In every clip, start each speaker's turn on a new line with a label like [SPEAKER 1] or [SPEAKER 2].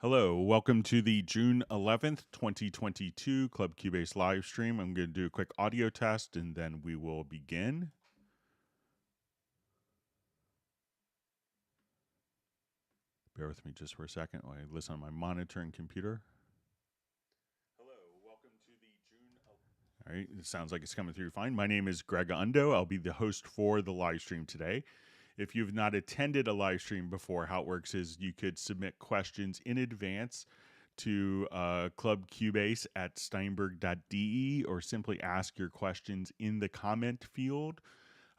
[SPEAKER 1] Hello, welcome to the June 11th, 2022 Club Cubase live stream. I'm going to do a quick audio test and then we will begin. Bear with me just for a second while I listen on my monitoring computer. Hello, welcome to the June 11th. All right, it sounds like it's coming through fine. My name is Greg Undo. I'll be the host for the live stream today. If you've not attended a live stream before, how it works is you could submit questions in advance to Club Cubase at steinberg.de or simply ask your questions in the comment field.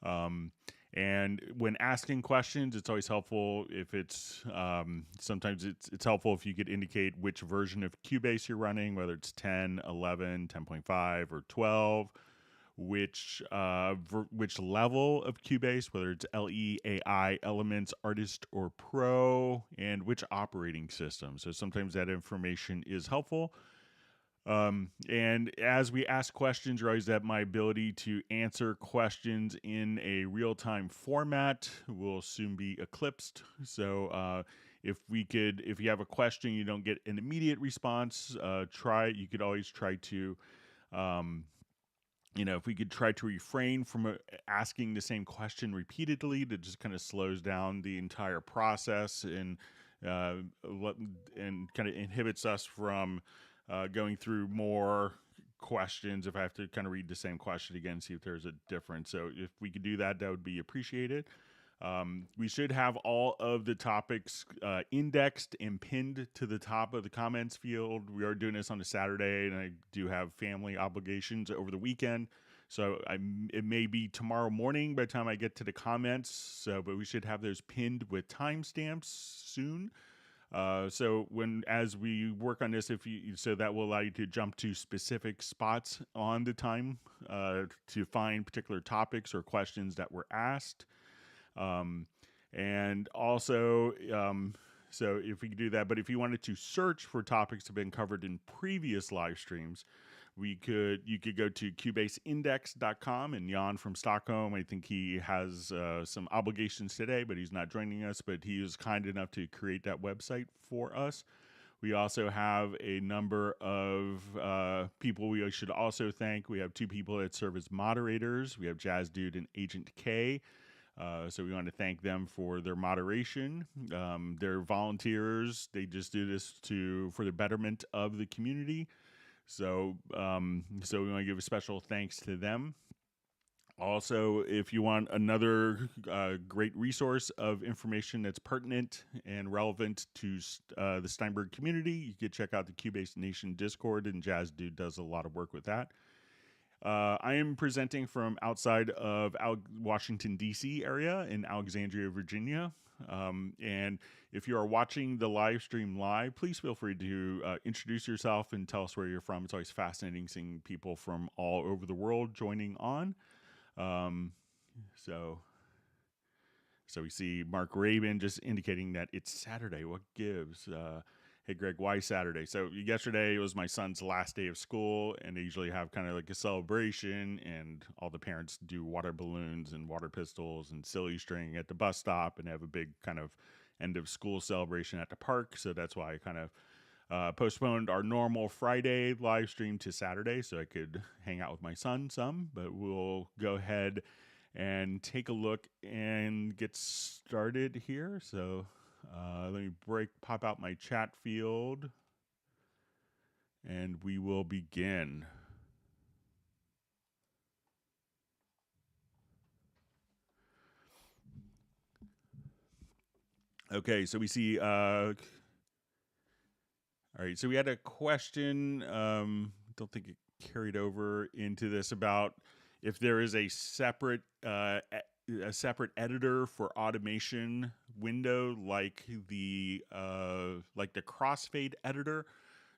[SPEAKER 1] And when asking questions, it's always helpful if it's sometimes it's helpful if you could indicate which version of Cubase you're running, whether it's 10, 11, 10.5, or 12. Which level of Cubase, whether it's LE, AI, Elements, Artist, or Pro, and which operating system. So sometimes that information is helpful. And as we ask questions, you always have my ability to answer questions in a real-time format will soon be eclipsed. So if you have a question, you don't get an immediate response, you could always try to if we could try to refrain from asking the same question repeatedly, that just kind of slows down the entire process and kind of inhibits us from going through more questions. If I have to kind of read the same question again, see if there's a difference. So if we could do that, that would be appreciated. We should have all of the topics indexed and pinned to the top of the comments field. We are doing this on a Saturday, and I do have family obligations over the weekend. So it may be tomorrow morning by the time I get to the comments. But we should have those pinned with timestamps soon. So as we work on this, that will allow you to jump to specific spots on the time to find particular topics or questions that were asked. And also, so if we could do that, but if you wanted to search for topics that have been covered in previous live streams, you could go to cubaseindex.com, and Jan from Stockholm, I think he has some obligations today, but he's not joining us, but he was kind enough to create that website for us. We also have a number of people we should also thank. We have two people that serve as moderators. We have Jazz Dude and Agent K. So we want to thank them for their moderation. They're volunteers. They just do this for the betterment of the community. So we want to give a special thanks to them. Also, if you want another great resource of information that's pertinent and relevant to the Steinberg community, you could check out the Cubase Nation Discord, and Jazz Dude does a lot of work with that. I am presenting from outside of Washington, D.C. area in Alexandria, Virginia. And if you are watching the live stream live, please feel free to introduce yourself and tell us where you're from. It's always fascinating seeing people from all over the world joining on. So we see Mark Rabin just indicating that it's Saturday. What gives? Hey, Greg, why Saturday? So yesterday was my son's last day of school, and they usually have kind of like a celebration, and all the parents do water balloons and water pistols and silly string at the bus stop, and have a big kind of end of school celebration at the park. So that's why I kind of postponed our normal Friday live stream to Saturday so I could hang out with my son some, but we'll go ahead and take a look and get started here. So let me pop out my chat field, and we will begin. Okay, so we see, all right, so we had a question, don't think it carried over into this, about if there is a separate editor for automation window like the crossfade editor.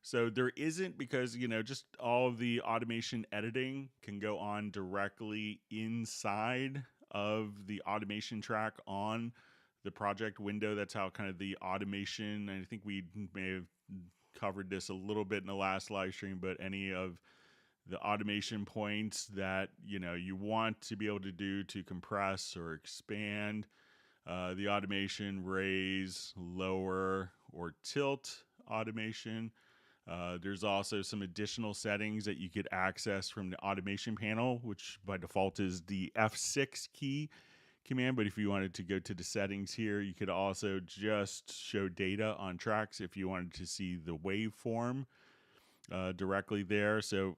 [SPEAKER 1] So there isn't, because just all of the automation editing can go on directly inside of the automation track on the project window. That's how kind of the automation, and I think we may have covered this a little bit in the last live stream, but any of the automation points that you want to be able to do to compress or expand the automation, raise, lower, or tilt automation. There's also some additional settings that you could access from the automation panel, which by default is the F6 key command. But if you wanted to go to the settings here, you could also just show data on tracks if you wanted to see the waveform directly there. So,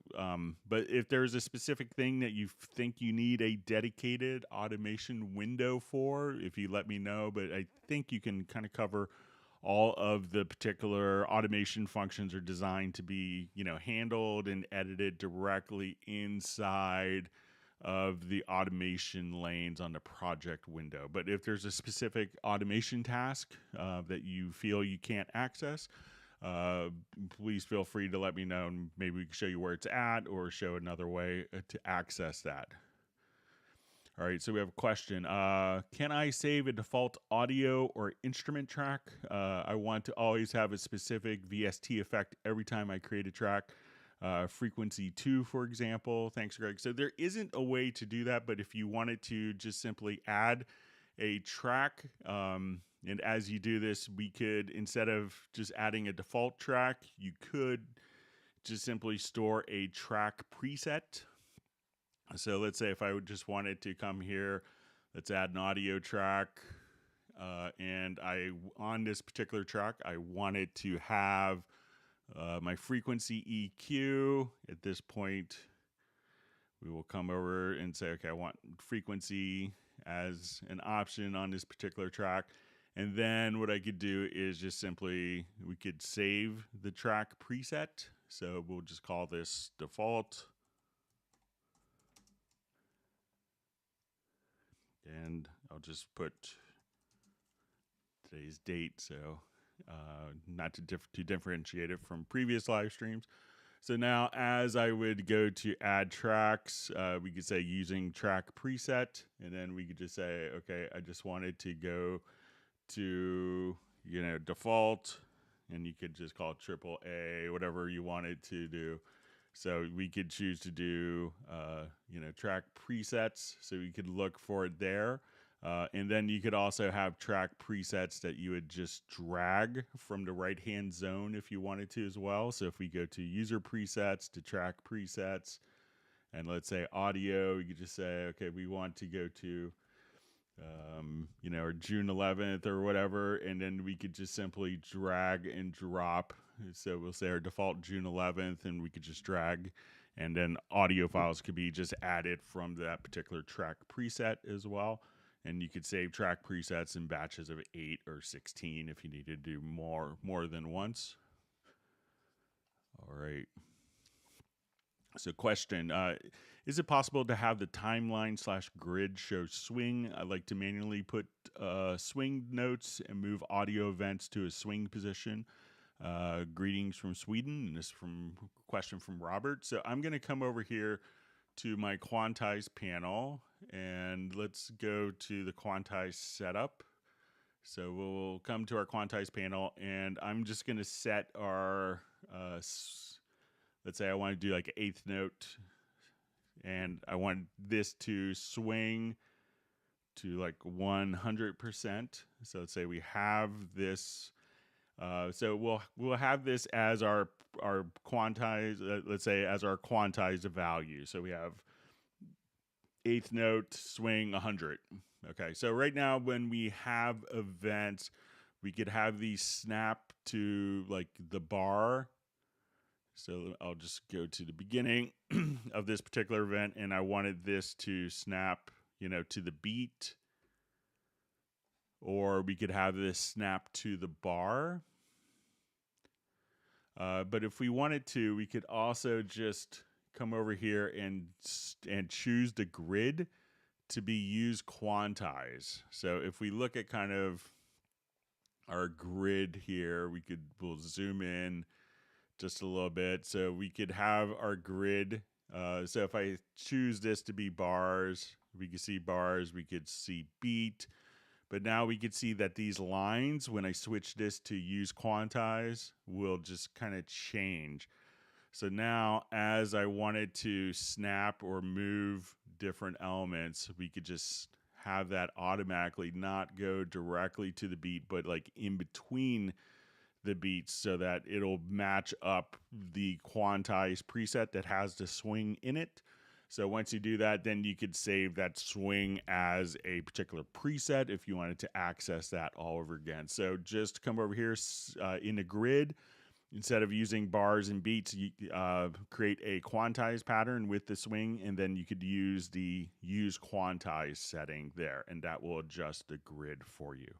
[SPEAKER 1] but if there's a specific thing that you think you need a dedicated automation window for, if you let me know. But I think you can kind of cover all of the particular automation functions are designed to be, handled and edited directly inside of the automation lanes on the project window. But if there's a specific automation task that you feel you can't access, please feel free to let me know, and maybe we can show you where it's at or show another way to access that. All right, so we have a question. Can I save a default audio or instrument track? I want to always have a specific VST effect every time I create a track. Frequency 2, for example. Thanks, Greg. So there isn't a way to do that, but if you wanted to just simply add a track, and as you do this, we could, instead of just adding a default track, you could just simply store a track preset. So let's say if I just wanted to come here, let's add an audio track, and on this particular track, I wanted to have my frequency EQ. At this point, we will come over and say, okay, I want frequency as an option on this particular track. And then what I could do is just simply, we could save the track preset. So we'll just call this default. And I'll just put today's date, so not to differentiate it from previous live streams. So now as I would go to add tracks, we could say using track preset, and then we could just say, okay, I just wanted to go to, default, and you could just call it AAA, whatever you wanted to do. So we could choose to do, track presets. So we could look for it there. And then you could also have track presets that you would just drag from the right-hand zone if you wanted to as well. So if we go to user presets, to track presets, and let's say audio, you could just say, okay, we want to go to, or June 11th or whatever. And then we could just simply drag and drop. So we'll say our default June 11th, and we could just drag, and then audio files could be just added from that particular track preset as well. And you could save track presets in batches of 8 or 16 if you need to do more than once. All right. So question, is it possible to have the timeline/grid show swing? I like to manually put swing notes and move audio events to a swing position. Greetings from Sweden, and this from question from Robert. So I'm going to come over here to my quantize panel, and let's go to the quantize setup. So we'll come to our quantize panel, and I'm just going to set our, let's say I want to do like an eighth note, and I want this to swing to like 100%. So let's say we have this. So we'll have this as our quantize, let's say as our quantized value. So we have eighth note swing 100. Okay, so right now when we have events, we could have these snap to like the bar. So I'll just go to the beginning of this particular event, and I wanted this to snap, to the beat. Or we could have this snap to the bar. But if we wanted to, we could also just come over here and choose the grid to be use quantize. So if we look at kind of our grid here, we'll zoom in just a little bit. So we could have our grid. So if I choose this to be bars, we could see bars, we could see beat. But now we could see that these lines, when I switch this to use quantize, will just kind of change. So now as I wanted to snap or move different elements, we could just have that automatically not go directly to the beat, but like in between the beats so that it'll match up the quantized preset that has the swing in it. So once you do that, then you could save that swing as a particular preset if you wanted to access that all over again. So just come over here in the grid. Instead of using bars and beats, you create a quantized pattern with the swing, and then you could use the use quantize setting there, and that will adjust the grid for you.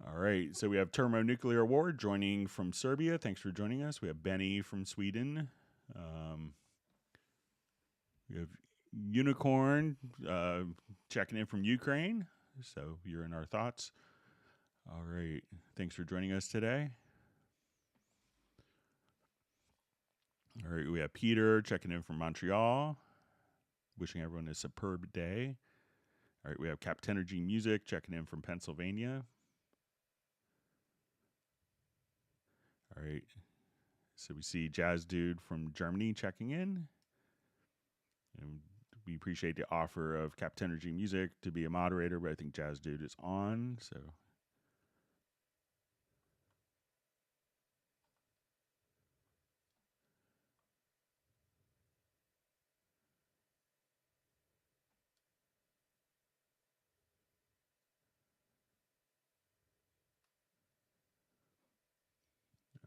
[SPEAKER 1] All right, so we have Thermonuclear Ward joining from Serbia. Thanks for joining us. We have Benny from Sweden. We have Unicorn checking in from Ukraine. So you're in our thoughts. All right, thanks for joining us today. All right, we have Peter checking in from Montreal. Wishing everyone a superb day. All right, we have Captenergy Music checking in from Pennsylvania. All right, so we see Jazz Dude from Germany checking in. And we appreciate the offer of Captenergy Music to be a moderator, but I think Jazz Dude is on, so.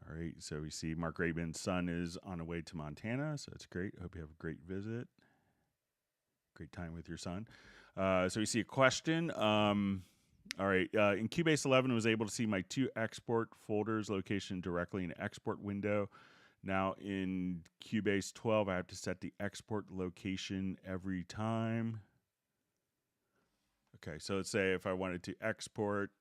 [SPEAKER 1] All right, so we see Mark Rabin's son is on the way to Montana, so that's great. Hope you have a great visit. Great time with your son. So we see a question. All right, in Cubase 11, I was able to see my 2 export folders location directly in the export window. Now in Cubase 12, I have to set the export location every time. Okay, so let's say if I wanted to export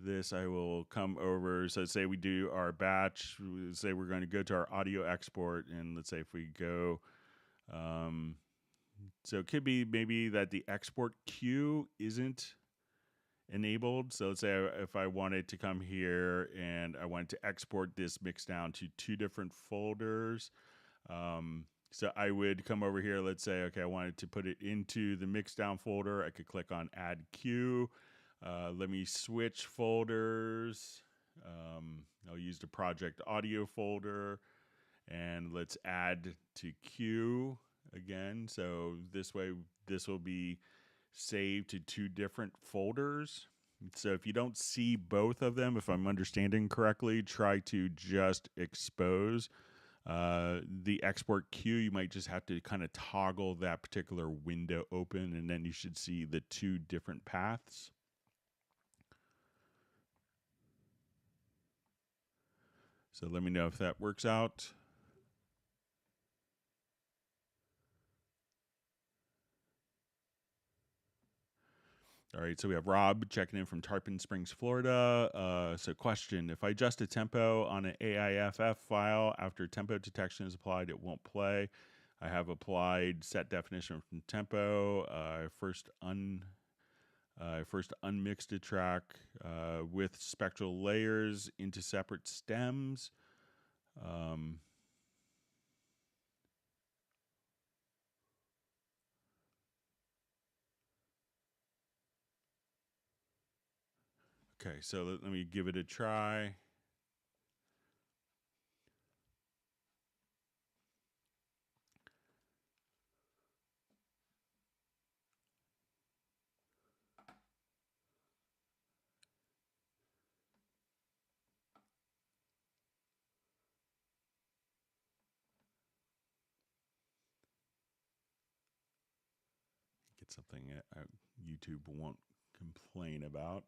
[SPEAKER 1] this, I will come over. So say we do our batch, say we're going to go to our audio export, and let's say if we go, so it could be maybe that the export queue isn't enabled. So let's say if I wanted to come here and I wanted to export this mix down to 2 different folders, so I would come over here, let's say, okay, I wanted to put it into the mix down folder. I could click on add queue. Let me switch folders. I'll use the project audio folder, and let's add to queue again. So this way, this will be saved to 2 different folders. So if you don't see both of them, if I'm understanding correctly, try to just expose the export queue. You might just have to kind of toggle that particular window open, and then you should see the 2 different paths. So let me know if that works out. All right, so we have Rob checking in from Tarpon Springs, Florida. So question, if I adjust a tempo on an AIFF file after tempo detection is applied, it won't play. I have applied set definition from tempo. First unmixed a track with spectral layers into separate stems. Okay, so let me give it a try. Get something YouTube won't complain about.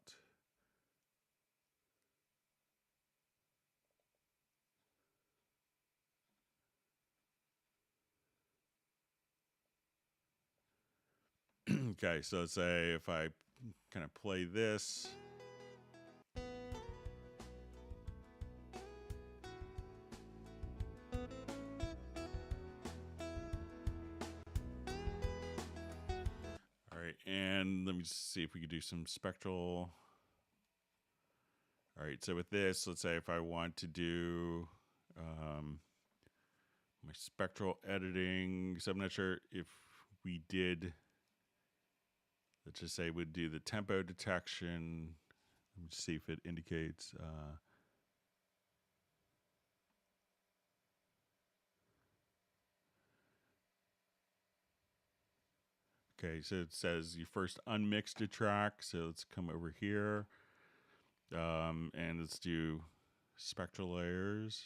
[SPEAKER 1] Okay, so let's say if I kind of play this. All right, and let me just see if we could do some spectral. All right, so with this, let's say if I want to do my spectral editing, so I'm not sure if we did let's just say we'd do the tempo detection. Let me see if it indicates. Okay, so it says you first unmixed a track. So let's come over here, and let's do spectral layers.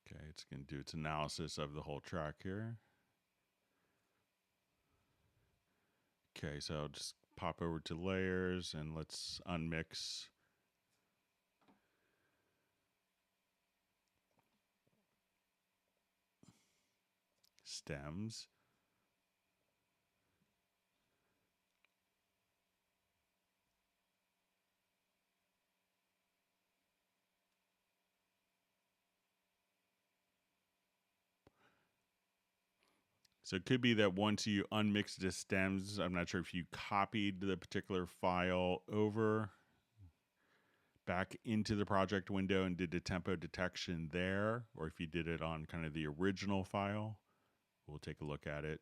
[SPEAKER 1] Okay, it's going to do its analysis of the whole track here. Okay, so I'll just pop over to layers and let's unmix. Stems. So it could be that once you unmix the stems, I'm not sure if you copied the particular file over back into the project window and did the tempo detection there, or if you did it on kind of the original file. We'll take a look at it.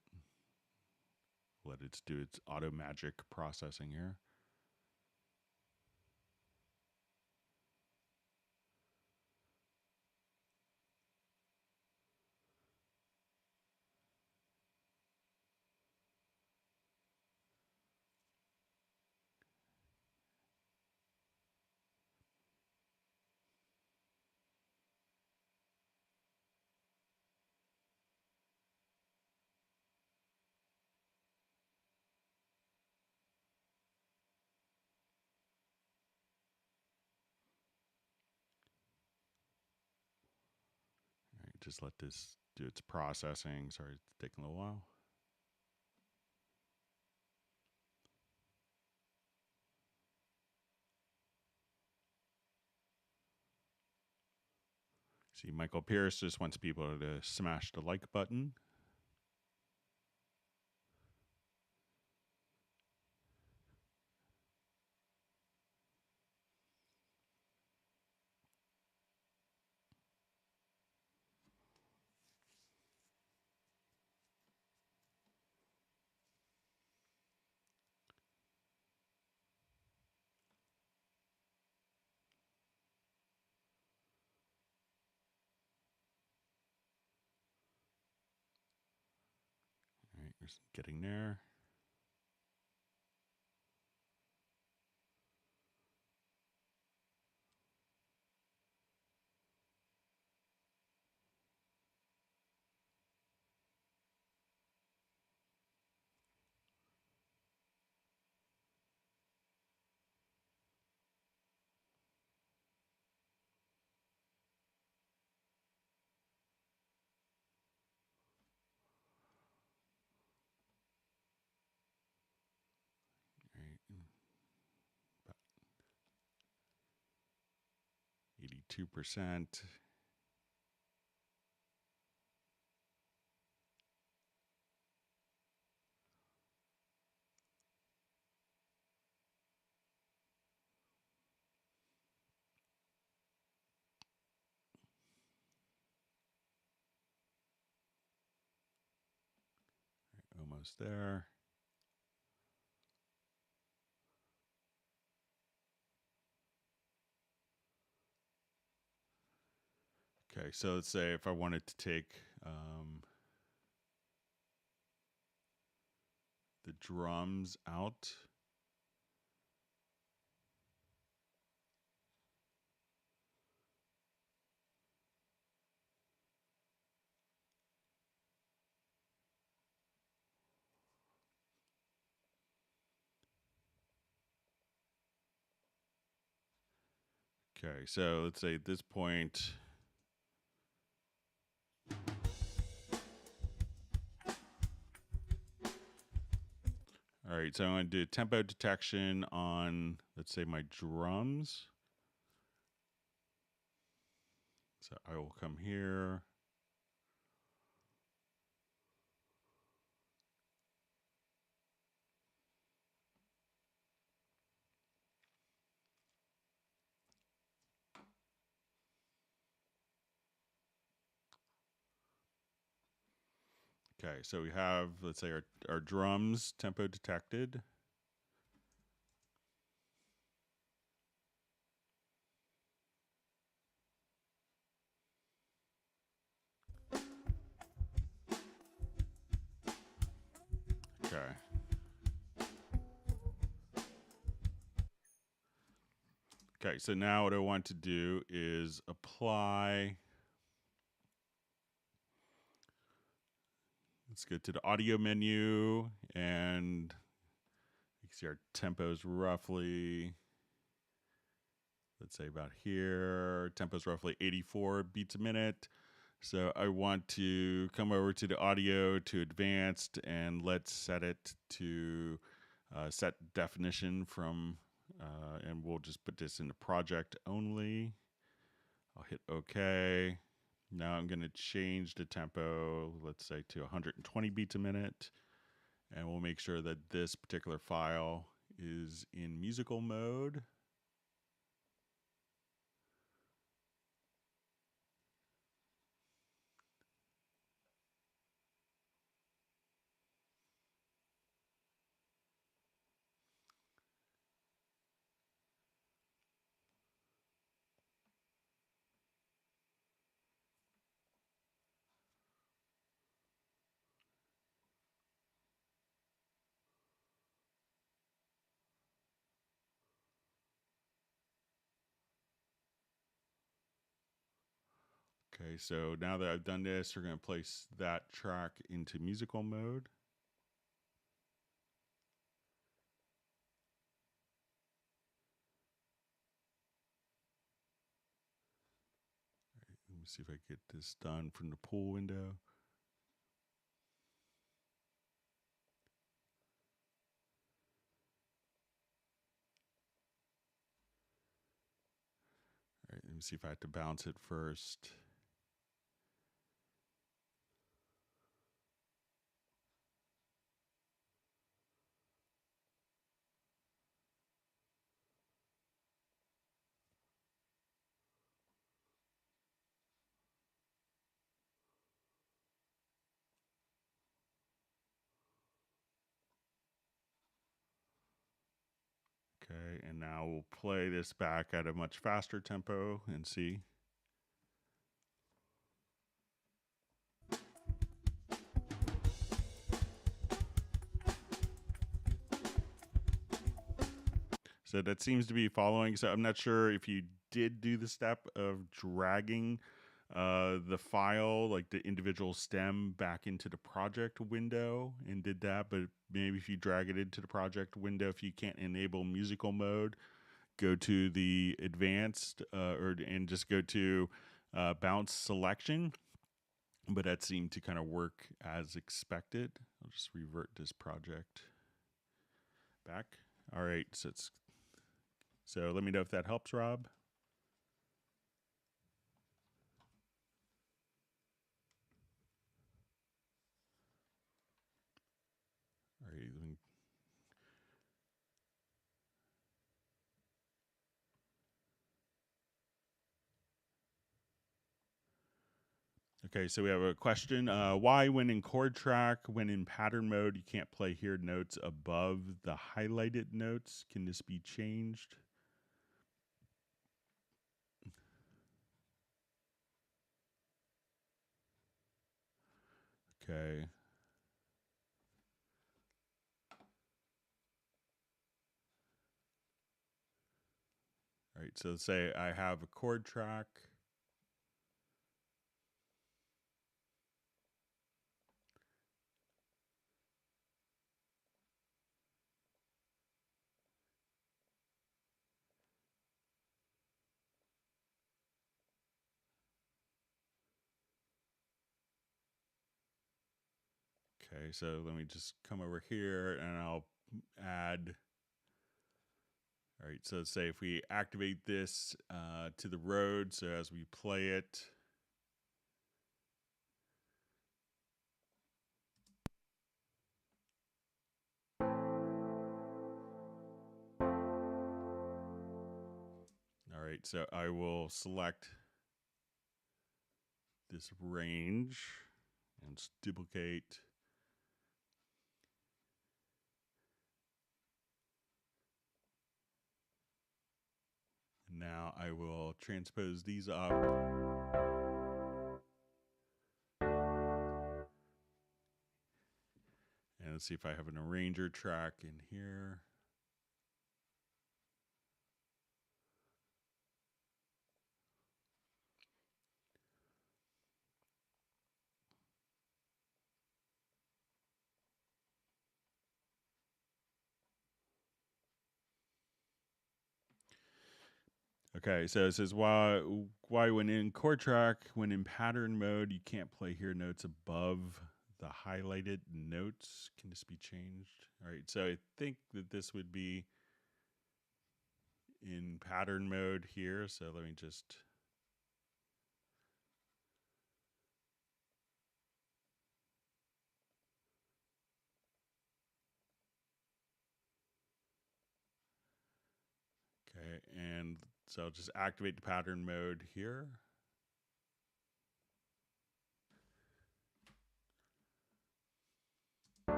[SPEAKER 1] Let it do its auto magic processing here. All right, just let this do its processing. Sorry, it's taking a little while. See, Michael Pierce just wants people to smash the like button. All right, we're getting there. Right. About 82%. Almost there. Okay, so let's say if I wanted to take the drums out. Okay, so let's say at this point, all right, so I'm going to do tempo detection on, let's say, my drums. So I will come here. Okay, so we have, let's say, our drums tempo detected. Okay. Okay, so now what I want to do is apply. Let's go to the audio menu, and you can see our tempos roughly, let's say about here. Tempo's roughly 84 beats a minute. So I want to come over to the audio to advanced, and let's set it to set definition from, and we'll just put this in the project only. I'll hit OK. Now I'm going to change the tempo, let's say to 120 beats a minute, and we'll make sure that this particular file is in musical mode. Okay, so now that I've done this, we're going to place that track into musical mode. Let me see if I get this done from the pool window. All right, let me see if I have to bounce it first. Okay, and now we'll play this back at a much faster tempo and see. So that seems to be following. So I'm not sure if you did do the step of dragging the file, like the individual stem, back into the project window and did that. But maybe if you drag it into the project window, if you can't enable musical mode, go to the advanced and just go to bounce selection. But that seemed to kind of work as expected. I'll just revert this project back. All right, so let me know if that helps, Rob. All right, okay, so we have a question. Why, when in chord track, when in pattern mode, you can't play here notes above the highlighted notes? Can this be changed? Okay. All right, so say I have a chord track. Okay, so let me just come over here and I'll add. All right, so say if we activate this to the road, so as we play it, all right, so I will select this range and duplicate now I will transpose these up. And let's see if I have an arranger track in here. Okay, so it says why when in chord track, when in pattern mode, you can't play here notes above the highlighted notes. Can this be changed? All right, so I think that this would be in pattern mode here. So let me just. Okay, and so I'll just activate the pattern mode here.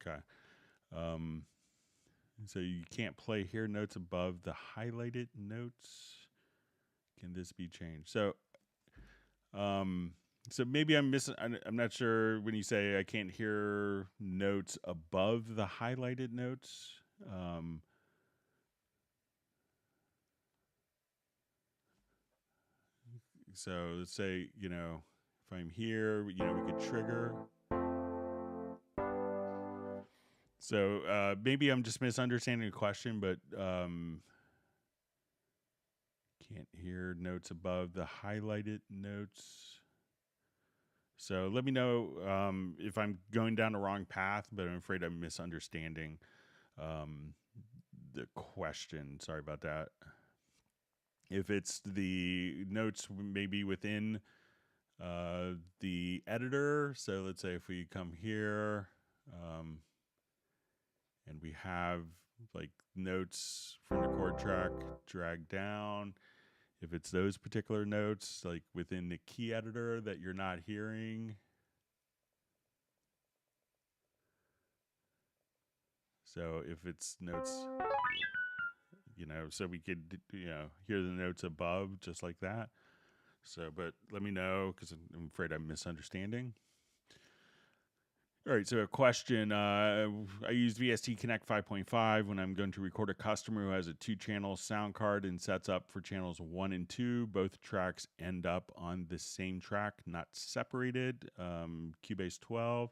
[SPEAKER 1] Okay. So you can't play here notes above the highlighted notes. Can this be changed? So, so maybe I'm missing. I'm not sure when you say I can't hear notes above the highlighted notes. So let's say, if I'm here, we could trigger. So maybe I'm just misunderstanding the question, but can't hear notes above the highlighted notes. So let me know if I'm going down the wrong path, but I'm afraid I'm misunderstanding the question. Sorry about that. If it's the notes maybe within the editor, so let's say if we come here and we have like notes from the chord track dragged down, if it's those particular notes like within the key editor that you're not hearing. So if it's notes, so we could, hear the notes above just like that. So, but let me know because I'm afraid I'm misunderstanding. All right, so a question. I use VST Connect 5.5 when I'm going to record a customer who has a 2-channel sound card and sets up for channels 1 and 2. Both tracks end up on the same track, not separated. Cubase 12.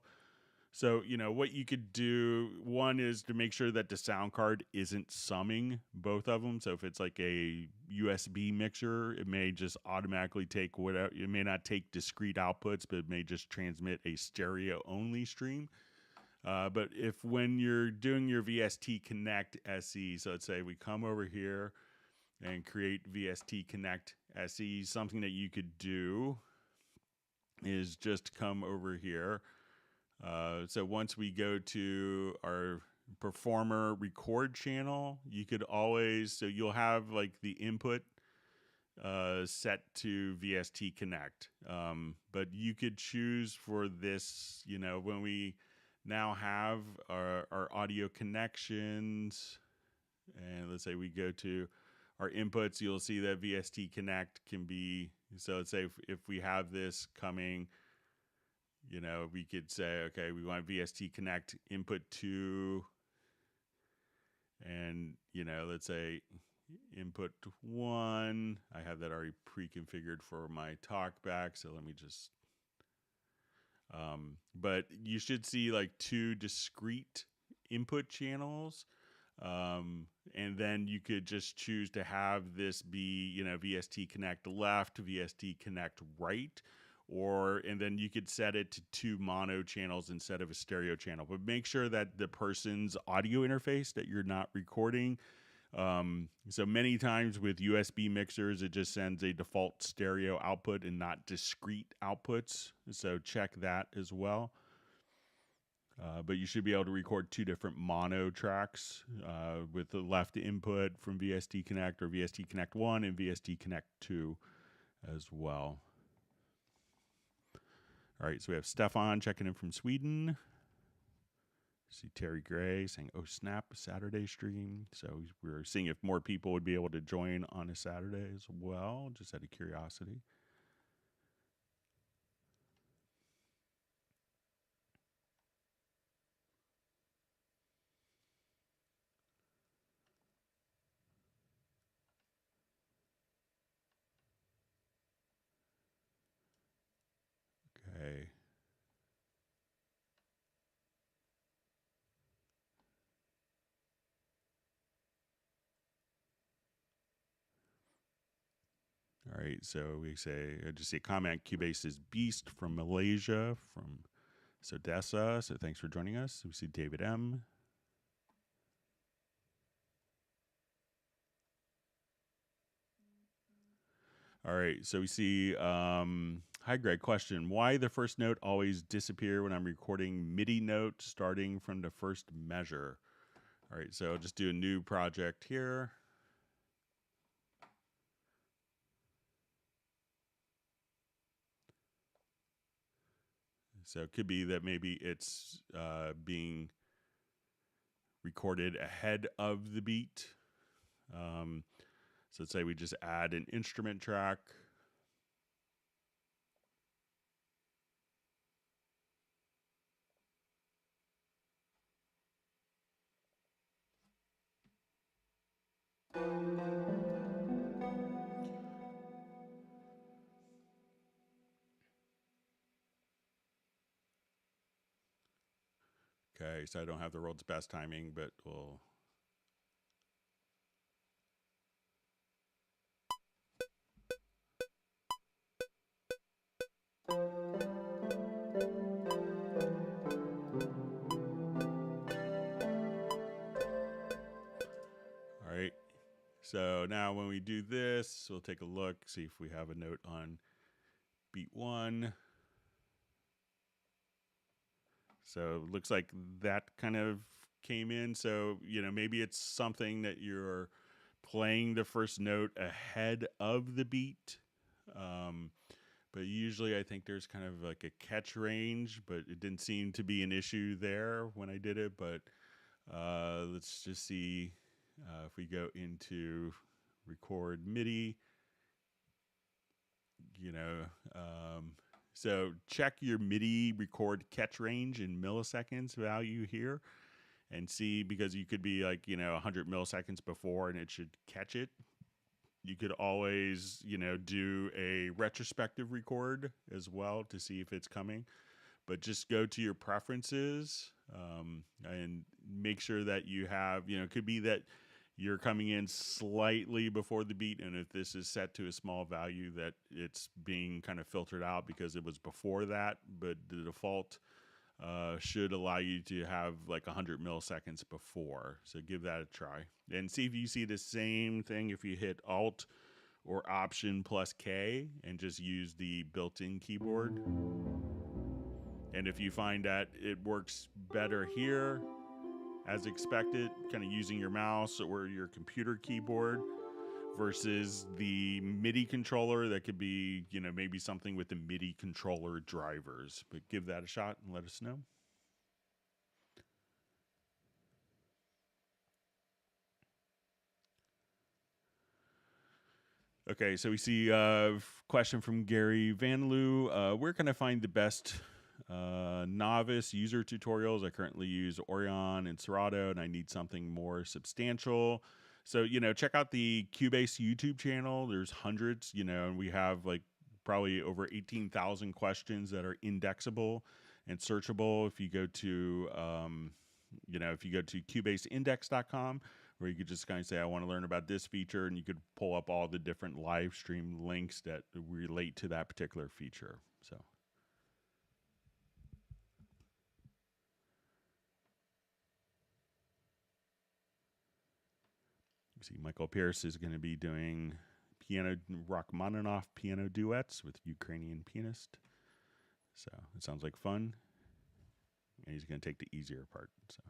[SPEAKER 1] So, what you could do, one is to make sure that the sound card isn't summing both of them. So if it's like a USB mixer, it may just automatically take whatever, it may not take discrete outputs, but it may just transmit a stereo only stream. But if when you're doing your VST Connect SE, so let's say we come over here and create VST Connect SE, something that you could do is just come over here. So once we go to our performer record channel, you could always, so you'll have like the input set to VST Connect. But you could choose for this, when we now have our audio connections, and let's say we go to our inputs, you'll see that VST Connect can be, so let's say if we have this coming, we could say, okay, we want VST Connect input 2, and, let's say input 1. I have that already pre-configured for my talkback, so let me just, but you should see like 2 discrete input channels, and then you could just choose to have this be, VST Connect left, VST Connect right, and then you could set it to 2 mono channels instead of a stereo channel. But make sure that the person's audio interface that you're not recording. So many times with USB mixers, it just sends a default stereo output and not discrete outputs. So check that as well. But you should be able to record 2 different mono tracks with the left input from VST Connect or VST Connect 1 and VST Connect 2 as well. All right, so we have Stefan checking in from Sweden. See Terry Gray saying, "Oh snap, Saturday stream." So we're seeing if more people would be able to join on a Saturday as well, just out of curiosity. Okay. All right, so we say, I just see a comment, Cubase is Beast from Malaysia, from Sodessa. So thanks for joining us. We see David M. All right, so we see, hi Greg, question. Why the first note always disappear when I'm recording MIDI note starting from the first measure? All right, so I'll just do a new project here. So it could be that maybe it's being recorded ahead of the beat. So let's say we just add an instrument track. Okay, so I don't have the world's best timing, but we'll... All right, so now when we do this, we'll take a look, see if we have a note on beat 1. So it looks like that kind of came in. So, you know, maybe it's something that you're playing the first note ahead of the beat. But usually I think there's kind of like a catch range, but it didn't seem to be an issue there when I did it. But let's just see if we go into record MIDI, you know, so check your MIDI record catch range in milliseconds value here and see, because you could be like, you know, 100 milliseconds before and it should catch it. You could always, you know, do a retrospective record as well to see if it's coming. But just go to your preferences and make sure that you have, you know, it could be that you're coming in slightly before the beat, and if this is set to a small value, that it's being kind of filtered out because it was before that. But the default should allow you to have like 100 milliseconds before. So give that a try and see if you see the same thing if you hit Alt or Option plus K and just use the built-in keyboard. And if you find that it works better here, as expected, kind of using your mouse or your computer keyboard versus the MIDI controller, that could be, you know, maybe something with the MIDI controller drivers. But give that a shot and let us know. Okay, so we see a question from Gary Vanloo. Where can I find the best novice user tutorials? I currently use Orion and Serato, and I need something more substantial. So, you know, check out the Cubase YouTube channel. There's hundreds, you know, and we have like probably over 18,000 questions that are indexable and searchable. If you go to, you know, if you go to cubaseindex.com, where you could just kind of say, I want to learn about this feature, and you could pull up all the different live stream links that relate to that particular feature. So. You see Michael Pierce is going to be doing piano, Rachmaninoff piano duets with Ukrainian pianist. So it sounds like fun. and he's going to take the easier part. So.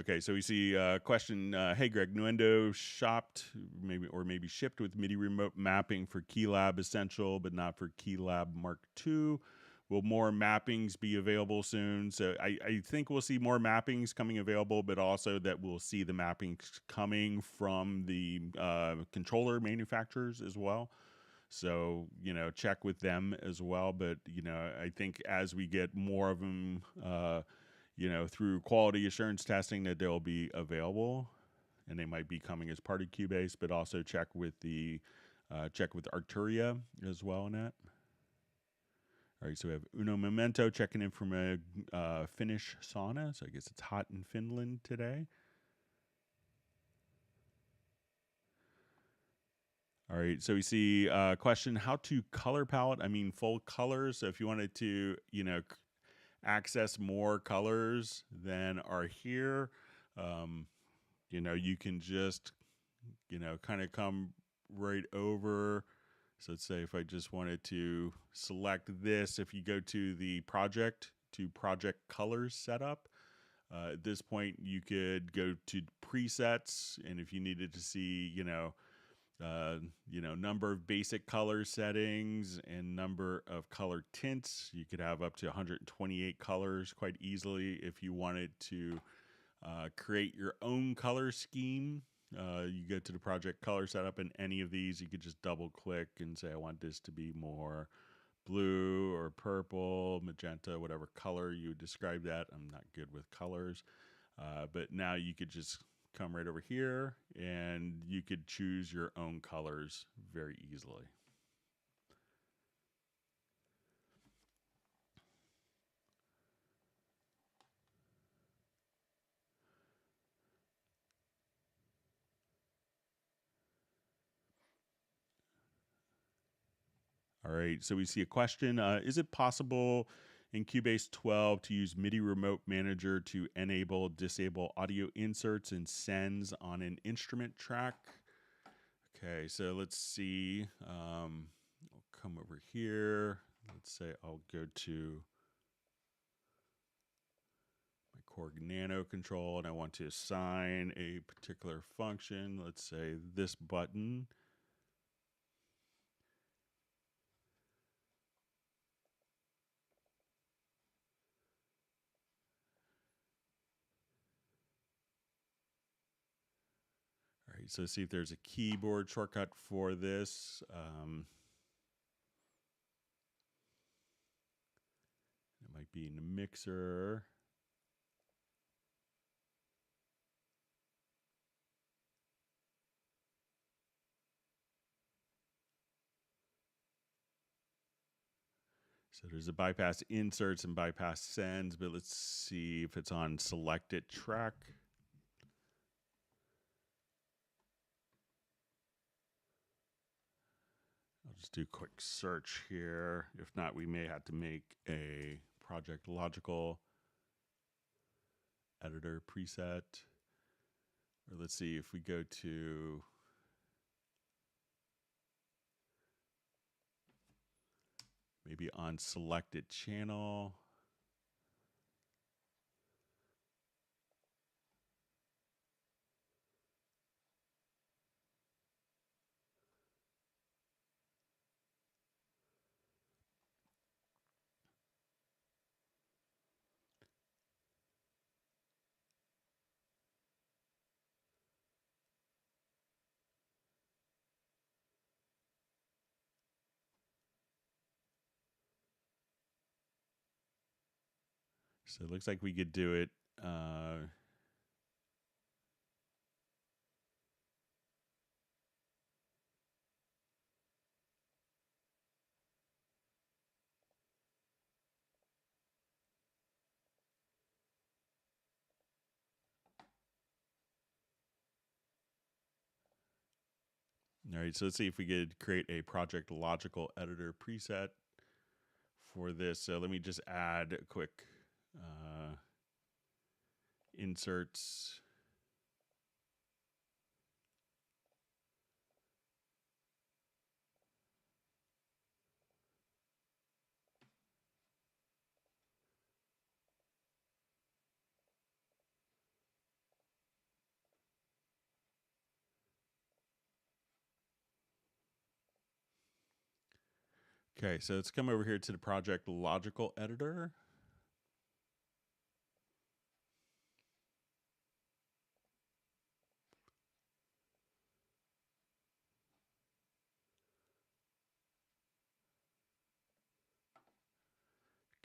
[SPEAKER 1] Okay, so we see a question. Hey, Greg, Nuendo shopped maybe shipped with MIDI remote mapping for Keylab Essential, but not for Keylab Mark II. Will more mappings be available soon? So I think we'll see more mappings coming available, but also that we'll see the mappings coming from the controller manufacturers as well. So, check with them as well. But, I think as we get more of them, through quality assurance testing, that they'll be available, and they might be coming as part of Cubase, but also check with Arturia as well on that. All right, so we have Uno Memento checking in from a Finnish sauna. So I guess it's hot in Finland today. All right, so we see a question, how to color palette. I mean, full colors. So if you wanted to, access more colors than are here, you can just, kind of come right over. So let's say if I just wanted to select this, if you go to the project colors setup, at this point you could go to presets, and if you needed to see, number of basic color settings and number of color tints, you could have up to 128 colors quite easily. If you wanted to create your own color scheme, you go to the project color setup, and any of these you could just double click and say, I want this to be more blue or purple, magenta, whatever color you would describe that. I'm not good with colors, but now you could just come right over here and you could choose your own colors very easily. All right, so we see a question. Is it possible in Cubase 12 to use MIDI Remote Manager to enable, disable audio inserts and sends on an instrument track? Okay, so let's see. I'll come over here. Let's say I'll go to my Chord Nano control, and I want to assign a particular function. Let's say this button. All right, so see if there's a keyboard shortcut for this. It might be in the mixer. So there's a bypass inserts and bypass sends, but let's see if it's on selected track. I'll just do a quick search here. If not, we may have to make a project logical editor preset. Or let's see if we go to maybe on selected channel. So it looks like we could do it. All right, so let's see if we could create a project logical editor preset for this. So let me just add a quick inserts. Okay, so let's come over here to the project logical editor.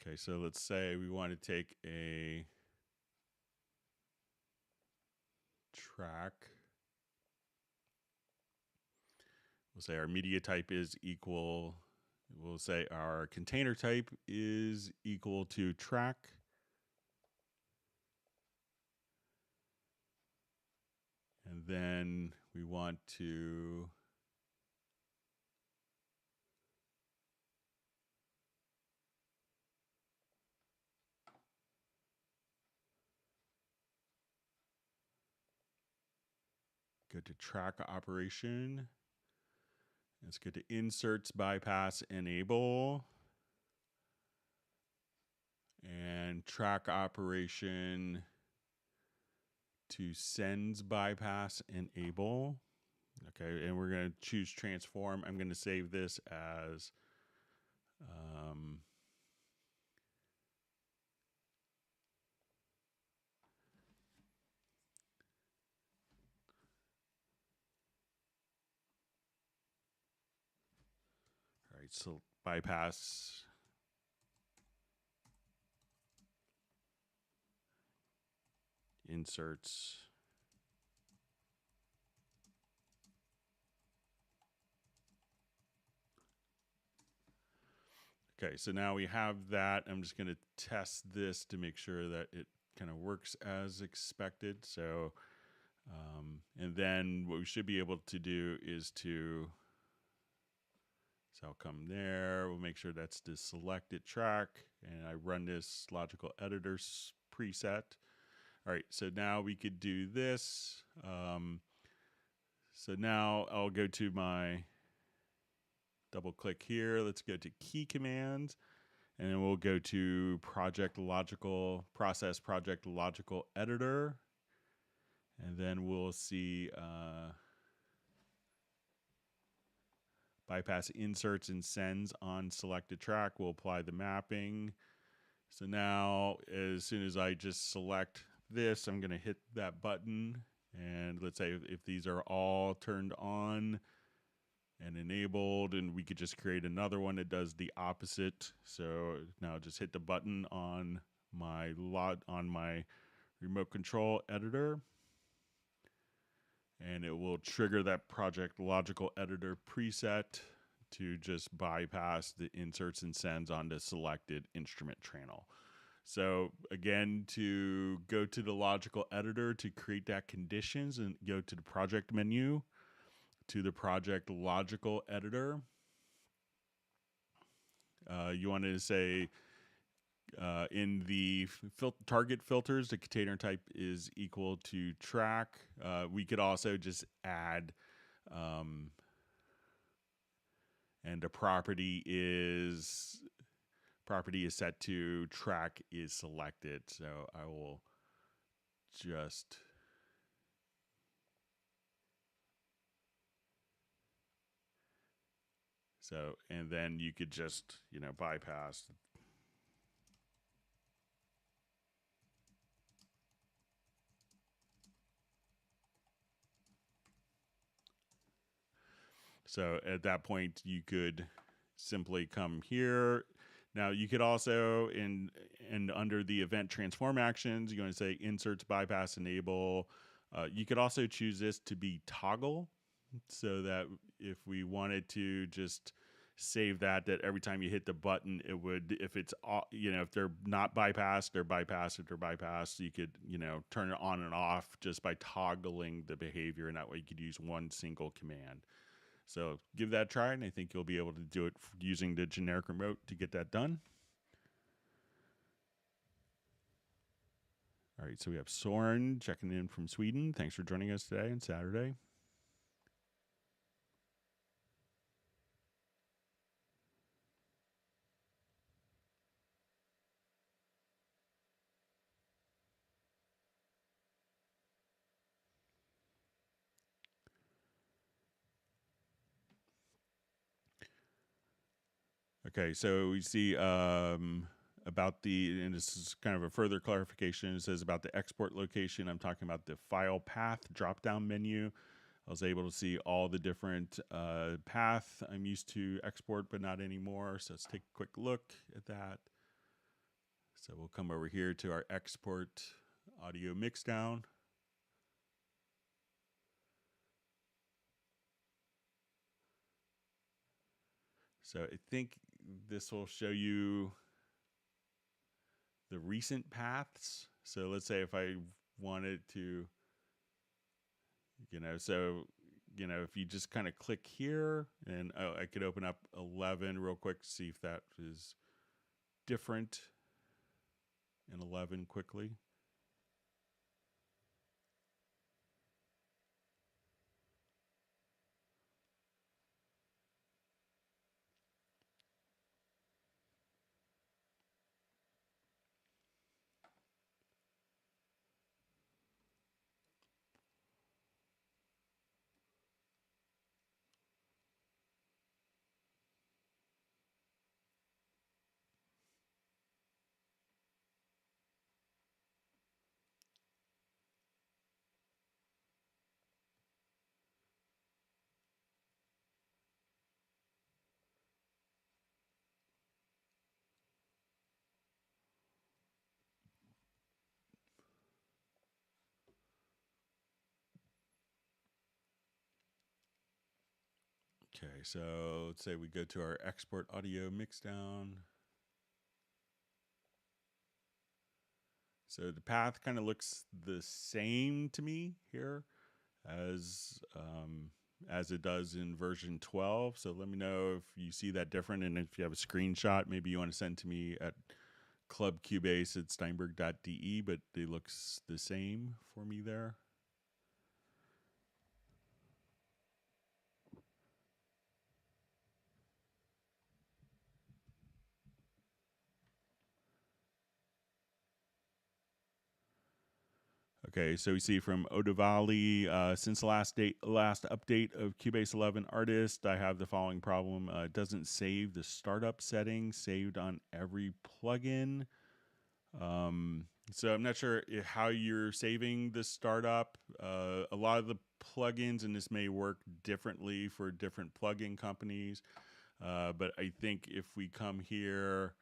[SPEAKER 1] Okay, so let's say we want to take a track. We'll say our media type is equal. We'll say our container type is equal to track. And then we want to go to track operation. Let's go to inserts, bypass, enable. And track operation to sends, bypass, enable. Okay, and we're going to choose transform. I'm going to save this as all right, so bypass inserts. Okay, so now we have that. I'm just going to test this to make sure that it kind of works as expected. So, and then what we should be able to do is to, so I'll come there. We'll make sure that's the selected track, and I run this logical editor preset. All right, so now we could do this. So now I'll go to my double click here. Let's go to key commands, and then we'll go to project logical editor, and then we'll see bypass inserts and sends on selected track. We'll apply the mapping. So now as soon as I just select this, I'm going to hit that button, and let's say if these are all turned on and enabled, and we could just create another one that does the opposite. So now just hit the button on my remote control editor, and it will trigger that project logical editor preset to just bypass the inserts and sends on the selected instrument channel. So again, to go to the logical editor to create that conditions, and go to the project menu, to the project logical editor. You want to say in the target filters, the container type is equal to track. We could also just add, and the property is set to track is selected. So I will just and then you could just, bypass. So at that point, you could simply come here. Now you could also, and under the event transform actions, you're going to say inserts, bypass, enable. You could also choose this to be toggle, so that if we wanted to just save that every time you hit the button, it would, if it's, if they're not bypassed, they're bypassed. If they're bypassed, you could, turn it on and off just by toggling the behavior, and that way you could use one single command. So give that a try, and I think you'll be able to do it using the generic remote to get that done. All right, so we have Soren checking in from Sweden. Thanks for joining us today on Saturday. Okay, so we see about the, and this is kind of a further clarification. It says about the export location. I'm talking about the file path drop-down menu. I was able to see all the different path I'm used to export, but not anymore. So let's take a quick look at that. So we'll come over here to our export audio mixdown. So I think this will show you the recent paths. So let's say if I wanted to, if you just kind of click here, and I could open up 11 real quick, see if that is different in 11 quickly. Okay, so let's say we go to our export audio mixdown. So the path kind of looks the same to me here as it does in version 12. So let me know if you see that different, and if you have a screenshot, maybe you want to send to me at clubcubase@steinberg.de, but it looks the same for me there. Okay, so we see from Odavali, since the last update of Cubase 11 Artist, I have the following problem. It doesn't save the startup settings saved on every plugin. So I'm not sure how you're saving the startup. A lot of the plugins, and this may work differently for different plugin companies, but I think if we come here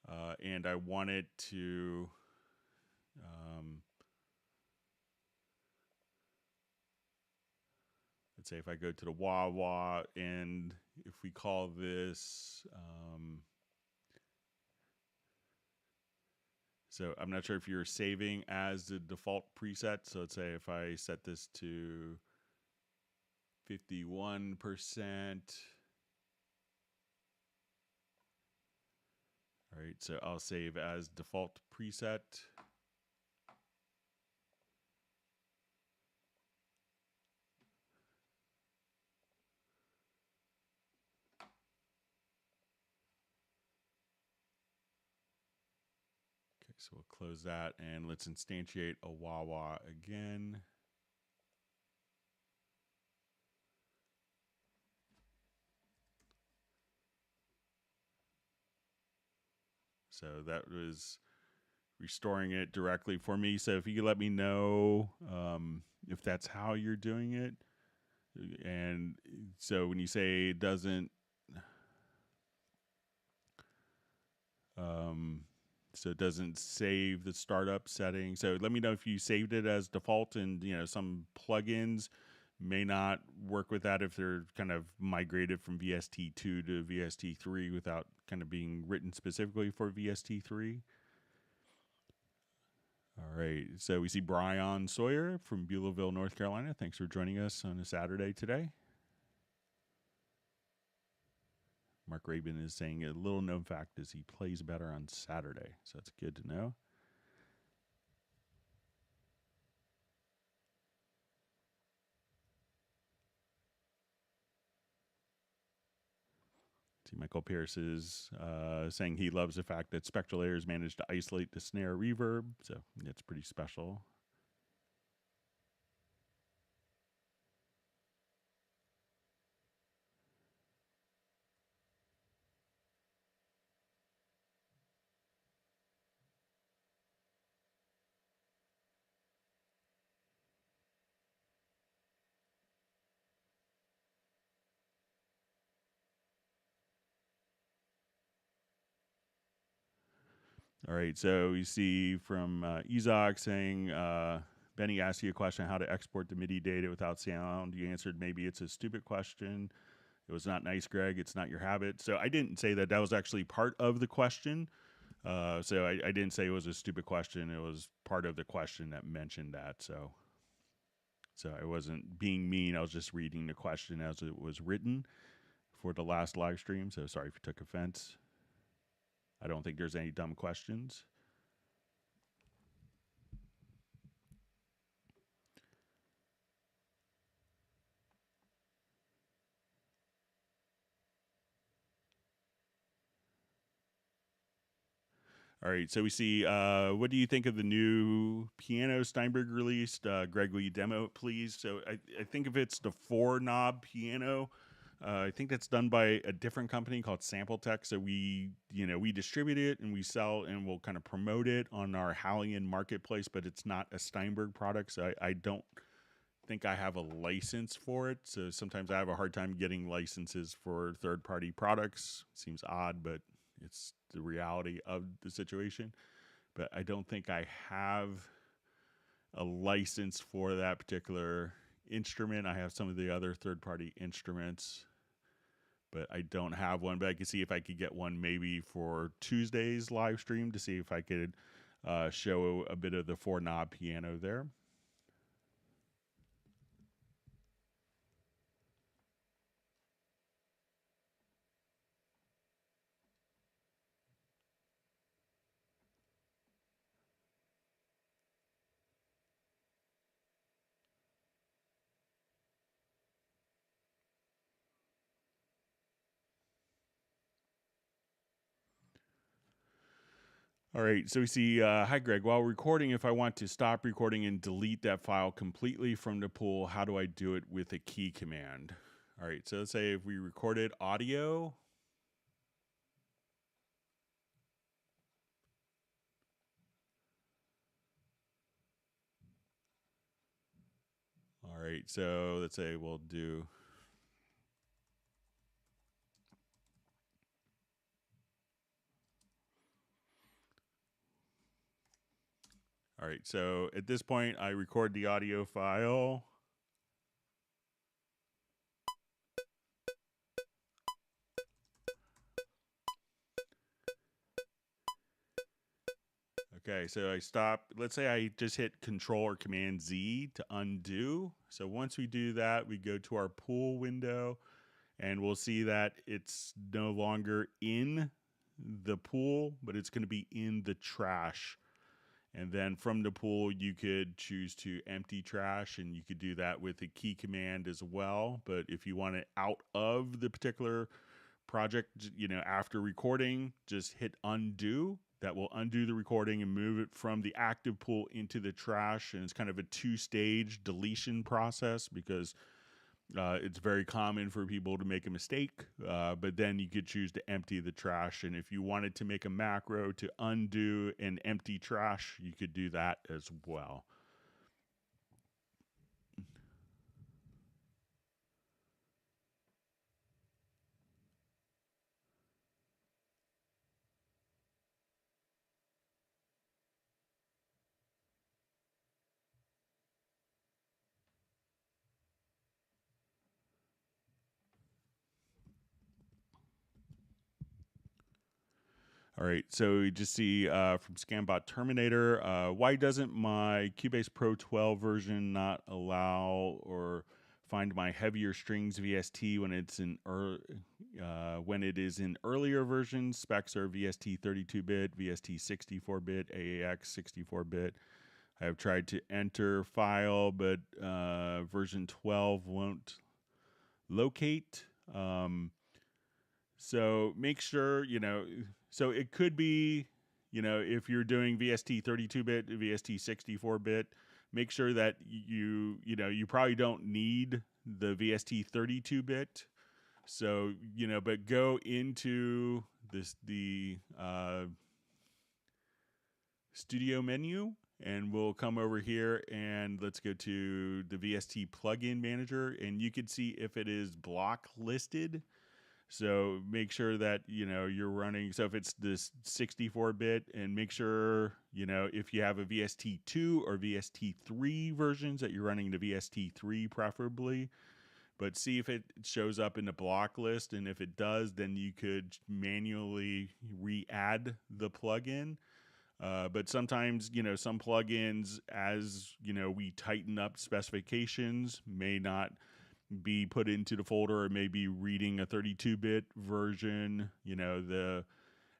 [SPEAKER 1] and I wanted to let's say if I go to the wah wah, and if we call this, so I'm not sure if you're saving as the default preset. So let's say if I set this to 51%. All right, so I'll save as default preset. Okay, so we'll close that, and let's instantiate a wah wah again. So that was restoring it directly for me. So if you could let me know if that's how you're doing it. And so when you say it doesn't, so it doesn't save the startup setting. So let me know if you saved it as default, and some plugins may not work with that if they're kind of migrated from VST2 to VST3 without kind of being written specifically for VST3. All right, so we see Brian Sawyer from Beulahville, North Carolina. Thanks for joining us on a Saturday today. Mark Rabin is saying a little known fact is he plays better on Saturday, so that's good to know. See, Michael Pierce is saying he loves the fact that Spectral layers managed to isolate the snare reverb, so it's pretty special. All right, so we see from Isaac saying, Benny asked you a question how to export the MIDI data without sound. You answered, maybe it's a stupid question. It was not nice, Greg. It's not your habit. So I didn't say that. That was actually part of the question. So I didn't say it was a stupid question. It was part of the question that mentioned that. So I wasn't being mean. I was just reading the question as it was written for the last live stream. So sorry if you took offense. I don't think there's any dumb questions. All right, so we see, what do you think of the new piano Steinberg released? Greg, will you demo it, please? So I think if it's the 4-knob piano, I think that's done by a different company called Sample Tech. So we distribute it and we sell and we'll kind of promote it on our Hallian marketplace, but it's not a Steinberg product. So I don't think I have a license for it. So sometimes I have a hard time getting licenses for third-party products. Seems odd, but it's the reality of the situation. But I don't think I have a license for that particular instrument. I have some of the other third-party instruments, but I don't have one. But I could see if I could get one maybe for Tuesday's live stream to see if I could show a bit of the 4-knob piano there. All right, so we see, hi Greg, while recording, if I want to stop recording and delete that file completely from the pool, how do I do it with a key command? All right, so let's say if we recorded audio. All right, so let's say we'll do. All right, so at this point, I record the audio file. Okay, so I stop. Let's say I just hit Control or Command Z to undo. So once we do that, we go to our pool window and we'll see that it's no longer in the pool, but it's going to be in the trash. And then from the pool, you could choose to empty trash, and you could do that with a key command as well. But if you want it out of the particular project, after recording, just hit undo. That will undo the recording and move it from the active pool into the trash. And it's kind of a 2-stage deletion process because it's very common for people to make a mistake, but then you could choose to empty the trash. And if you wanted to make a macro to undo and empty trash, you could do that as well. All right, so you just see from Scambot Terminator, why doesn't my Cubase Pro 12 version not allow or find my heavier strings VST when it's in when it is in earlier versions? Specs are VST 32-bit, VST 64-bit, AAX 64-bit. I have tried to enter file, but version 12 won't locate. So make sure, so it could be, if you're doing VST 32-bit, VST 64-bit, make sure that you probably don't need the VST 32-bit. So, but go into the studio menu, and we'll come over here and let's go to the VST plugin manager, and you can see if it is block listed. So make sure that, you're running. So if it's this 64-bit, and make sure, if you have a VST2 or VST3 versions, that you're running the VST3 preferably. But see if it shows up in the block list. And if it does, then you could manually re-add the plugin. But sometimes, some plugins, as we tighten up specifications, may not be put into the folder, or maybe reading a 32-bit version. The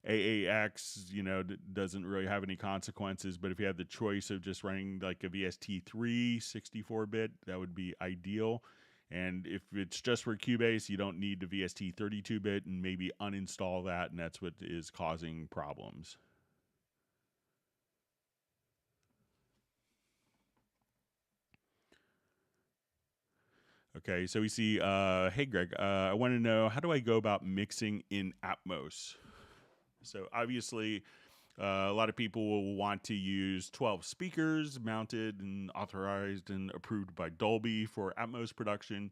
[SPEAKER 1] AAX, doesn't really have any consequences. But if you have the choice of just running like a VST3 64-bit, that would be ideal. And if it's just for Cubase, you don't need the VST 32-bit, and maybe uninstall that, and that's what is causing problems. Okay, so we see, hey Greg, I want to know, how do I go about mixing in Atmos? So obviously, a lot of people will want to use 12 speakers mounted and authorized and approved by Dolby for Atmos production,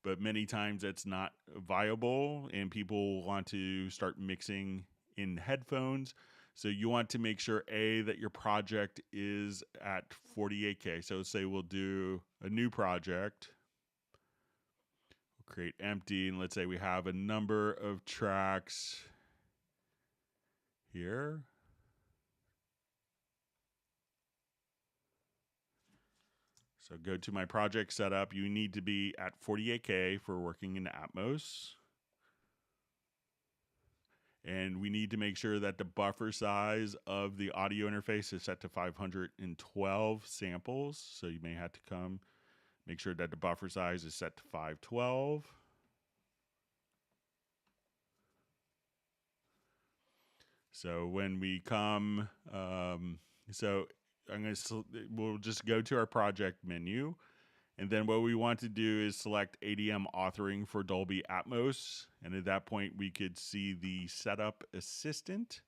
[SPEAKER 1] but many times that's not viable, and people want to start mixing in headphones. So you want to make sure, that your project is at 48K. So say we'll do a new project. We'll create empty, and let's say we have a number of tracks here. So go to my project setup. You need to be at 48K for working in Atmos. And we need to make sure that the buffer size of the audio interface is set to 512 samples. So you may have to make sure that the buffer size is set to 512. So when we come, we'll just go to our project menu. And then what we want to do is select ADM authoring for Dolby Atmos. And at that point, we could see the setup assistant.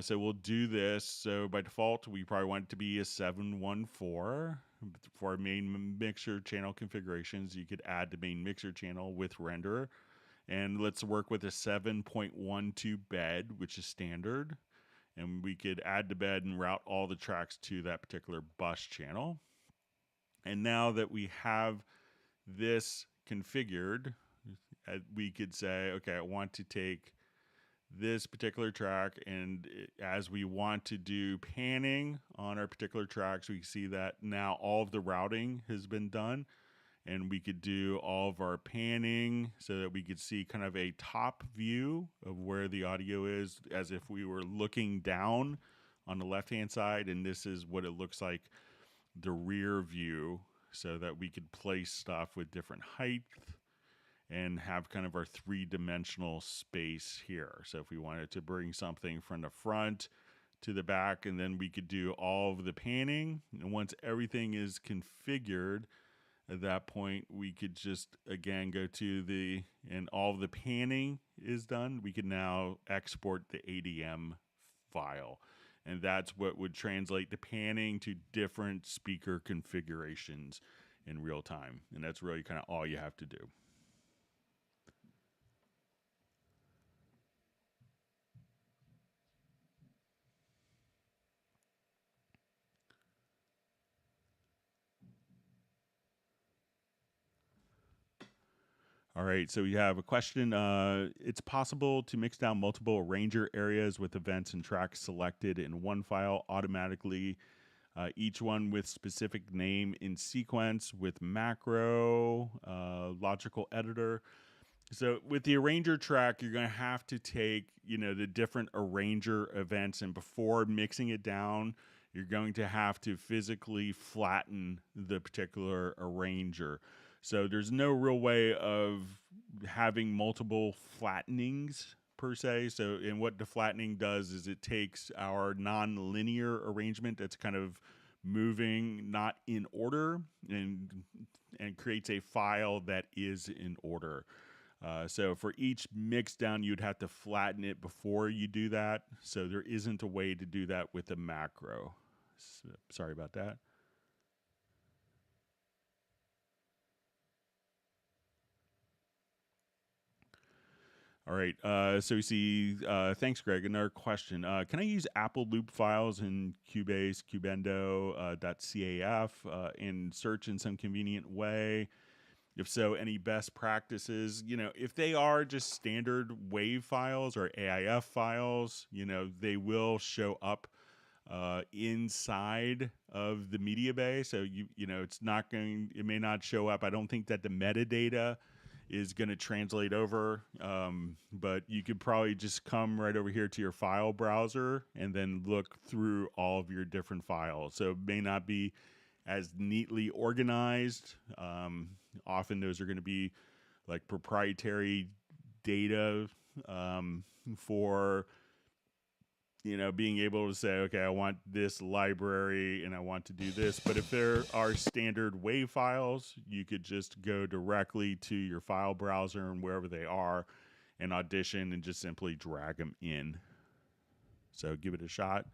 [SPEAKER 1] So we'll do this. So by default, we probably want it to be a 714. For our main mixer channel configurations, you could add the main mixer channel with renderer. And let's work with a 7.12 bed, which is standard. And we could add the bed and route all the tracks to that particular bus channel. And now that we have this configured, we could say, okay, I want to take this particular track, and as we want to do panning on our particular tracks, we see that now all of the routing has been done, and we could do all of our panning so that we could see kind of a top view of where the audio is, as if we were looking down on the left-hand side, and this is what it looks like, the rear view, so that we could place stuff with different height and have kind of our three-dimensional space here. So if we wanted to bring something from the front to the back, and then we could do all of the panning. And once everything is configured, at that point, we could just, again, go to and all of the panning is done. We can now export the ADM file. And that's what would translate the panning to different speaker configurations in real time. And that's really kind of all you have to do. All right, so we have a question. It's possible to mix down multiple arranger areas with events and tracks selected in one file automatically, each one with specific name in sequence with macro, logical editor. So with the arranger track, you're going to have to take, the different arranger events, and before mixing it down, you're going to have to physically flatten the particular arranger. So there's no real way of having multiple flattenings per se. So, and what the flattening does is it takes our non-linear arrangement that's kind of moving not in order, and creates a file that is in order. So for each mix down, you'd have to flatten it before you do that. So there isn't a way to do that with a macro. So, sorry about that. All right. So we see. Thanks, Greg. Another question. Can I use Apple loop files in Cubase, Cubendo, .caf and search in some convenient way? If so, any best practices? If they are just standard WAV files or AIF files, they will show up inside of the media bay. So it may not show up. I don't think that the metadata is going to translate over, but you could probably just come right over here to your file browser and then look through all of your different files. So it may not be as neatly organized. Often those are going to be like proprietary data for being able to say, okay, I want this library and I want to do this. But if there are standard WAV files, you could just go directly to your file browser and wherever they are and Audition and just simply drag them in. So give it a shot.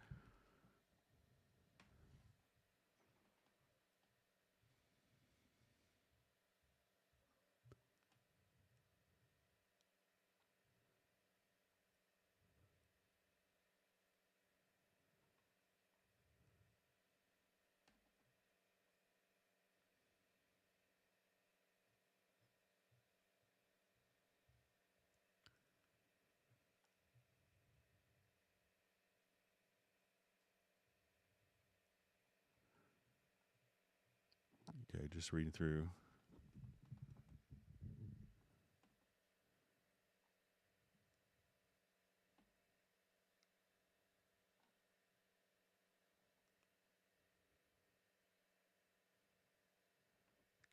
[SPEAKER 1] Okay, just reading through.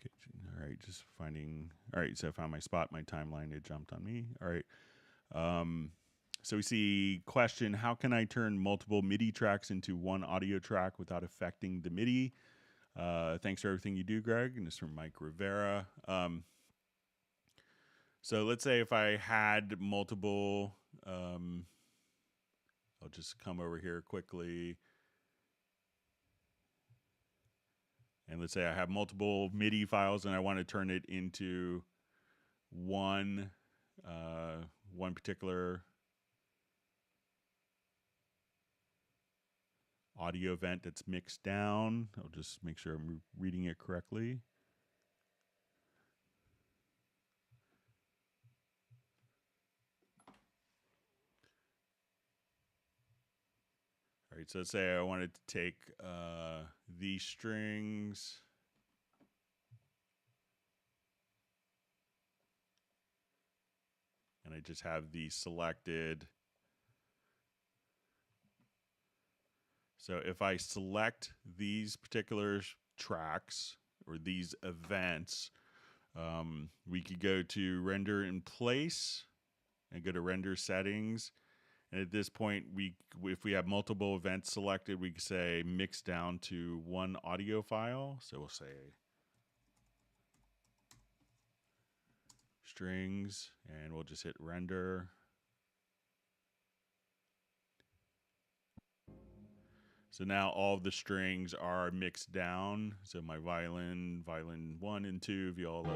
[SPEAKER 1] Okay, all right, just finding. All right, so I found my spot, my timeline. It jumped on me. All right. So we see question, how can I turn multiple MIDI tracks into one audio track without affecting the MIDI? Thanks for everything you do, Greg. And this is from Mike Rivera. So let's say if I had multiple, I'll just come over here quickly. And let's say I have multiple MIDI files and I want to turn it into one particular audio event that's mixed down. I'll just make sure I'm reading it correctly. All right, so let's say I wanted to take these strings and I just have these selected. So if I select these particular tracks or these events, we could go to render in place and go to render settings. And at this point, if we have multiple events selected, we could say mix down to one audio file. So we'll say strings, and we'll just hit render. So now all of the strings are mixed down. So my violin 1 and 2, viola,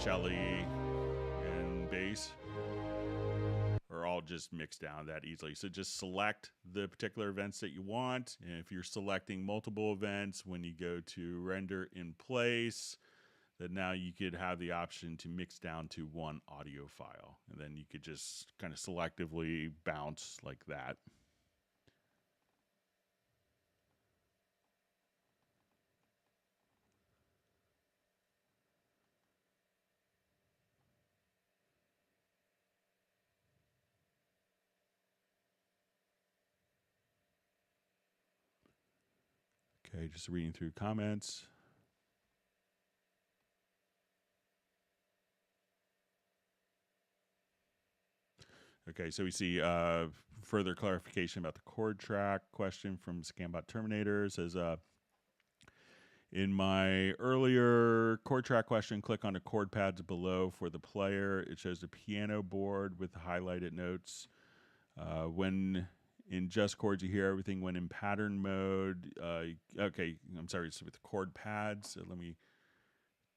[SPEAKER 1] cello, and bass are all just mixed down that easily. So just select the particular events that you want. And if you're selecting multiple events, when you go to render in place, then now you could have the option to mix down to one audio file. And then you could just kind of selectively bounce like that. Okay, just reading through comments. Okay, so we see further clarification about the chord track question from Scambot Terminator. It says, in my earlier chord track question, click on the chord pads below for the player. It shows the piano board with the highlighted notes. When in just chords, you hear everything. When in pattern mode, okay, I'm sorry, it's with the chord pads. So let me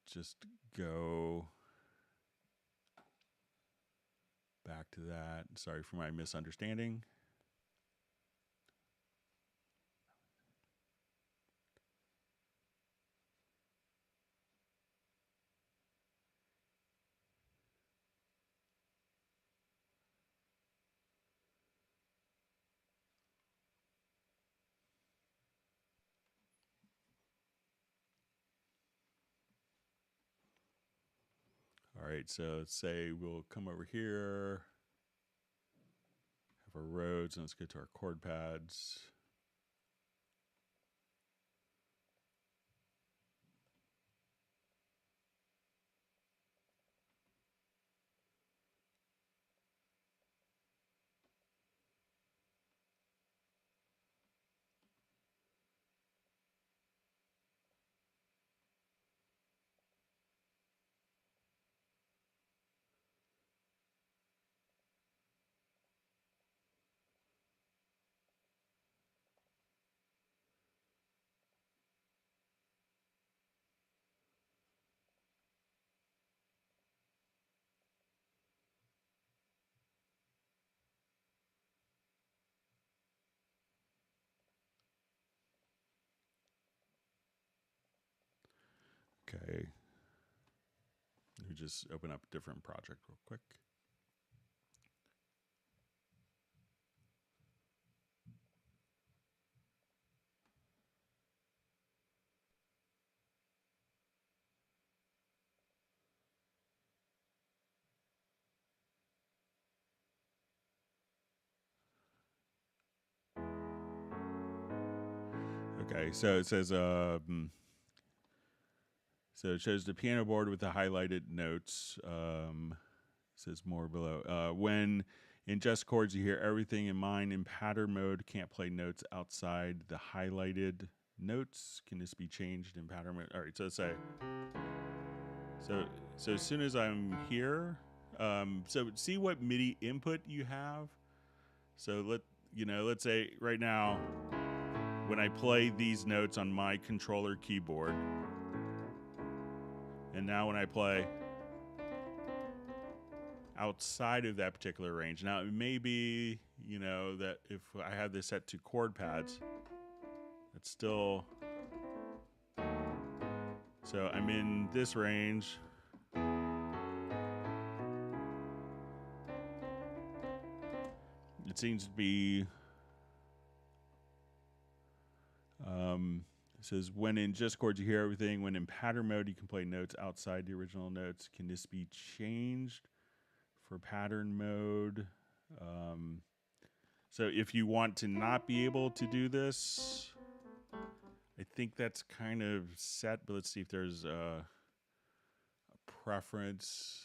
[SPEAKER 1] just go. to that. Sorry for my misunderstanding. All right, so let's say we'll come over here, have our roads, and let's get to our chord pads. Okay. Let me just open up a different project real quick. Okay, so it says, so it shows the piano board with the highlighted notes. Says more below. When in just chords, you hear everything in mind in pattern mode. Can't play notes outside the highlighted notes. Can this be changed in pattern mode? All right, so let's say, so as soon as I'm here, so see what MIDI input you have. So let's say right now, when I play these notes on my controller keyboard, and now when I play outside of that particular range. Now, it may be, that if I have this set to chord pads, it's still, so I'm in this range. It seems to be, it says, when in just chords, you hear everything. When in pattern mode, you can play notes outside the original notes. Can this be changed for pattern mode? So if you want to not be able to do this, I think that's kind of set, but let's see if there's a preference.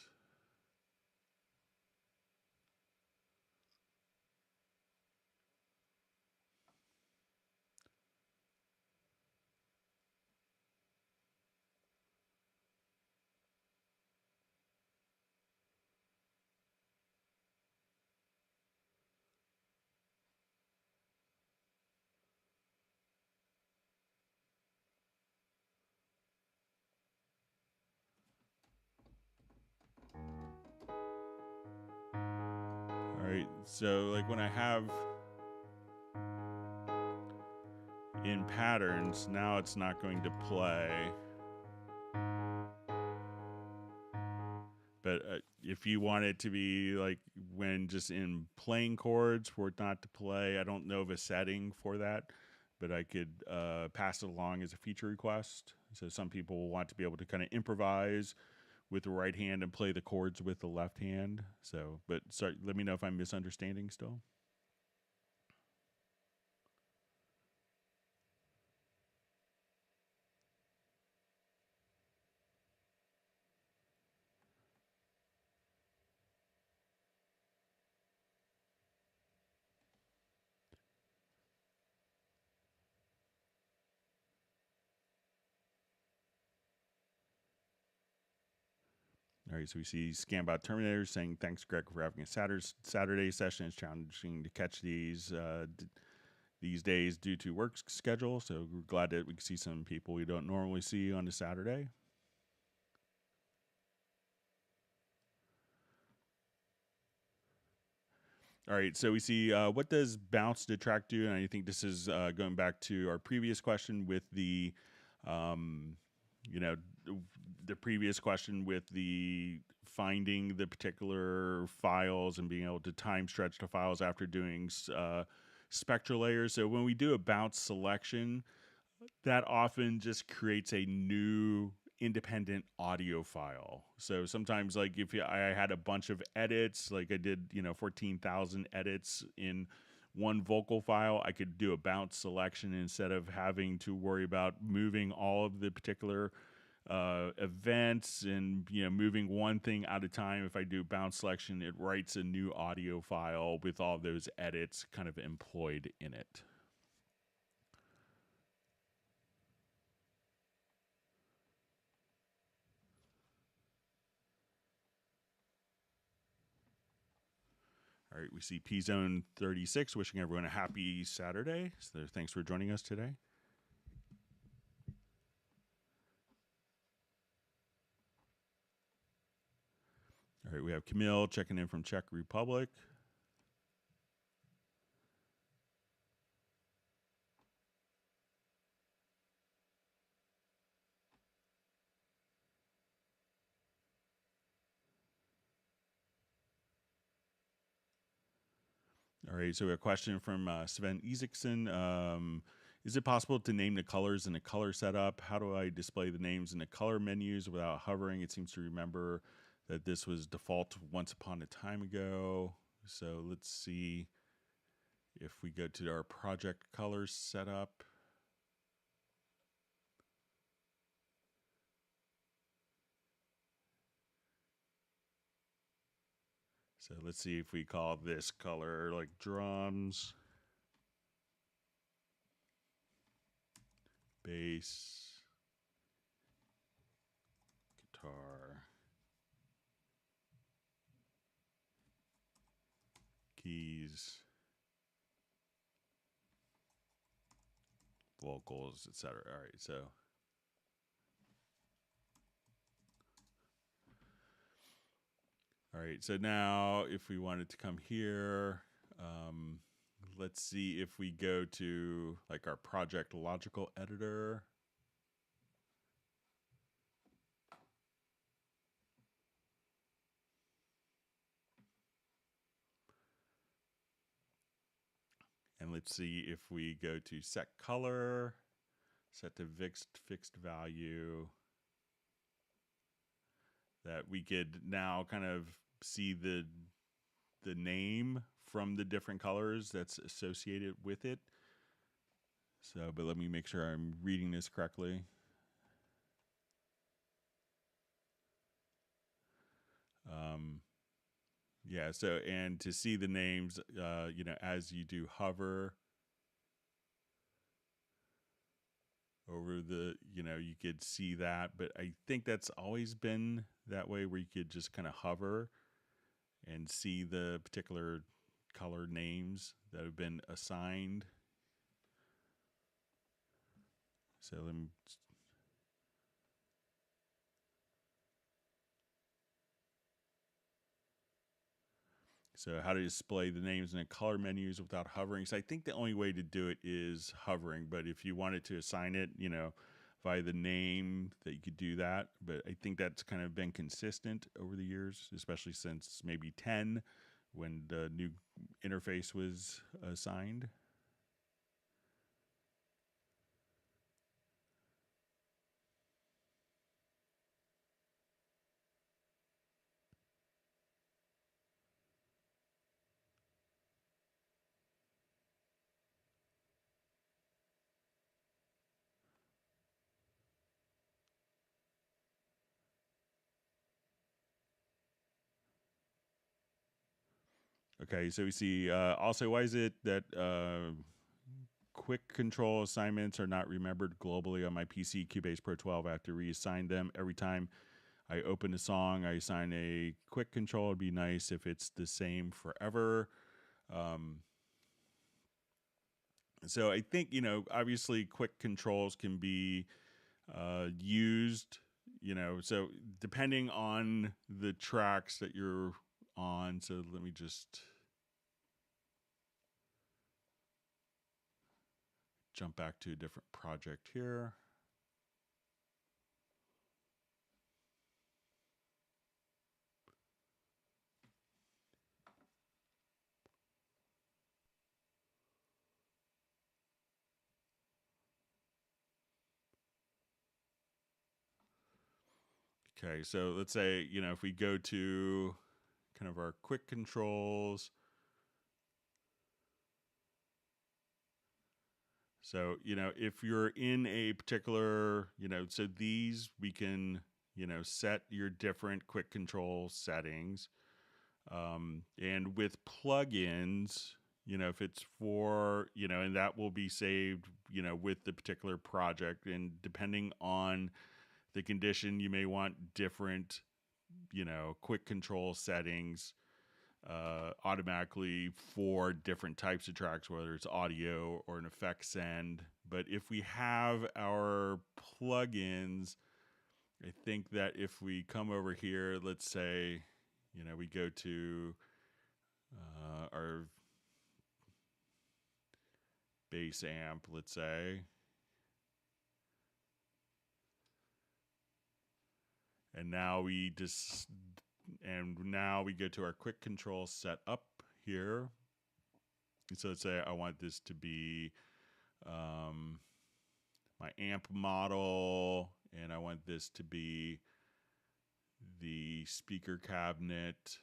[SPEAKER 1] All right, so like when I have in patterns, now it's not going to play. But if you want it to be like when just in playing chords for it not to play, I don't know of a setting for that, but I could pass it along as a feature request. So some people will want to be able to kind of improvise with the right hand and play the chords with the left hand. So, but sorry, let me know if I'm misunderstanding still. All right, so we see Scambot Terminator saying, thanks, Greg, for having a Saturday session. It's challenging to catch these days due to work schedule. So we're glad that we can see some people we don't normally see on a Saturday. All right, so we see what does bounce to track do, and I think this is going back to our previous question with the, um, you know, the previous question with the finding the particular files and being able to time stretch the files after doing spectral layers. So when we do a bounce selection, that often just creates a new independent audio file. So sometimes, like if I had a bunch of edits, like I did, 14,000 edits in one vocal file, I could do a bounce selection instead of having to worry about moving all of the particular events and moving one thing at a time. If I do bounce selection, it writes a new audio file with all those edits kind of employed in it. All right, we see P Zone 36 wishing everyone a happy Saturday. So thanks for joining us today. All right, we have Camille checking in from Czech Republic. All right, so we have a question from Sven Isaacson. Is it possible to name the colors in the color setup? How do I display the names in the color menus without hovering? It seems to remember that this was default once upon a time ago. So let's see if we go to our project colors setup. So let's see if we call this color like drums, bass, guitar, keys, vocals, etc. All right, so now if we wanted to come here, let's see if we go to like our project logical editor. And let's see if we go to set color, set to fixed value, that we could now kind of see the name from the different colors that's associated with it. So, but let me make sure I'm reading this correctly. Yeah, so, and to see the names, as you do hover over the, you could see that, but I think that's always been that way where you could just kind of hover and see the particular color names that have been assigned. So let me. So how to display the names in the color menus without hovering. So I think the only way to do it is hovering, but if you wanted to assign it, via the name, that you could do that. But I think that's kind of been consistent over the years, especially since maybe 10 when the new interface was assigned. Okay, so we see also, why is it that quick control assignments are not remembered globally on my PC Cubase Pro 12? I have to reassign them every time I open a song. I assign a quick control. It'd be nice if it's the same forever. So I think, obviously quick controls can be used, so depending on the tracks that you're on. So let me just jump back to a different project here. Okay, so let's say, you know, if we go to kind of our quick controls. So, you know, if you're in a particular, you know, so these we can, you know, set your different quick control settings. And with plugins, you know, if it's for, you know, and that will be saved, you know, with the particular project. And depending on the condition, you may want different, you know, quick control settings automatically for different types of tracks, whether it's audio or an effect send. But if we have our plugins, I think that if we come over here, let's say, you know, we go to our bass amp, let's say, and now we go to our quick control setup here. And so let's say I want this to be my amp model, and I want this to be the speaker cabinet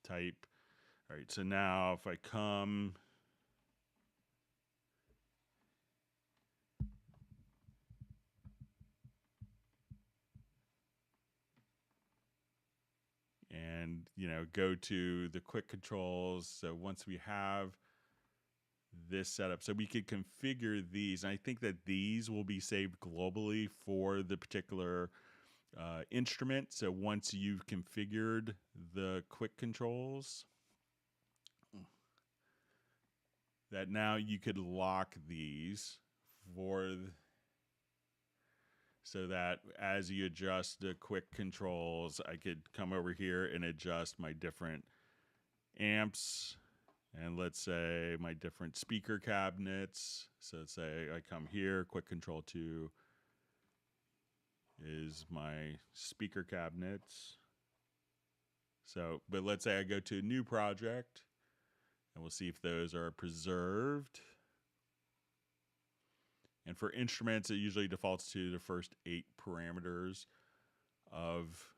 [SPEAKER 1] type. All right, so now if I come and, you know, go to the quick controls. So once we have this setup, so we could configure these. And I think that these will be saved globally for the particular instrument. So once you've configured the quick controls, that now you could lock these so that as you adjust the quick controls, I could come over here and adjust my different amps, and let's say my different speaker cabinets. So let's say I come here, quick control 2 is my speaker cabinets. So, but let's say I go to a new project, and we'll see if those are preserved. And for instruments, it usually defaults to the first 8 parameters of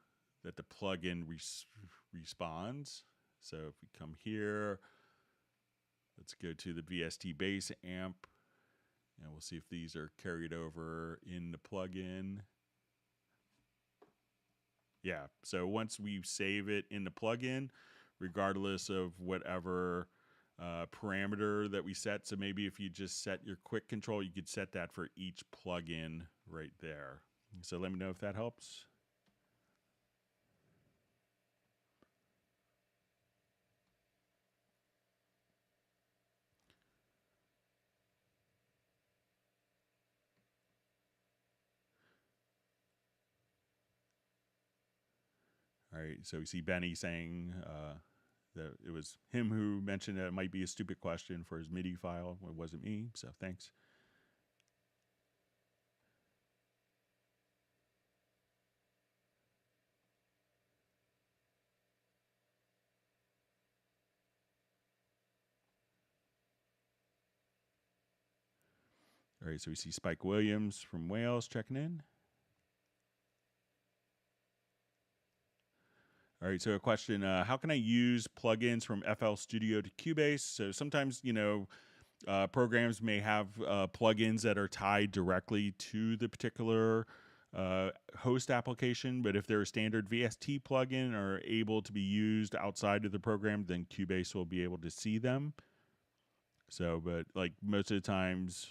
[SPEAKER 1] that the plugin responds. So if we come here, let's go to the VST bass amp, and we'll see if these are carried over in the plugin. Yeah, so once we save it in the plugin, regardless of whatever parameter that we set, so maybe if you just set your quick control, you could set that for each plugin right there. So let me know if that helps. All right, so we see Benny saying that it was him who mentioned that it might be a stupid question for his MIDI file. It wasn't me, so thanks. All right, so we see Spike Williams from Wales checking in. All right, so a question, how can I use plugins from FL Studio to Cubase? So sometimes, you know, programs may have plugins that are tied directly to the particular host application, but if they're a standard VST plugin or able to be used outside of the program, then Cubase will be able to see them. So, but like most of the times,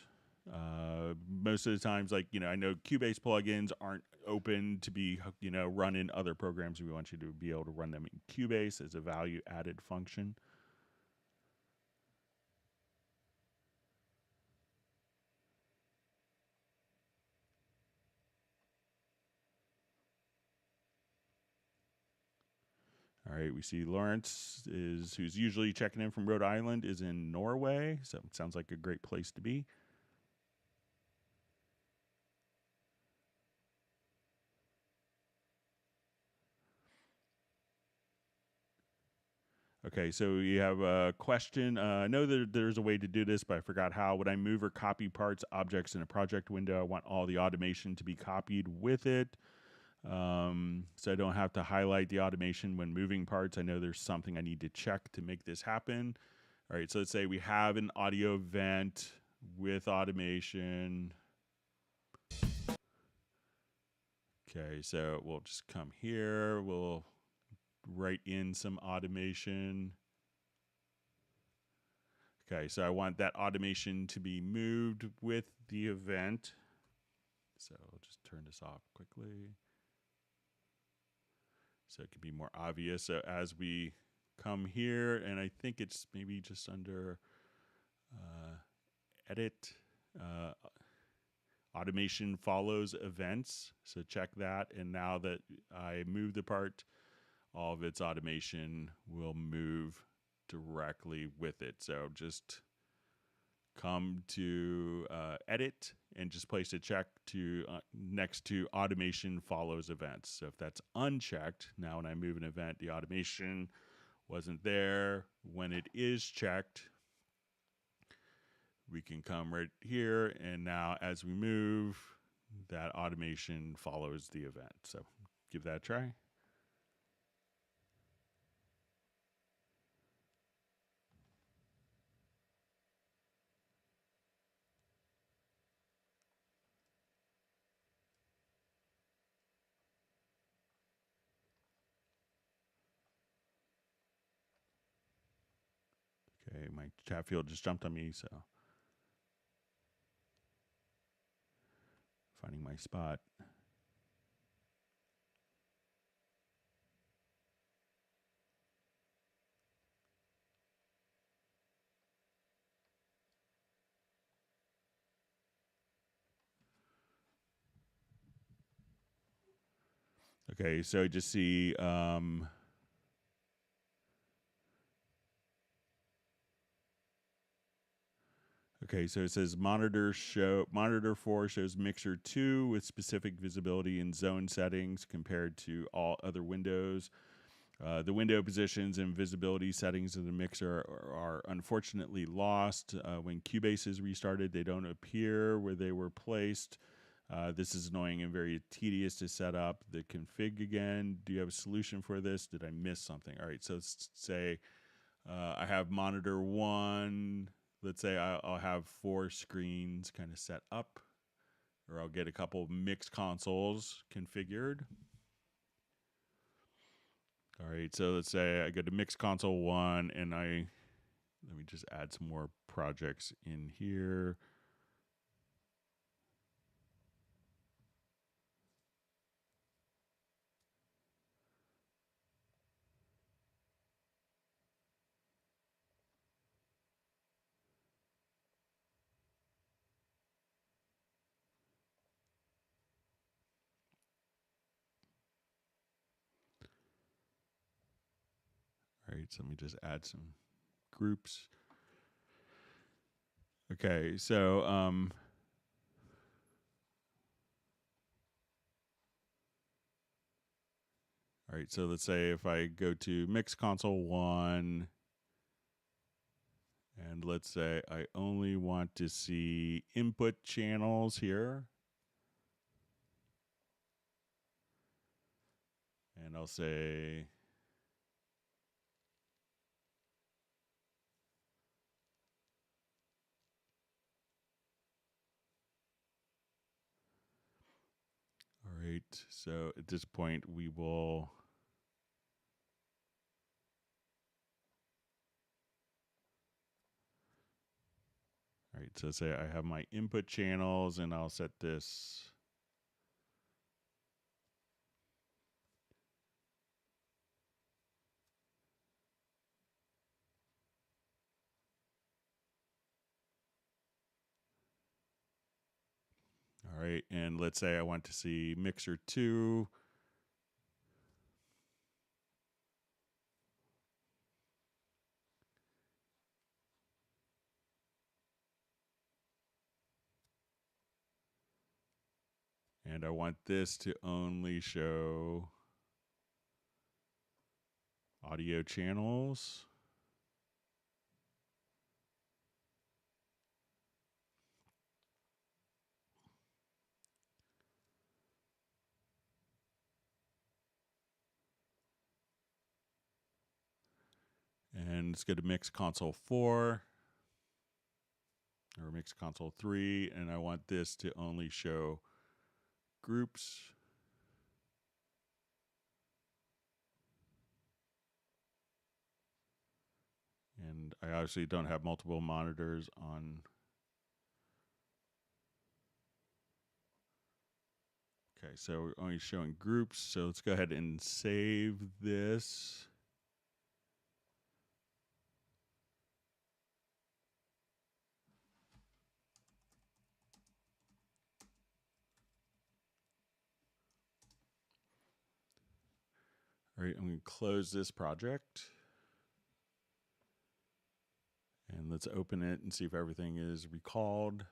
[SPEAKER 1] like, you know, I know Cubase plugins aren't open to be, you know, run in other programs. We want you to be able to run them in Cubase as a value added function. All All right, we see Lawrence who's usually checking in from Rhode Island, is in Norway. So it sounds like a great place to be. Okay, so we have a question. I know that there's a way to do this, but I forgot how. Would I move or copy parts, objects in a project window? I want all the automation to be copied with it. So I don't have to highlight the automation when moving parts. I know there's something I need to check to make this happen. All right, so let's say we have an audio event with automation. Okay, so we'll just come here. We'll write in some automation. Okay, so I want that automation to be moved with the event. So I'll just turn this off quickly so it can be more obvious. So as we come here, and I think it's maybe just under edit, automation follows events. So check that. And now that I move the part, all of its automation will move directly with it. So just come to edit and just place a check to next to automation follows events. So if that's unchecked, now when I move an event, the automation wasn't there. When it is checked, we can come right here, and now as we move, that automation follows the event. So give that a try. Okay, my chat field just jumped on me, so finding my spot. Okay, so I just see okay, so it says monitor 4 shows mixer 2 with specific visibility and zone settings compared to all other windows. The window positions and visibility settings of the mixer are unfortunately lost. When Cubase is restarted, they don't appear where they were placed. This is annoying and very tedious to set up. The config again. Do you have a solution for this? Did I miss something? All right, so let's say I have monitor 1. Let's say I'll have 4 screens kind of set up, or I'll get a couple of mix consoles configured. All right, so let's say I go to mix console 1, and let me just add some more projects in here. All right, so let me just add some groups. Okay, so all right, so let's say if I go to mix console 1, and let's say I only want to see input channels here. And I'll say all right, so at this point we will all right, so say I have my input channels, and I'll set this all right, and let's say I want to see mixer 2. And I want this to only show audio channels. And let's go to Mix Console 4 or Mix Console 3. And I want this to only show groups. And I obviously don't have multiple monitors on. Okay, so we're only showing groups. So let's go ahead and save this. All right, I'm going to close this project. And let's open it and see if everything is recalled.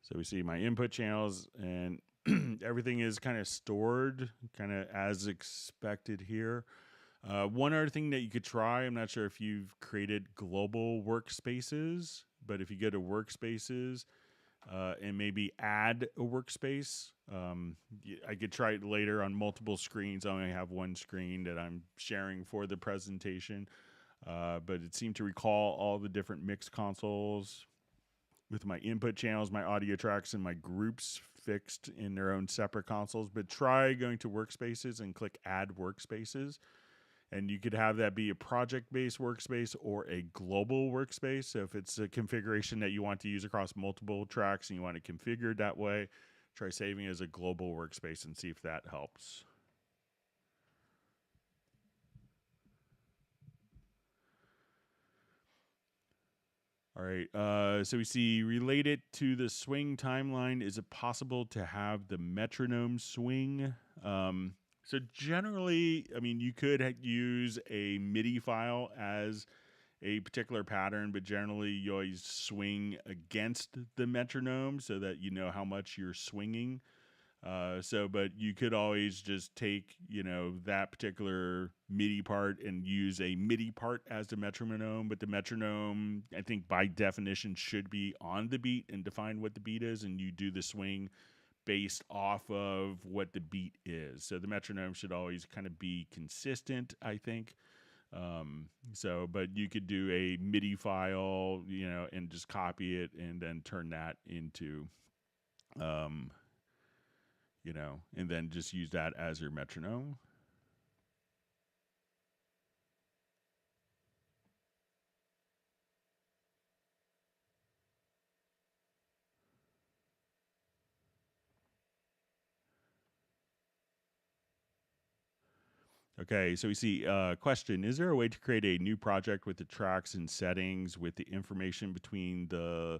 [SPEAKER 1] So we see my input channels and everything is kind of stored kind of as expected here. One other thing that you could try, I'm not sure if you've created global workspaces, but if you go to workspaces and maybe add a workspace, I could try it later on multiple screens. I only have one screen that I'm sharing for the presentation, but it seemed to recall all the different mix consoles with my input channels, my audio tracks, and my groups fixed in their own separate consoles. But try going to workspaces and click add workspaces. And you could have that be a project-based workspace or a global workspace. So if it's a configuration that you want to use across multiple tracks and you want to configure it that way, try saving it as a global workspace and see if that helps. All right, so we see related to the swing timeline, is it possible to have the metronome swing? So generally, I mean, you could use a MIDI file as a particular pattern, but generally you always swing against the metronome so that you know how much you're swinging. But you could always just take, that particular MIDI part and use a MIDI part as the metronome. But the metronome, I think by definition, should be on the beat and define what the beat is. And you do the swing based off of what the beat is. So the metronome should always kind of be consistent, I think. But you could do a MIDI file, and just copy it and then turn that into, and then just use that as your metronome. Okay, so we see question, is there a way to create a new project with the tracks and settings with the information between the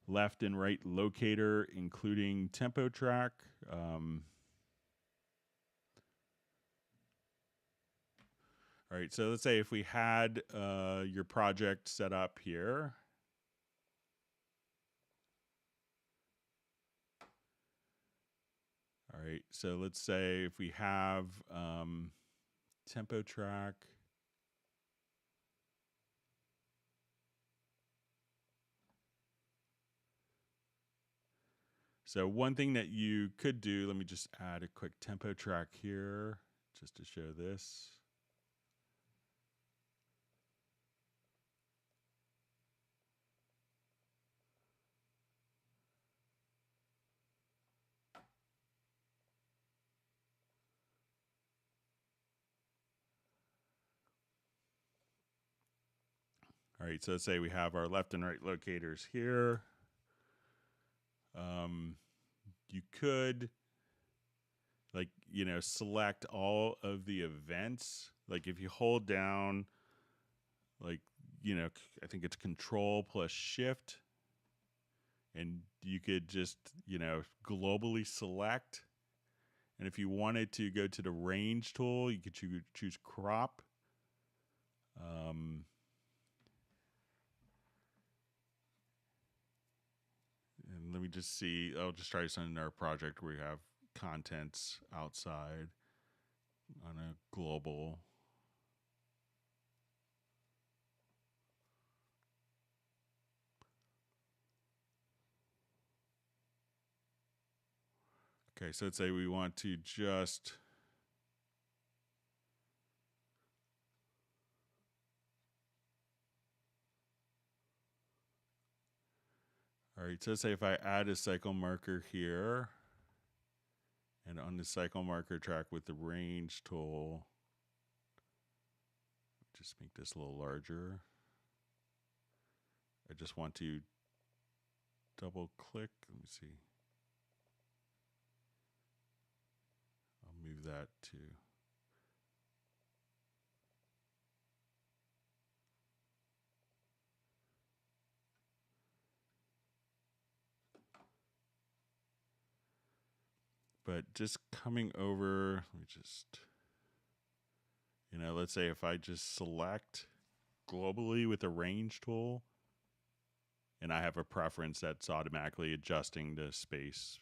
[SPEAKER 1] left and right locator, including tempo track? All right, so let's say if we had your project set up here. All right, so let's say if we have tempo track. So one thing that you could do, let me just add a quick tempo track here just to show this. All right, so let's say we have our left and right locators here. You could, select all of the events. Like if you hold down, I think it's Control plus Shift, and you could just, globally select. And if you wanted to go to the range tool, you could choose crop. me just see. I'll just try something in our project where we have contents outside on a global. Okay, so let's say we want to just all right, so let's say if I add a cycle marker here, and on the cycle marker track with the range tool, just make this a little larger. I just want to double click. Let me see. I'll move that to. But just coming over, let me just, let's say if I just select globally with the range tool, and I have a preference that's automatically adjusting the space.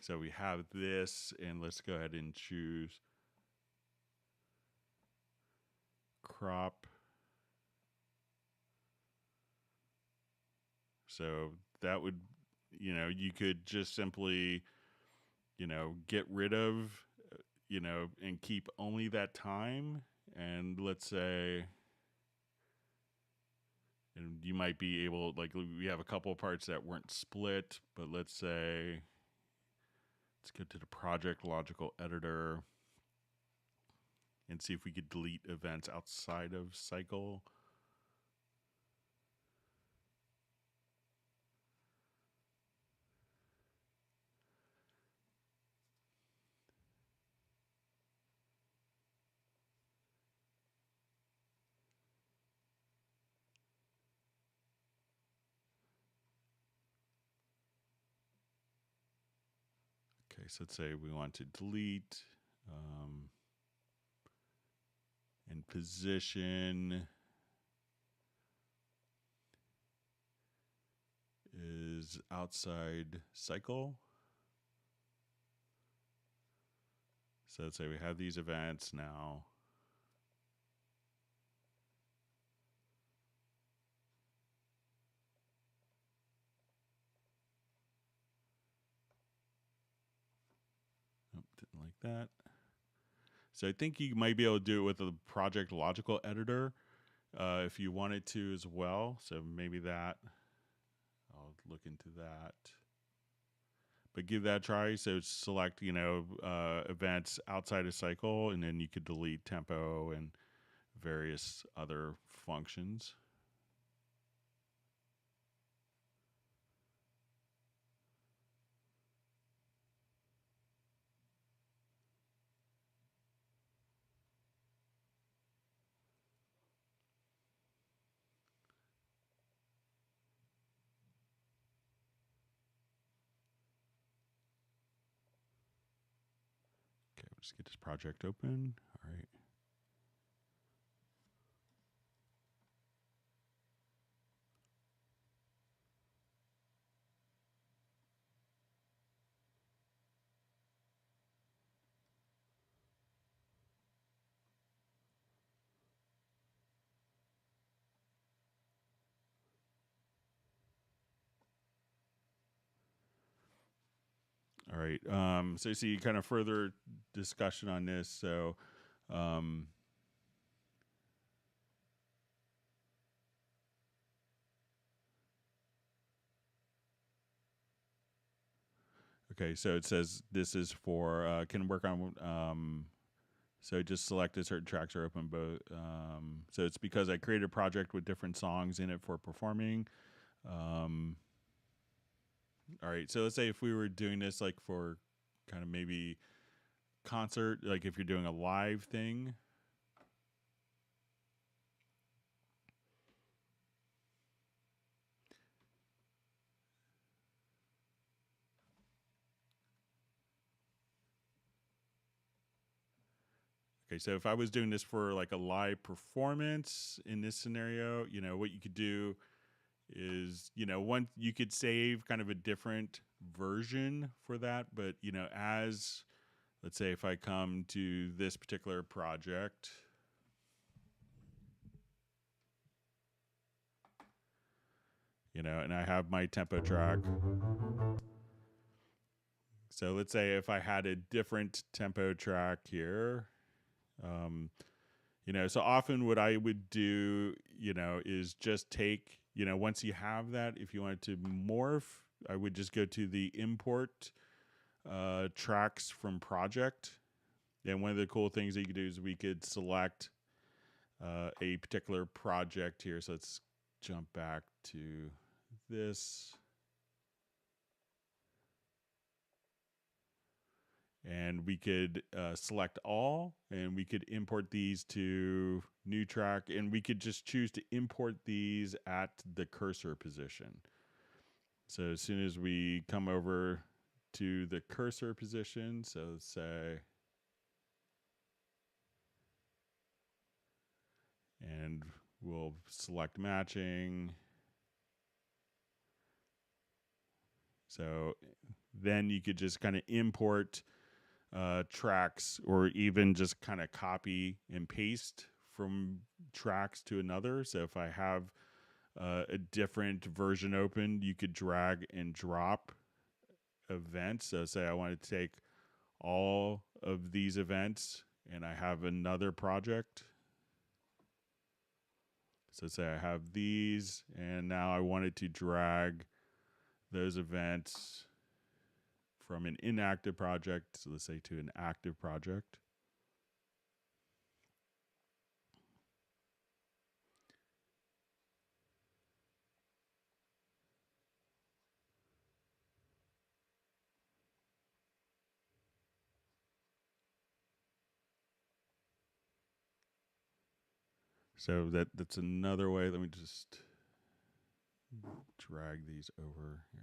[SPEAKER 1] So we have this, and let's go ahead and choose crop. So that would, you could just simply, get rid of, and keep only that time. And let's say, and you might be able, like, we have a couple of parts that weren't split, but let's say, let's go to the project logical editor and see if we could delete events outside of cycle. Okay, so let's say we want to delete and position is outside cycle. So let's say we have these events now. Nope, didn't like that. So I think you might be able to do it with the project logical editor if you wanted to as well. So maybe that, I'll look into that. But give that a try. So select, events outside of cycle, and then you could delete tempo and various other functions. Okay, we'll just get this project open. All right. All right. So you see kind of further discussion on this. So, okay. So it says this is for, can work on, so just selected certain tracks are open both. So it's because I created a project with different songs in it for performing. All right. So let's say if we were doing this like for kind of maybe concert, like if you're doing a live thing. Okay, so if I was doing this for like a live performance in this scenario, what you could do is, one, you could save kind of a different version for that, but as, let's say if I come to this particular project, and I have my tempo track. So let's say if I had a different tempo track here, so often what I would do, is just take, once you have that, if you wanted to morph, I would just go to the import tracks from project. And one of the cool things that you could do is we could select a particular project here. So let's jump back to this. And we could select all, and we could import these to new track, and we could just choose to import these at the cursor position. So as soon as we come over to the cursor position, so let's say, and we'll select matching. So then you could just kind of import tracks, or even just kind of copy and paste from tracks to another. So if I have a different version open, you could drag and drop events. So say I want to take all of these events and I have another project. So say I have these, and now I wanted to drag those events from an inactive project, so let's say to an active project. So that's another way. Let me just drag these over here.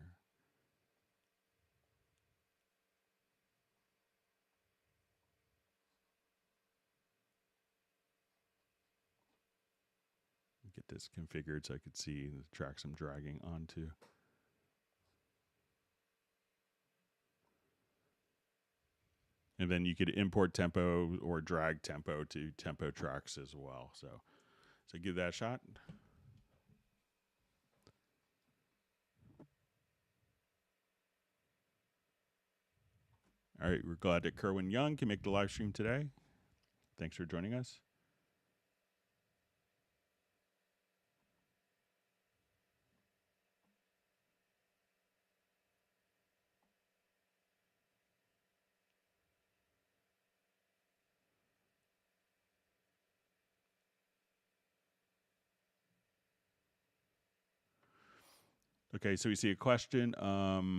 [SPEAKER 1] Get this configured so I could see the tracks I'm dragging onto. And then you could import tempo or drag tempo to tempo tracks as well. So give that a shot. All right, we're glad that Kerwin Young can make the live stream today. Thanks for joining us. Okay, so we see a question. All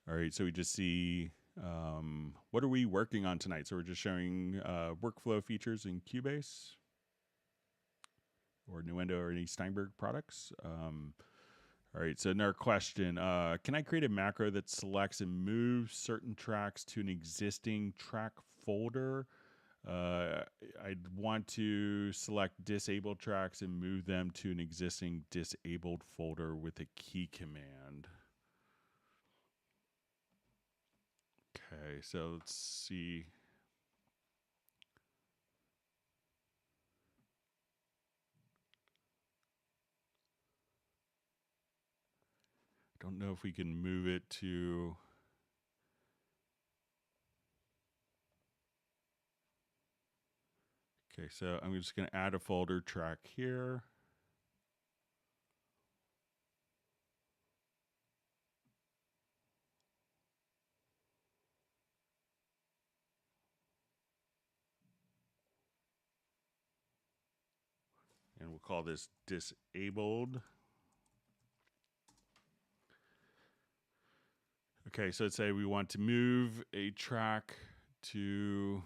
[SPEAKER 1] right, so we just see what are we working on tonight? So we're just showing workflow features in Cubase or Nuendo or any Steinberg products. All right, so another question. Can I create a macro that selects and moves certain tracks to an existing track folder? I'd want to select disabled tracks and move them to an existing disabled folder with a key command. Okay, so let's see. Don't know if we can move it to. Okay, so I'm just going to add a folder track here. And we'll call this disabled. Okay, so let's say we want to move a track to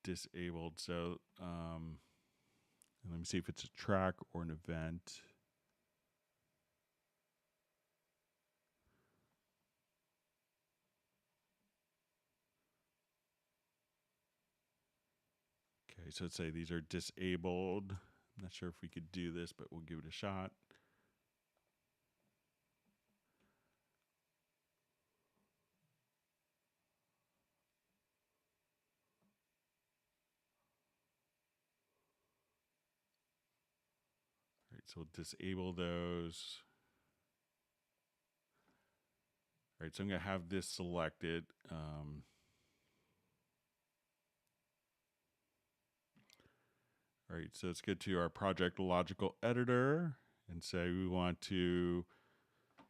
[SPEAKER 1] disabled. So let me see if it's a track or an event. Okay, so let's say these are disabled Not sure if we could do this, but we'll give it a shot. All right, so we'll disable those. All right, so I'm going to have this selected. All right, so let's get to our project logical editor and say we want to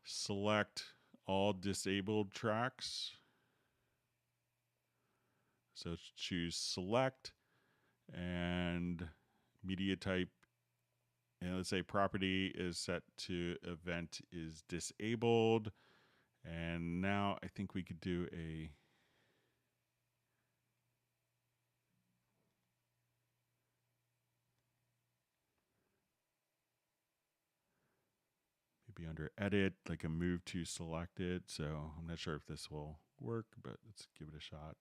[SPEAKER 1] select all disabled tracks. So choose select and media type. And let's say property is set to event is disabled. And now I think we could do a maybe under edit, like a move to selected. So I'm not sure if this will work, but let's give it a shot.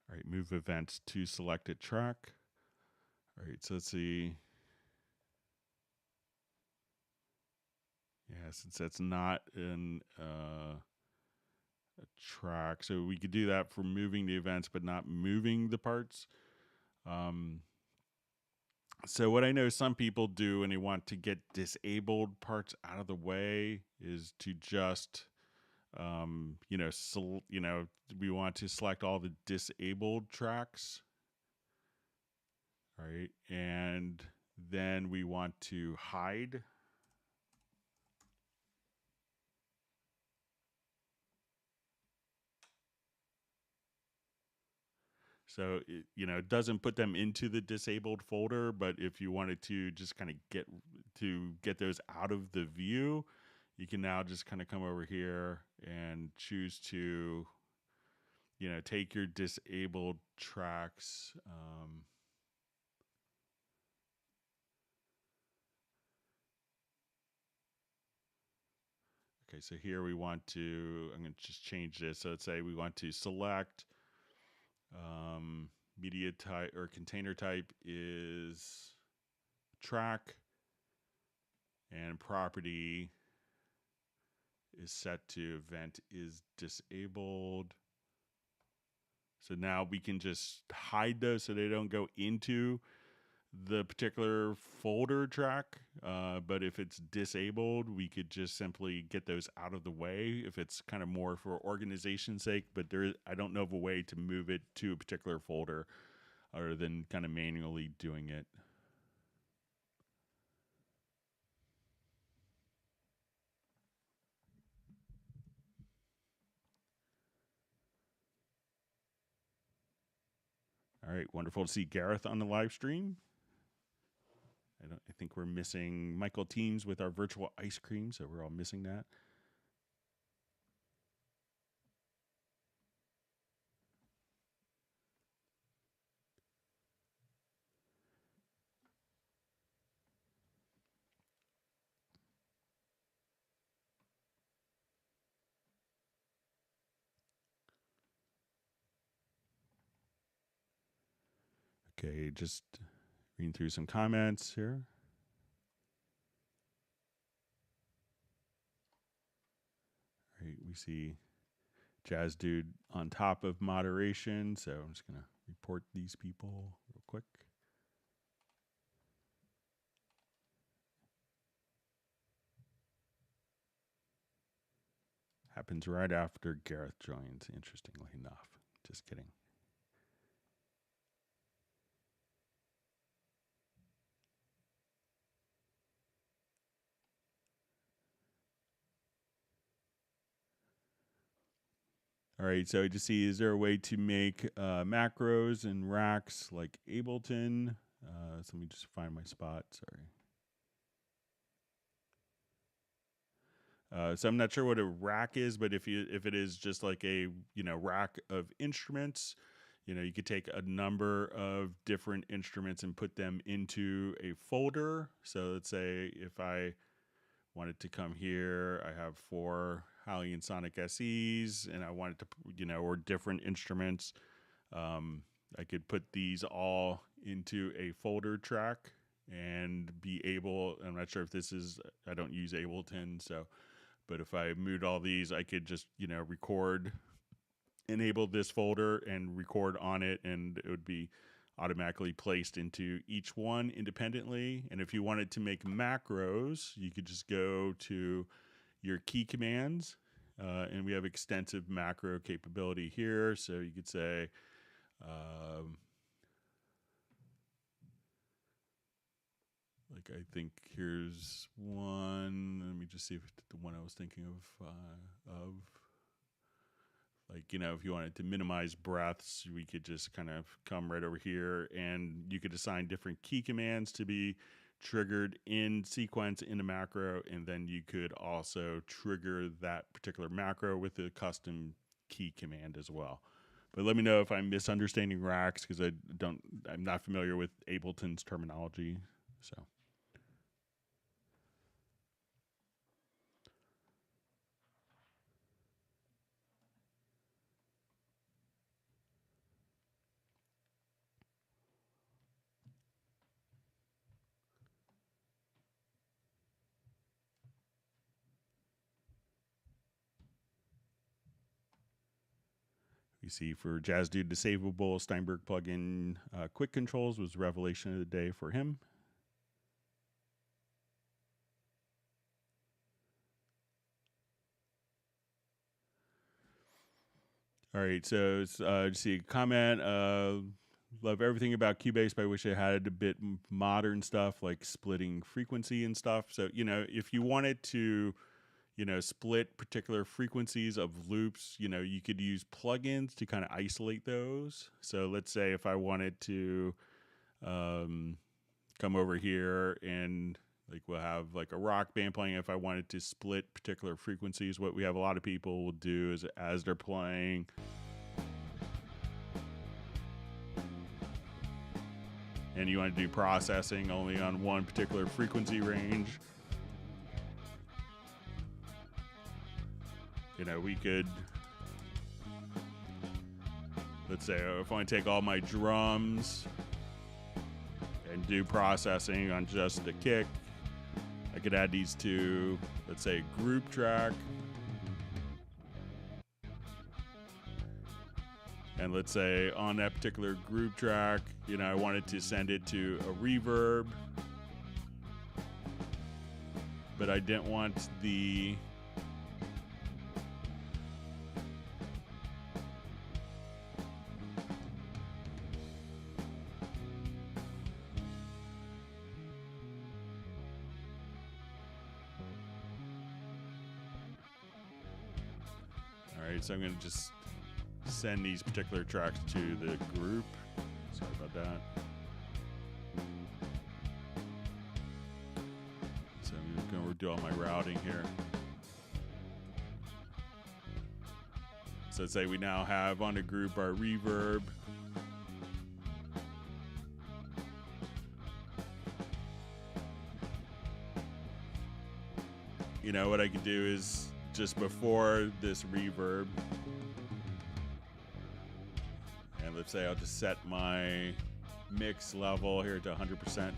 [SPEAKER 1] All right, move events to selected track. All right, so let's see. Yeah, since that's not in a track, so we could do that for moving the events, but not moving the parts. So what I know some people do when they want to get disabled parts out of the way is to just, we want to select all the disabled tracks. All right, and then we want to hide. So, it doesn't put them into the disabled folder, but if you wanted to just kind of get those out of the view, you can now just kind of come over here and choose to, take your disabled tracks. Okay, so here we want to, I'm going to just change this. So let's say we want to select media type or container type is track, and property is set to event is disabled. So now we can just hide those so they don't go into the particular folder track. But if it's disabled, we could just simply get those out of the way if it's kind of more for organization's sake. But I don't know of a way to move it to a particular folder other than kind of manually doing it. All right, wonderful to see Gareth on the live stream. I think we're missing Michael Teams with our virtual ice cream, so we're all missing that. Okay, just reading through some comments here. All right, we see Jazz Dude on top of moderation, so I'm just going to report these people real quick. Happens right after Gareth joins, interestingly enough. Just kidding. All right, so just see, is there a way to make macros and racks like Ableton? So let me just find my spot, sorry. So I'm not sure what a rack is, but if it is just like a rack of instruments, you could take a number of different instruments and put them into a folder. So let's say if I wanted to come here, I have 4 Halion Sonic SEs, and I wanted to, or different instruments. I could put these all into a folder track and be able, I'm not sure if this is, I don't use Ableton, but if I moved all these, I could just, enable this folder and record on it, and it would be automatically placed into each one independently. And if you wanted to make macros, you could just go to your key commands, and we have extensive macro capability here. So you could say, like, I think here's one. Let me just see if the one I was thinking of. Like, if you wanted to minimize breaths, we could just kind of come right over here, and you could assign different key commands to be triggered in sequence in a macro, and then you could also trigger that particular macro with a custom key command as well. But let me know if I'm misunderstanding racks, because I'm not familiar with Ableton's terminology. So. You see, for Jazz Dude Disableable, Steinberg plugin quick controls was revelation of the day for him. All right, so see a comment. Love everything about Cubase, but I wish it had a bit modern stuff like splitting frequency and stuff. So, if you wanted to, split particular frequencies of loops, you could use plugins to kind of isolate those. So let's say if I wanted to come over here and like we'll have like a rock band playing, if I wanted to split particular frequencies, what we have a lot of people will do is as they're playing, and you want to do processing only on one particular frequency range, we could, let's say if I want to take all my drums and do processing on just a kick, I could add these to, let's say, group track. And let's say on that particular group track, I wanted to send it to a reverb, but I didn't want the so I'm going to just send these particular tracks to the group. Sorry about that. So I'm going to do all my routing here. So let's say we now have on the group our reverb. What I could do is just before this reverb, and let's say I'll just set my mix level here to 100%,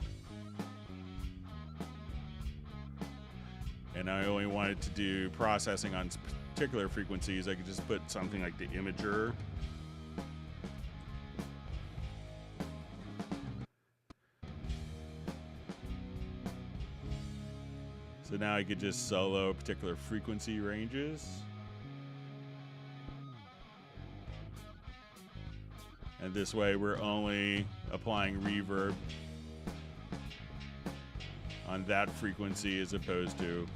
[SPEAKER 1] and I only wanted to do processing on particular frequencies. I could just put something like the imager. So now I could just solo particular frequency ranges. And this way we're only applying reverb on that frequency as opposed to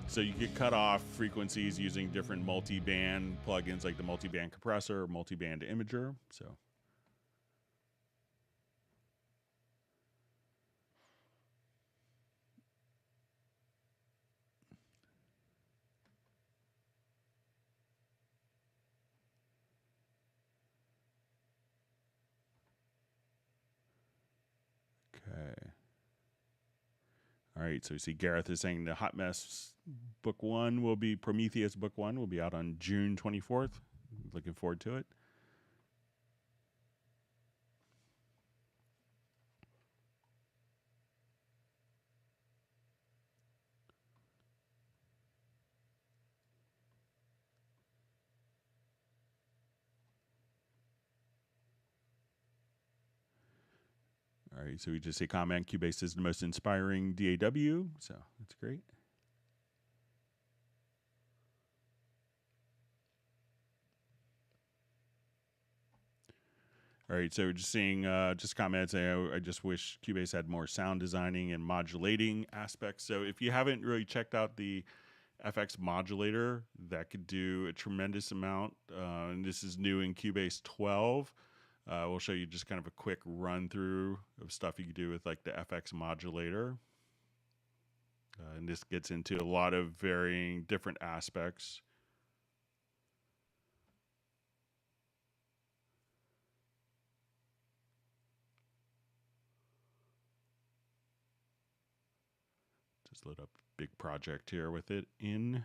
[SPEAKER 1] so you could cut off frequencies using different multi-band plugins like the multi-band compressor or multi-band imager. So right, so we see Gareth is saying the Hot Mess Book 1 will be, Prometheus Book 1 will be out on June 24th. Looking forward to it. All right, so we just say comment, Cubase is the most inspiring DAW, so that's great. All right, so we're just seeing just comments saying, I just wish Cubase had more sound designing and modulating aspects. So if you haven't really checked out the FX modulator, that could do a tremendous amount. And this is new in Cubase 12. We'll show you just kind of a quick run through of stuff you can do with like the FX modulator. And this gets into a lot of varying different aspects. Just load up a big project here with it in.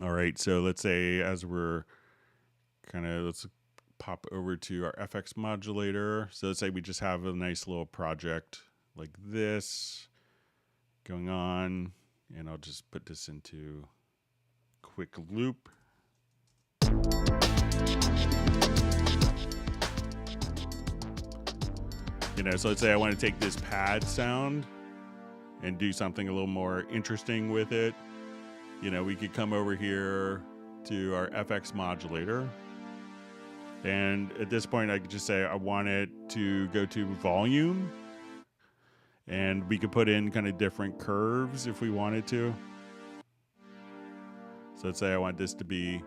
[SPEAKER 1] All right, so let's say as we're let's pop over to our FX modulator. So let's say we just have a nice little project like this going on, and I'll just put this into quick loop. So let's say I want to take this pad sound and do something a little more interesting with it. We could come over here to our FX modulator. And at this point, I could just say I want it to go to volume. And we could put in kind of different curves if we wanted to. So let's say I want this to be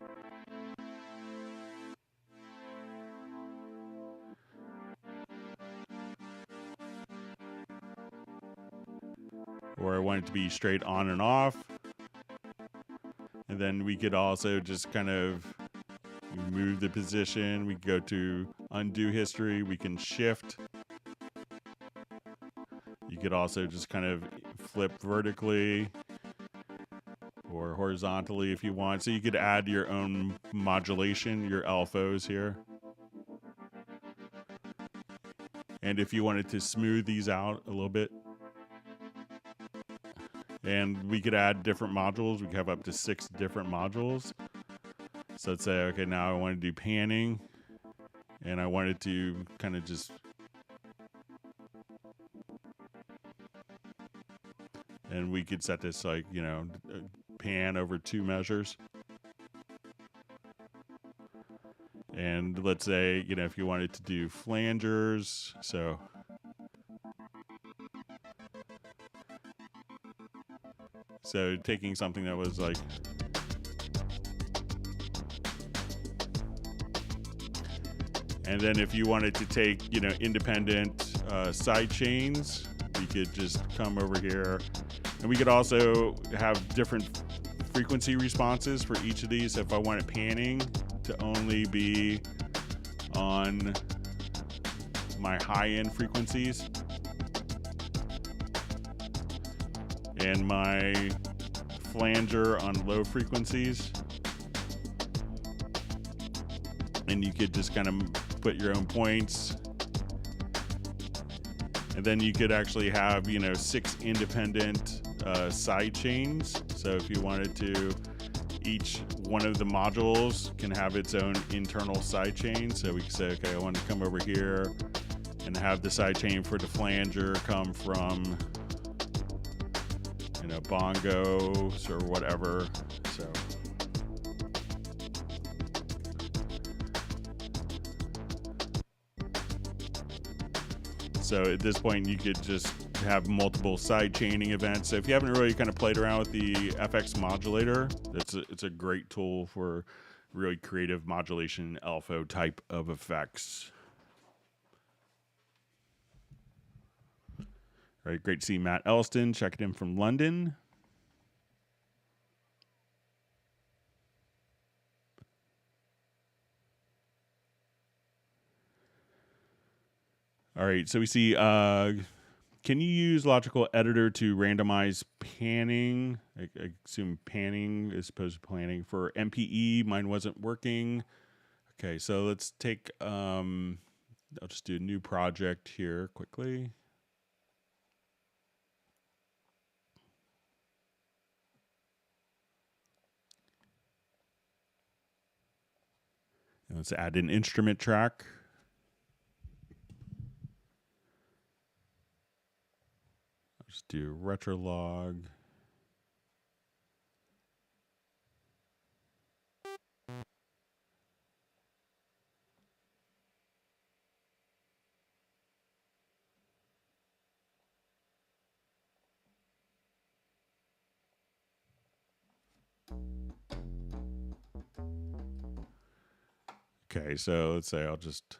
[SPEAKER 1] or I want it to be straight on and off. And then we could also just kind of move the position. We go to undo history. We can shift. You could also just kind of flip vertically or horizontally if you want. So you could add your own modulation, your LFOs here. And if you wanted to smooth these out a little bit, and we could add different modules. We could have up to 6 different modules. So let's say, okay, now I want to do panning, and I wanted to kind of just, and we could set this like, pan over 2 measures. And let's say, if you wanted to do flangers, so taking something that was like, and then if you wanted to take, independent side chains, we could just come over here, and we could also have different frequency responses for each of these. If I wanted panning to only be on my high-end frequencies, and my flanger on low frequencies, and you could just kind of put your own points, and then you could actually have 6 independent side chains. So if you wanted to, each one of the modules can have its own internal side chain. So we can say, okay, I want to come over here and have the side chain for the flanger come from bongos or whatever. So at this point, you could just have multiple side chaining events. So if you haven't really kind of played around with the FX modulator, it's a great tool for really creative modulation, LFO type of effects. All right, great to see Matt Elston checking in from London. All right, so we see, can you use Logical Editor to randomize panning? I assume panning as opposed to planning for MPE. Mine wasn't working. Okay, so let's take, I'll just do a new project here quickly. And let's add an instrument track. I'll just do retro log. Okay, so let's say I'll just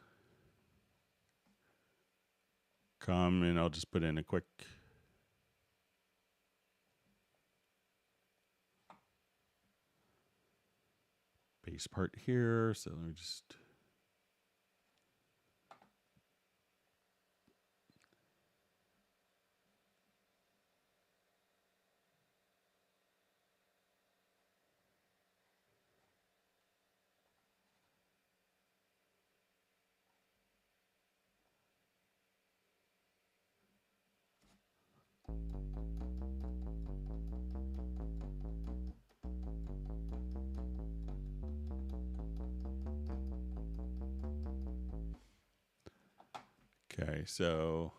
[SPEAKER 1] come and I'll just put in a quick bass part here. So let me just okay, so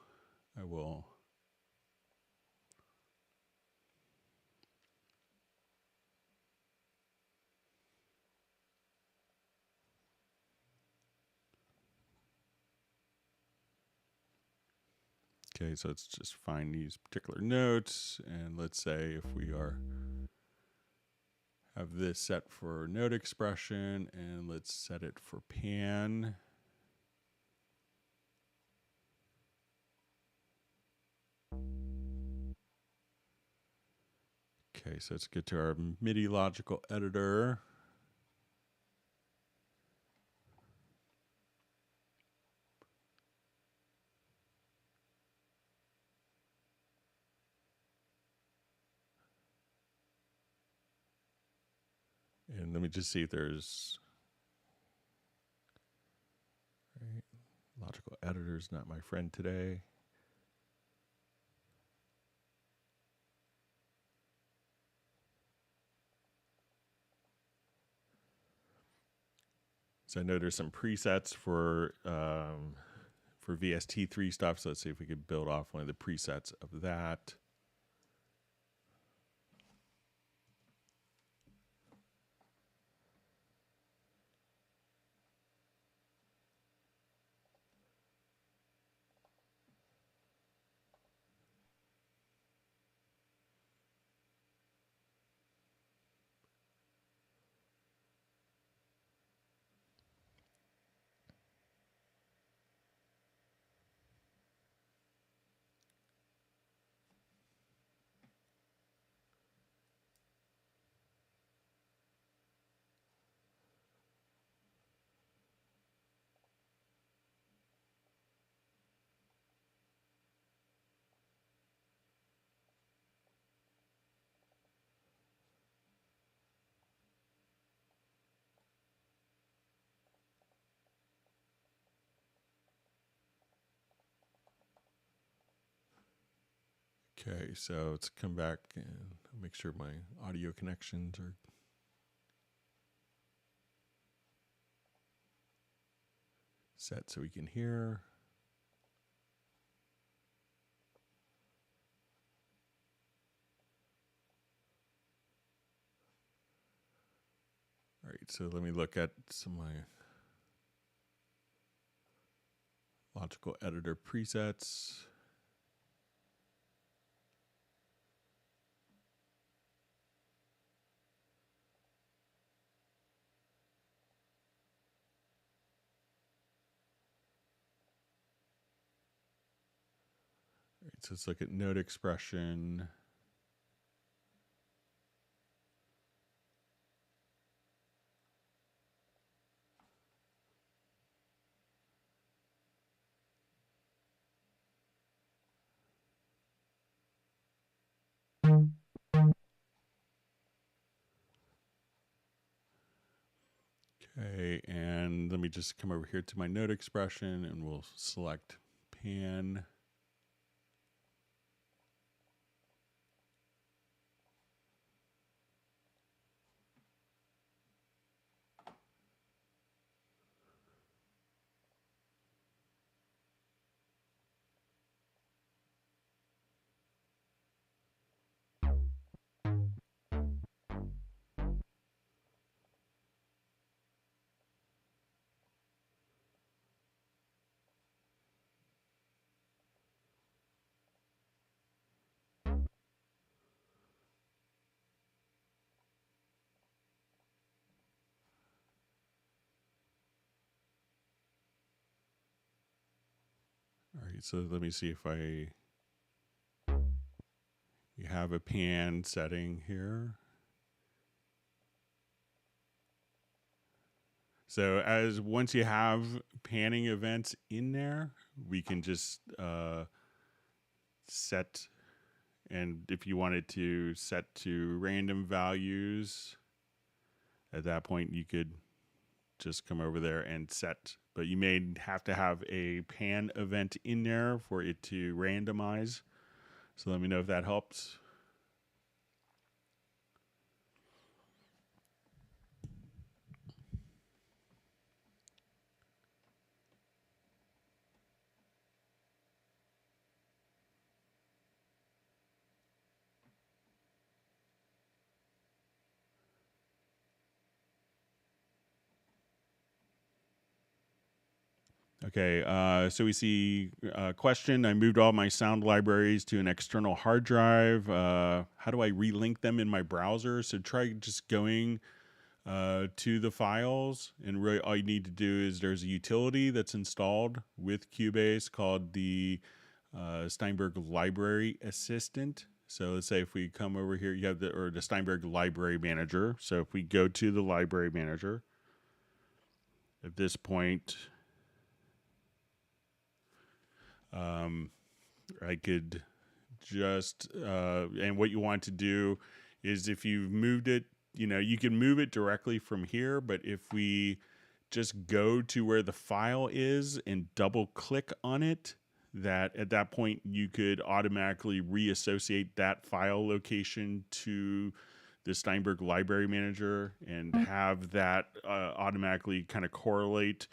[SPEAKER 1] I will. Okay, so let's just find these particular notes, and let's say if we have this set for note expression, and let's set it for pan. Okay, so let's get to our MIDI logical editor. And let me just see if there's, right, logical editor is not my friend today. So I know there's some presets for VST3 stuff. So let's see if we could build off one of the presets of that. Okay, so let's come back and make sure my audio connections are set so we can hear. All right, so let me look at some of my logical editor presets. All right, so let's look at note expression. Okay, and let me just come over here to my note expression and we'll select pan. All right, so let me see if you have a pan setting here. So as once you have panning events in there, we can just set, and if you wanted to set to random values, at that point you could just come over there and set, but you may have to have a pan event in there for it to randomize. So let me know if that helps. Okay, so we see question. I moved all my sound libraries to an external hard drive. How do I relink them in my browser? So try just going to the files, and really all you need to do is there's a utility that's installed with Cubase called the Steinberg Library Assistant. So let's say if we come over here, you have the Steinberg Library Manager. So if we go to the Library Manager, at this point, I could just, and what you want to do is if you've moved it, you can move it directly from here, but if we just go to where the file is and double click on it, that at that point you could automatically reassociate that file location to the Steinberg Library Manager and have that automatically kind of correlate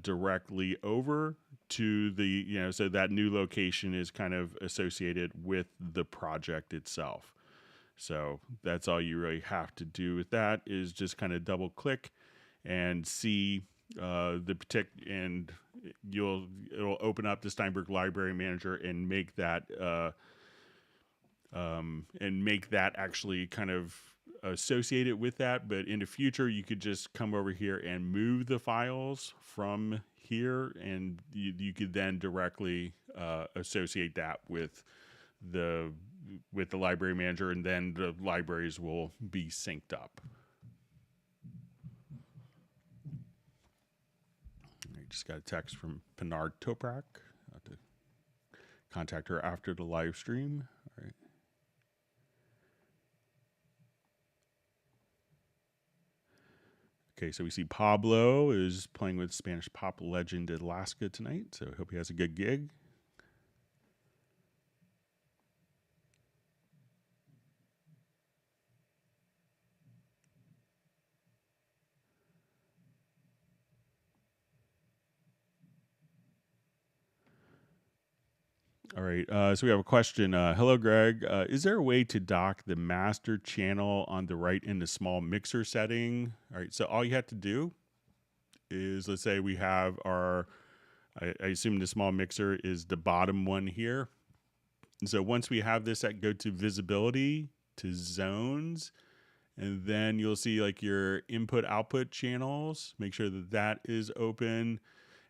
[SPEAKER 1] directly over to the, so that new location is kind of associated with the project itself. So that's all you really have to do with that is just kind of double click and see the particular, and it'll open up the Steinberg Library Manager and make that actually kind of associated with that. But in the future, you could just come over here and move the files from here, and you could then directly associate that with the Library Manager, and then the libraries will be synced up. I just got a text from Pinard Toprak. I'll have to contact her after the live stream. All right. Okay, so we see Pablo is playing with Spanish pop legend Alaska tonight, so I hope he has a good gig. All right, so we have a question. Hello, Greg. Is there a way to dock the master channel on the right in the small mixer setting? All right, so all you have to do is, let's say we have our, I assume the small mixer is the bottom one here. And so once we have this, go to visibility, to zones, and then you'll see like your input output channels. Make sure that that is open.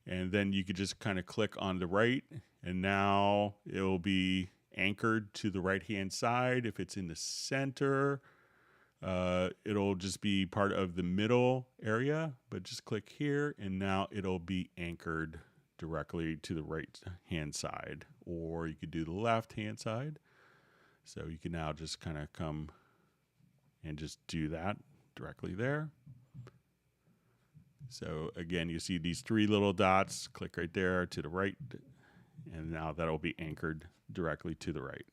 [SPEAKER 1] And then you could just kind of click on the right, and now it'll be anchored to the right-hand side. If it's in the center, it'll just be part of the middle area, but just click here, and now it'll be anchored directly to the right-hand side, or you could do the left-hand side. So you can now just kind of come and just do that directly there. So again, you see these three little dots, click right there to the right, and now that'll be anchored directly to the right.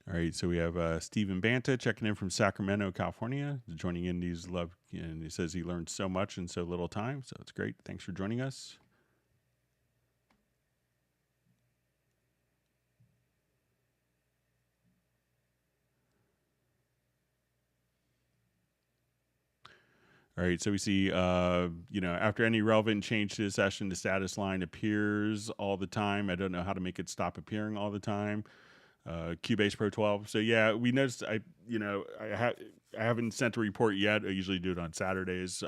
[SPEAKER 1] All right, so we have Stephen Banta checking in from Sacramento, California, joining in these love, and he says he learned so much in so little time, so it's great. Thanks for joining us. All right, so we see, after any relevant change to the session, the status line appears all the time. I don't know how to make it stop appearing all the time. Cubase Pro 12. So yeah, we noticed. I haven't sent a report yet. I usually do it on Saturdays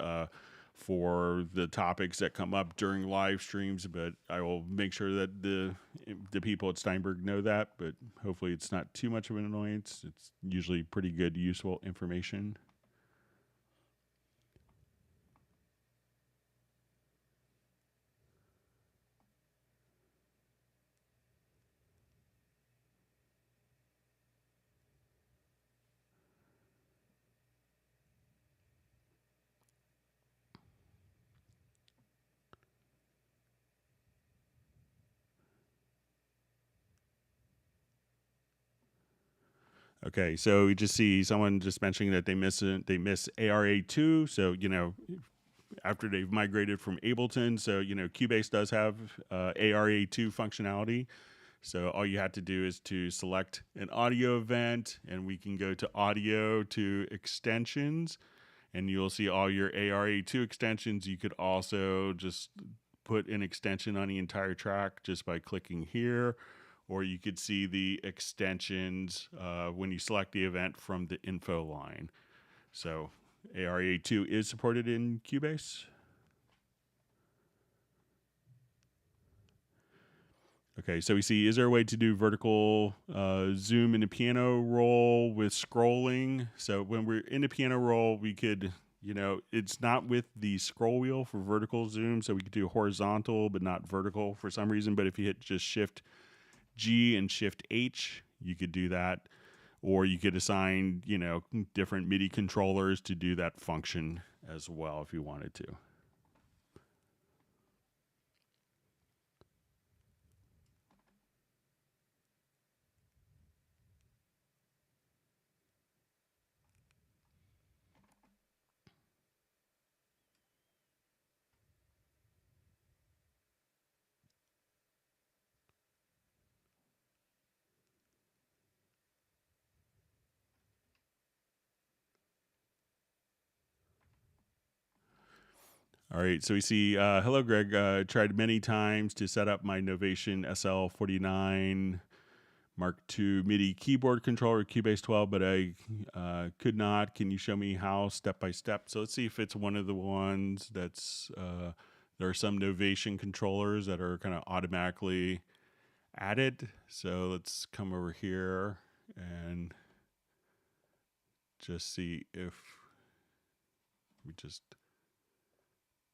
[SPEAKER 1] for the topics that come up during live streams. But I will make sure that the people at Steinberg know that. But hopefully, it's not too much of an annoyance. It's usually pretty good, useful information. Okay, so we just see someone just mentioning that they miss ARA2. So after they've migrated from Ableton, so Cubase does have ARA2 functionality. So all you have to do is to select an audio event, and we can go to audio to extensions, and you'll see all your ARA2 extensions. You could also just put an extension on the entire track just by clicking here, or you could see the extensions when you select the event from the info line. So ARA2 is supported in Cubase. Okay, so we see, is there a way to do vertical zoom in the piano roll with scrolling? So when we're in the piano roll, we could, it's not with the scroll wheel for vertical zoom, so we could do horizontal but not vertical for some reason. But if you hit just Shift G and Shift H, you could do that. Or you could assign, different MIDI controllers to do that function as well if you wanted to. All right, so we see, hello, Greg. Tried many times to set up my Novation SL49 Mark II MIDI keyboard controller, Cubase 12, but I could not. Can you show me how step by step? So let's see if it's one of the ones that's, there are some Novation controllers that are kind of automatically added. So let's come over here and just see if we just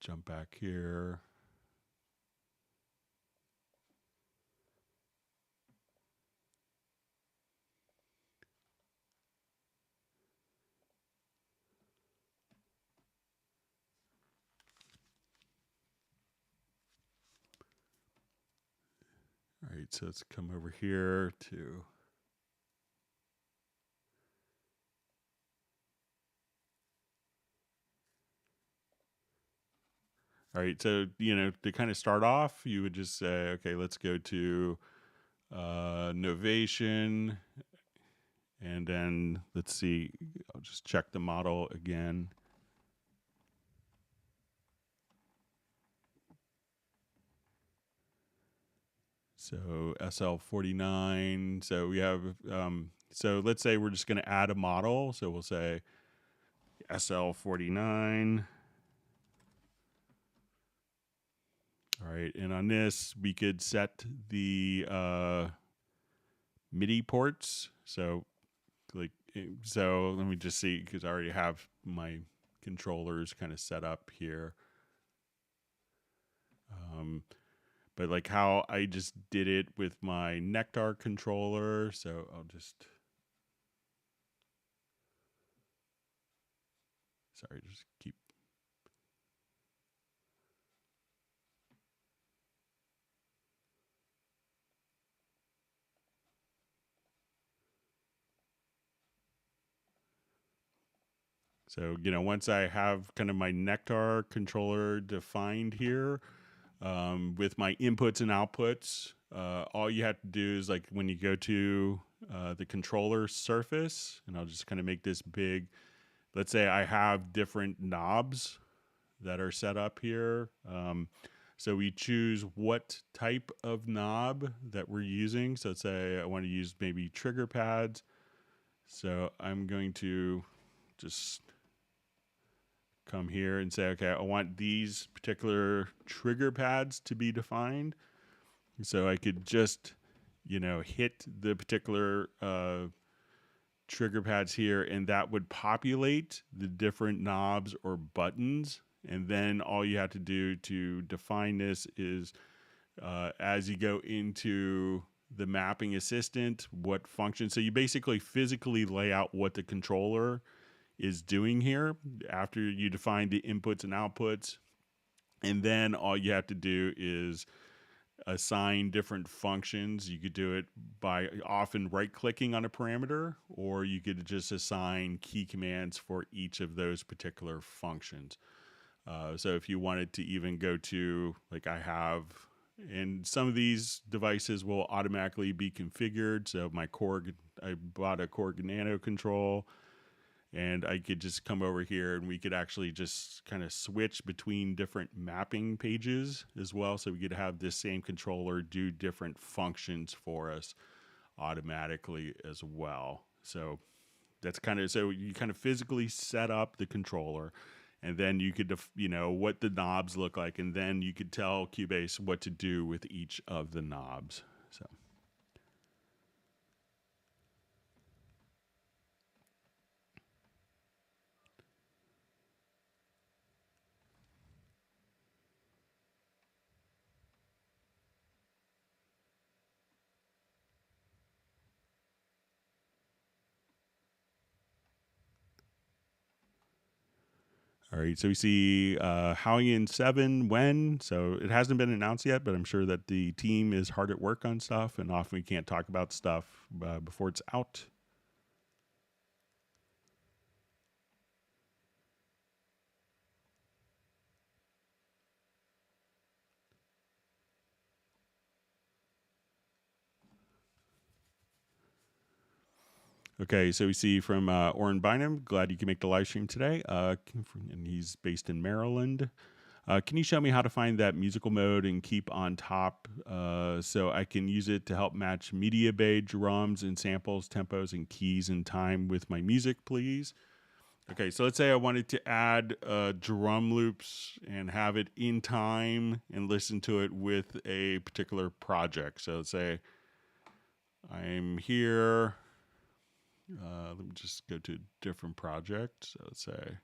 [SPEAKER 1] jump back here. All right, so let's come over here to all right, so to kind of start off, you would just say, okay, let's go to Novation, and then let's see, I'll just check the model again. So SL49. So we have, so let's say we're just going to add a model. So we'll say SL49. All right. And on this, we could set the MIDI ports. So let me just see, because I already have my controllers kind of set up here. But like how I just did it with my Nectar controller. So I'll just, just keep. So, once I have kind of my Nectar controller defined here, with my inputs and outputs, all you have to do is, like, when you go to the controller surface, and I'll just kind of make this big. Let's say I have different knobs that are set up here. So we choose what type of knob that we're using. So let's say I want to use maybe trigger pads. So I'm going to just come here and say, okay, I want these particular trigger pads to be defined. So I could just, hit the particular trigger pads here, and that would populate the different knobs or buttons. And then all you have to do to define this is, as you go into the mapping assistant, what function. So you basically physically lay out what the controller is doing here after you define the inputs and outputs. And then all you have to do is assign different functions. You could do it by often right-clicking on a parameter, or you could just assign key commands for each of those particular functions. So if you wanted to even go to, like I have, and some of these devices will automatically be configured. So my Chord, I bought a Chord Nano control, and I could just come over here and we could actually just kind of switch between different mapping pages as well. So we could have this same controller do different functions for us automatically as well. So that's so you kind of physically set up the controller, and then you could, what the knobs look like, and then you could tell Cubase what to do with each of the knobs. So. All right, so we see Halion 7 when. So it hasn't been announced yet, but I'm sure that the team is hard at work on stuff, and often we can't talk about stuff before it's out. Okay, so we see from Oren Bynum, glad you can make the live stream today, and he's based in Maryland. Can you show me how to find that musical mode and keep on top so I can use it to help match media bay drums and samples, tempos, and keys and time with my music, please? Okay, so let's say I wanted to add drum loops and have it in time and listen to it with a particular project. So let's say I'm here. Let me just go to a different project. So let's say.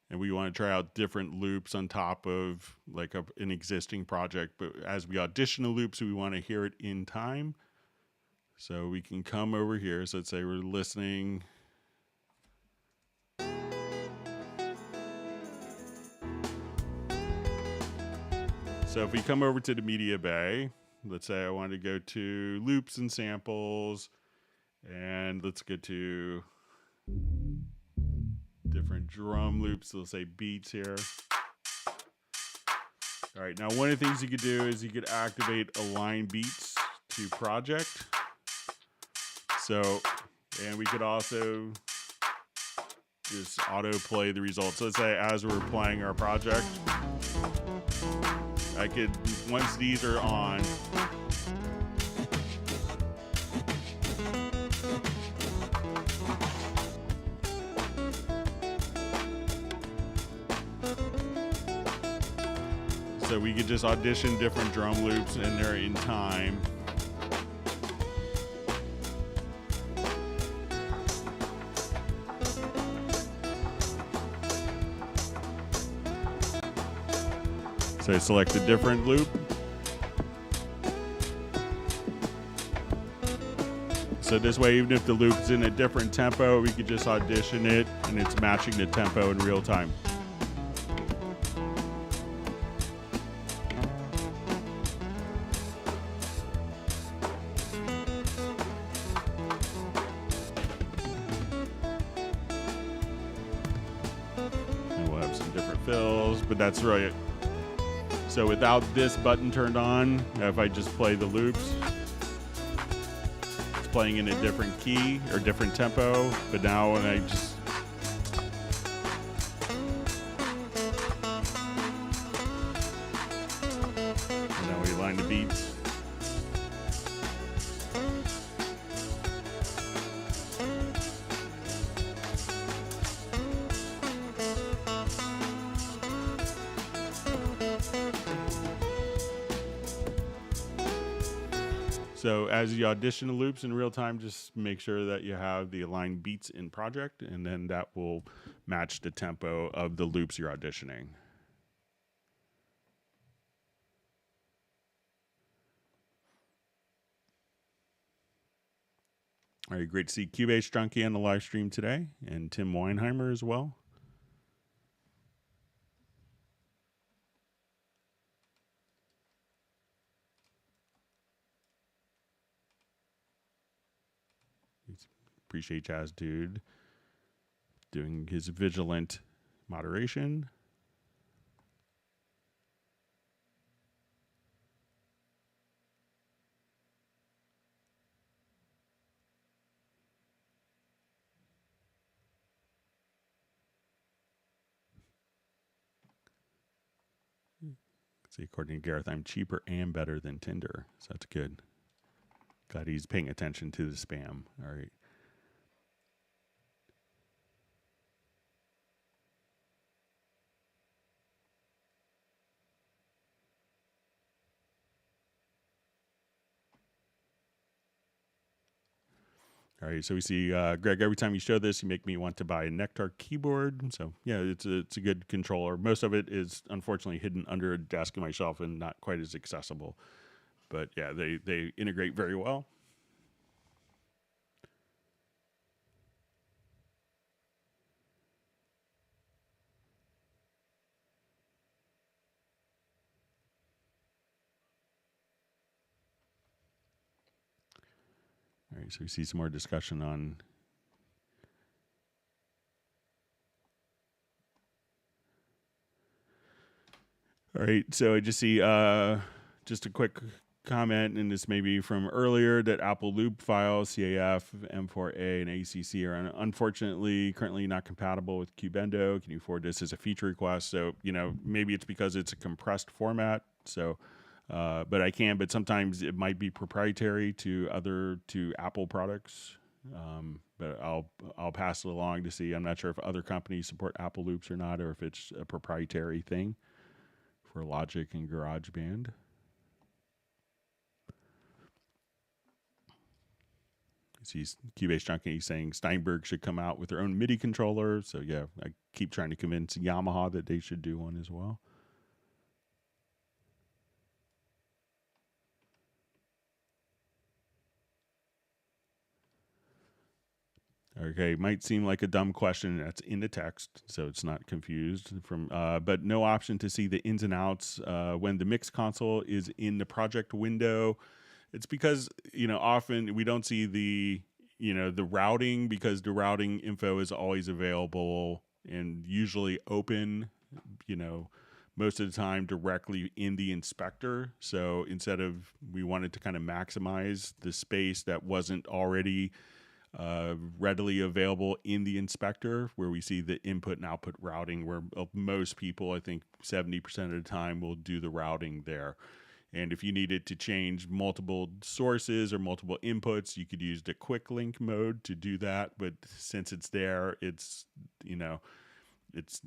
[SPEAKER 1] And we want to try out different loops on top of like an existing project. But as we audition the loops, we want to hear it in time. So we can come over here. So let's say we're listening. So if we come over to the media bay, let's say I want to go to loops and samples, and let's go to different drum loops. So let's say beats here. All right, now one of the things you could do is you could activate align beats to project. So And we could also just auto-play the results. Let's say as we're playing our project, I could, once these are on, so we could just audition different drum loops and they're in time. So I select a different loop. So this way, even if the loop's in a different tempo, we could just audition it and it's matching the tempo in real time. And we'll have some different fills, but that's right. So without this button turned on, if I just play the loops, it's playing in a different key or different tempo. But now when I just and now we align the beats. So as you audition the loops in real time, just make sure that you have the aligned beats in project, and then that will match the tempo of the loops you're auditioning. All right, great to see Cubase Junkie on the live stream today, and Tim Weinheimer as well. Appreciate Jazz Dude doing his vigilant moderation. See, according to Gareth, I'm cheaper and better than Tinder. So that's good. Glad he's paying attention to the spam. All right. All right, so we see Greg. Every time you show this, you make me want to buy a Nectar keyboard. So yeah, it's a good controller. Most of it is unfortunately hidden under a desk on my shelf and not quite as accessible. But yeah, they integrate very well. All right, so we see some more discussion on all right, so I just see just a quick comment, and this may be from earlier, that Apple loop files, CAF, M4A, and ACC are unfortunately currently not compatible with Cubendo. Can you forward this as a feature request? So, you know, maybe it's because it's a compressed format. So, but I can, but sometimes it might be proprietary to Apple products. But I'll pass it along to see. I'm not sure if other companies support Apple loops or not, or if it's a proprietary thing for Logic and GarageBand. He's Cubase Junkie saying Steinberg should come out with their own MIDI controller. So yeah, I keep trying to convince Yamaha that they should do one as well. Okay, might seem like a dumb question. That's in the text, so it's not confused from. But no option to see the ins and outs when the mix console is in the project window. It's because, you know, often we don't see the, you know, the routing, because the routing info is always available and usually open, you know, most of the time directly in the inspector. So instead of, we wanted to kind of maximize the space that wasn't already readily available in the inspector, where we see the input and output routing, where most people, I think 70% of the time, will do the routing there. And if you needed to change multiple sources or multiple inputs, you could use the quick link mode to do that. But since it's there, it's, it's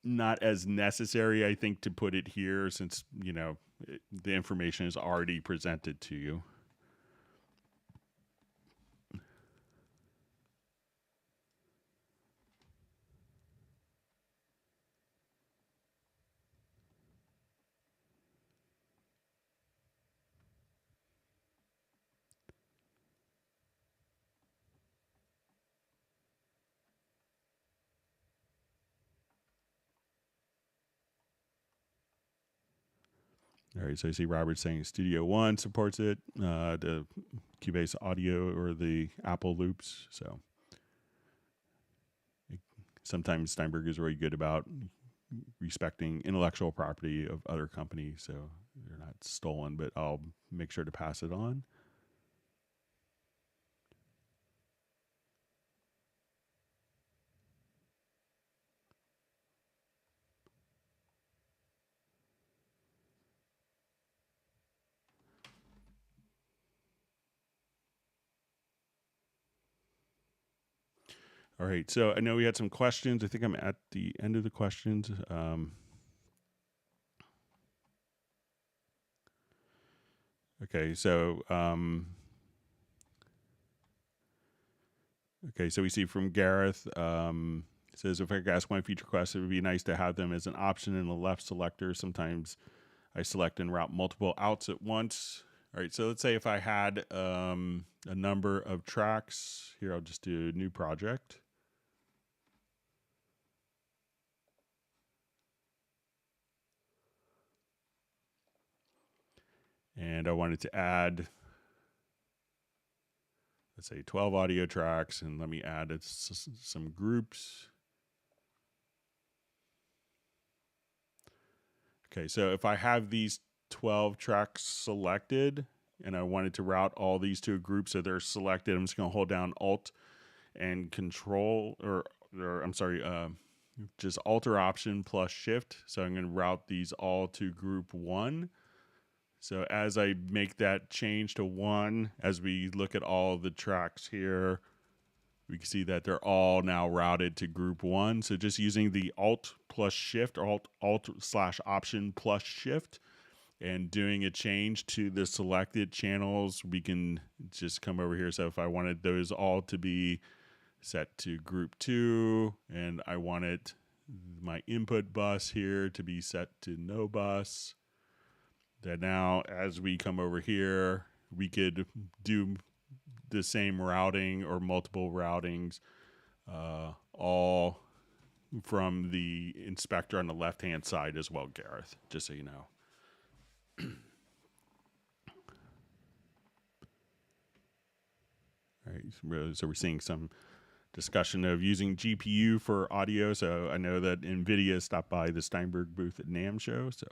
[SPEAKER 1] not as necessary, I think, to put it here, since, the information is already presented to you. All right, so I see Robert saying Studio One supports it, the Cubase Audio or the Apple loops. So sometimes Steinberg is really good about respecting intellectual property of other companies, so they're not stolen, but I'll make sure to pass it on. All right, so I know we had some questions. I think I'm at the end of the questions. Okay, so so we see from Gareth, says, if I could ask one feature request, it would be nice to have them as an option in the left selector. Sometimes I select and route multiple outs at once. All right, so let's say if I had a number of tracks. Here, I'll just do a new project. And I wanted to add, let's say 12 audio tracks, and let me add some groups. Okay, so if I have these 12 tracks selected and I wanted to route all these to a group so they're selected, I'm just going to hold down Alt and Control, or I'm sorry, just Alt or Option plus Shift. So I'm going to route these all to group 1. So as I make that change to 1, as we look at all the tracks here, we can see that they're all now routed to group 1. So just using the Alt plus Shift, or Alt/Option plus Shift, and doing a change to the selected channels, we can just come over here. So if I wanted those all to be set to group 2, and I wanted my input bus here to be set to no bus, that now as we come over here, we could do the same routing or multiple routings, all from the inspector on the left-hand side as well, Gareth, just so you know. All right, so we're seeing some discussion of using GPU for audio. So I know that NVIDIA stopped by the Steinberg booth at NAMM show, so...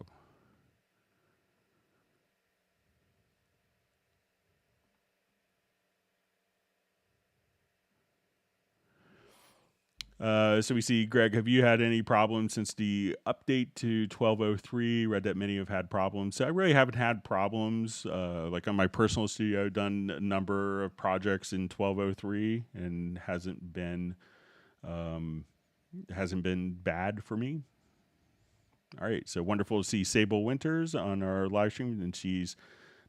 [SPEAKER 1] So we see, Greg, have you had any problems since the update to 12.03? Read that many have had problems. So I really haven't had problems. Like on my personal studio, I've done a number of projects in 12.03 and hasn't been bad for me. All right, so wonderful to see Sable Winters on our live stream, and she's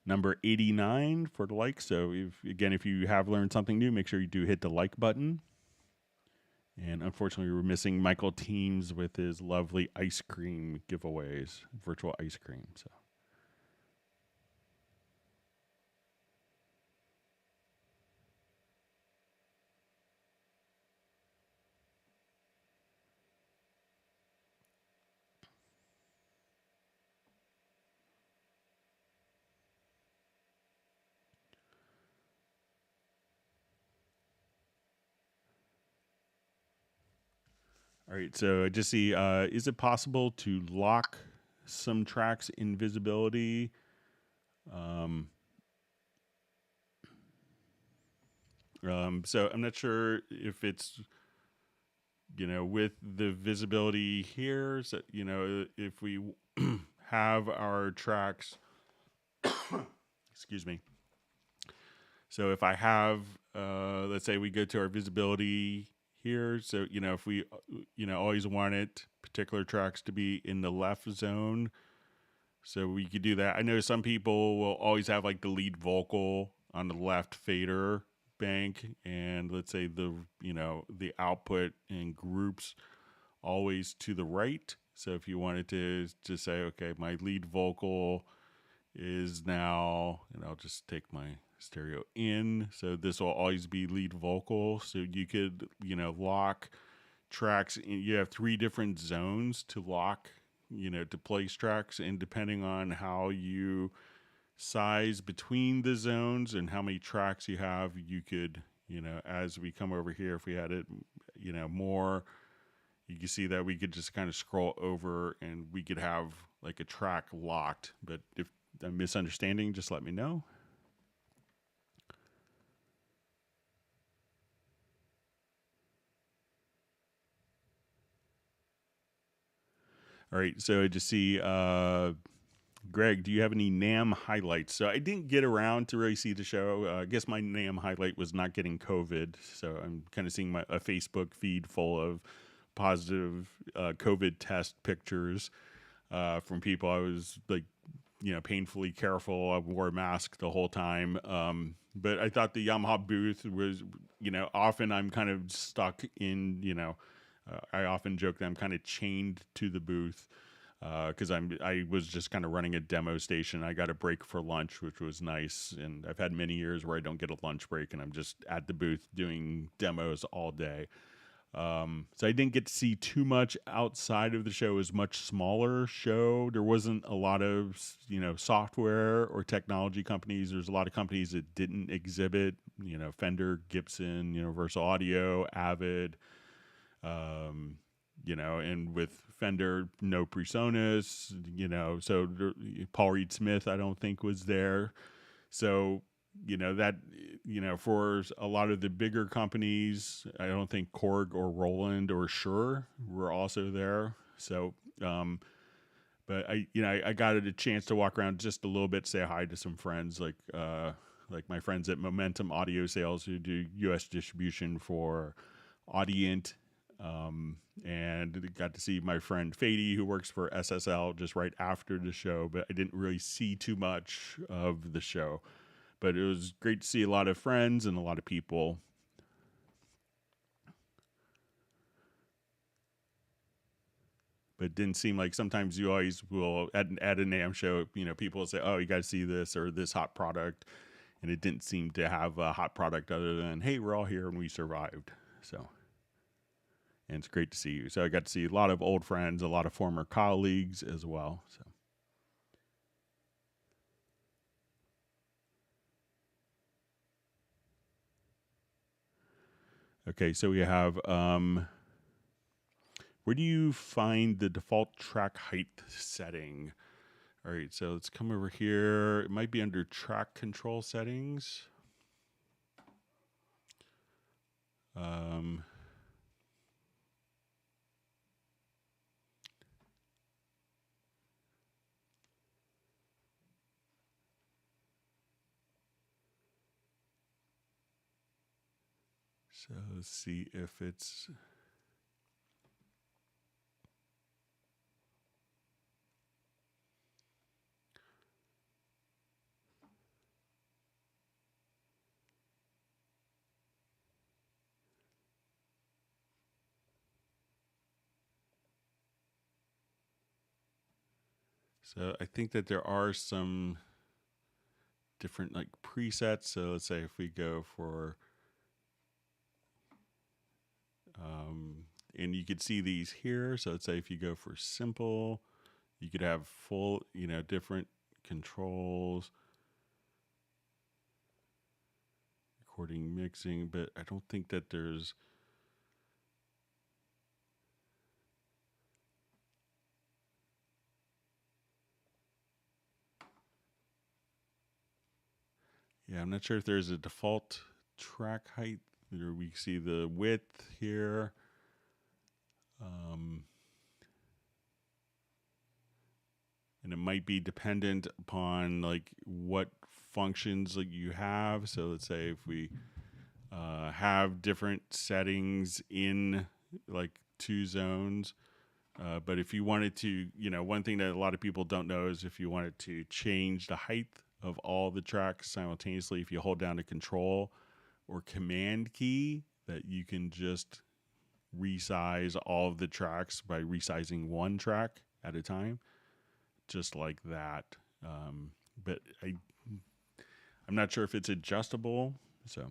[SPEAKER 1] number 89 for the like. So if you have learned something new, make sure you do hit the like button. And unfortunately, we're missing Michael Teams with his lovely ice cream giveaways, virtual ice cream. So, all right. So I just see, is it possible to lock some tracks in visibility? So I'm not sure if it's, with the visibility here, so, if we have our tracks, excuse me. So if I have, let's say we go to our visibility here. So, if we, always wanted particular tracks to be in the left zone, so we could do that. I know some people will always have like the lead vocal on the left fader bank, and let's say the output and groups always to the right. So if you wanted to say, okay, my lead vocal is now, and I'll just take my stereo in. So this will always be lead vocal. So you could, lock tracks. You have 3 different zones to lock, to place tracks. And depending on how you size between the zones and how many tracks you have, you could, as we come over here, if we had it, more, you can see that we could just kind of scroll over and we could have like a track locked. But if I'm misunderstanding, just let me know. All right, so I just see, Greg, do you have any NAMM highlights? So I didn't get around to really see the show. I guess my NAMM highlight was not getting COVID. So I'm kind of seeing a Facebook feed full of positive COVID test pictures from people. I was like, painfully careful. I wore a mask the whole time. But I thought the Yamaha booth was, often I'm kind of stuck in, I often joke that I'm kind of chained to the booth because I was just kind of running a demo station. I got a break for lunch, which was nice. And I've had many years where I don't get a lunch break and I'm just at the booth doing demos all day. So I didn't get to see too much outside of the show. It was a much smaller show. There wasn't a lot of, software or technology companies. There's a lot of companies that didn't exhibit, Fender, Gibson, Universal Audio, Avid, and with Fender, no PreSonus, so Paul Reed Smith, I don't think was there. So, that, for a lot of the bigger companies, I don't think Chord or Roland or Shure were also there. So, but I got a chance to walk around just a little bit, say hi to some friends, like my friends at Momentum Audio Sales who do U.S. distribution for Audient. And got to see my friend Fady, who works for SSL, just right after the show, but I didn't really see too much of the show. But it was great to see a lot of friends and a lot of people. But it didn't seem like sometimes you always will, at a NAMM show, people will say, oh, you got to see this or this hot product. And it didn't seem to have a hot product other than, hey, we're all here and we survived. So, and it's great to see you. So I got to see a lot of old friends, a lot of former colleagues as well. So. Okay, so we have, where do you find the default track height setting? All right, so let's come over here. It might be under track control settings. So let's see if it's... So I think that there are some different like presets. So let's say if we go for, and you could see these here. So let's say if you go for simple, you could have full, different controls, recording, mixing, but I don't think that there's... Yeah, I'm not sure if there's a default track height. Here we see the width here. And it might be dependent upon like what functions like you have. So let's say if we have different settings in like 2 zones. But if you wanted to, one thing that a lot of people don't know is if you wanted to change the height of all the tracks simultaneously, if you hold down the control or command key, that you can just resize all of the tracks by resizing one track at a time, just like that. But I'm not sure if it's adjustable, so.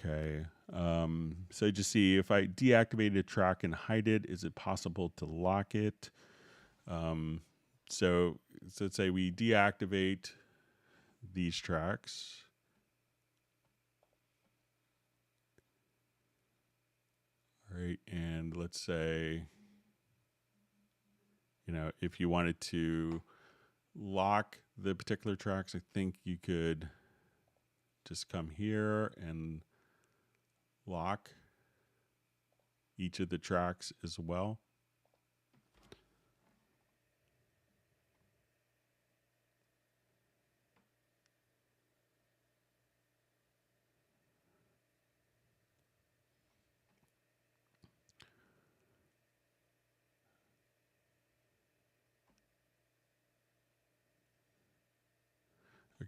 [SPEAKER 1] Okay, so just see if I deactivate a track and hide it, is it possible to lock it? So let's say we deactivate these tracks. All right, and let's say, if you wanted to lock the particular tracks, I think you could just come here and lock each of the tracks as well.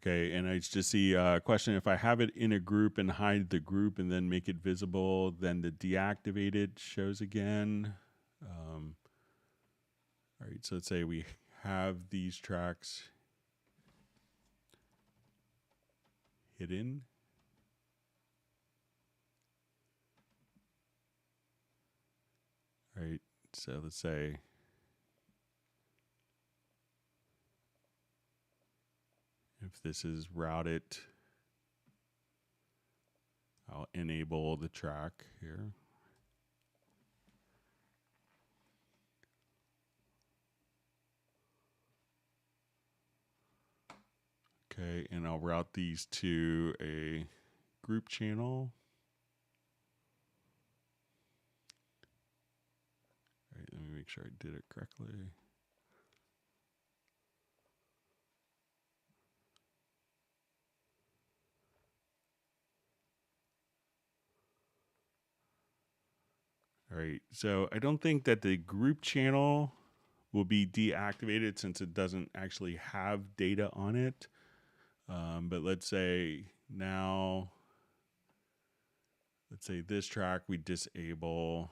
[SPEAKER 1] Okay, and I just see a question, if I have it in a group and hide the group and then make it visible, then the deactivated shows again. All right, so let's say we have these tracks hidden. All right, so let's say if this is routed, I'll enable the track here. Okay, and I'll route these to a group channel. All right, let me make sure I did it correctly. All right, so I don't think that the group channel will be deactivated since it doesn't actually have data on it. But let's say now, let's say this track we disable.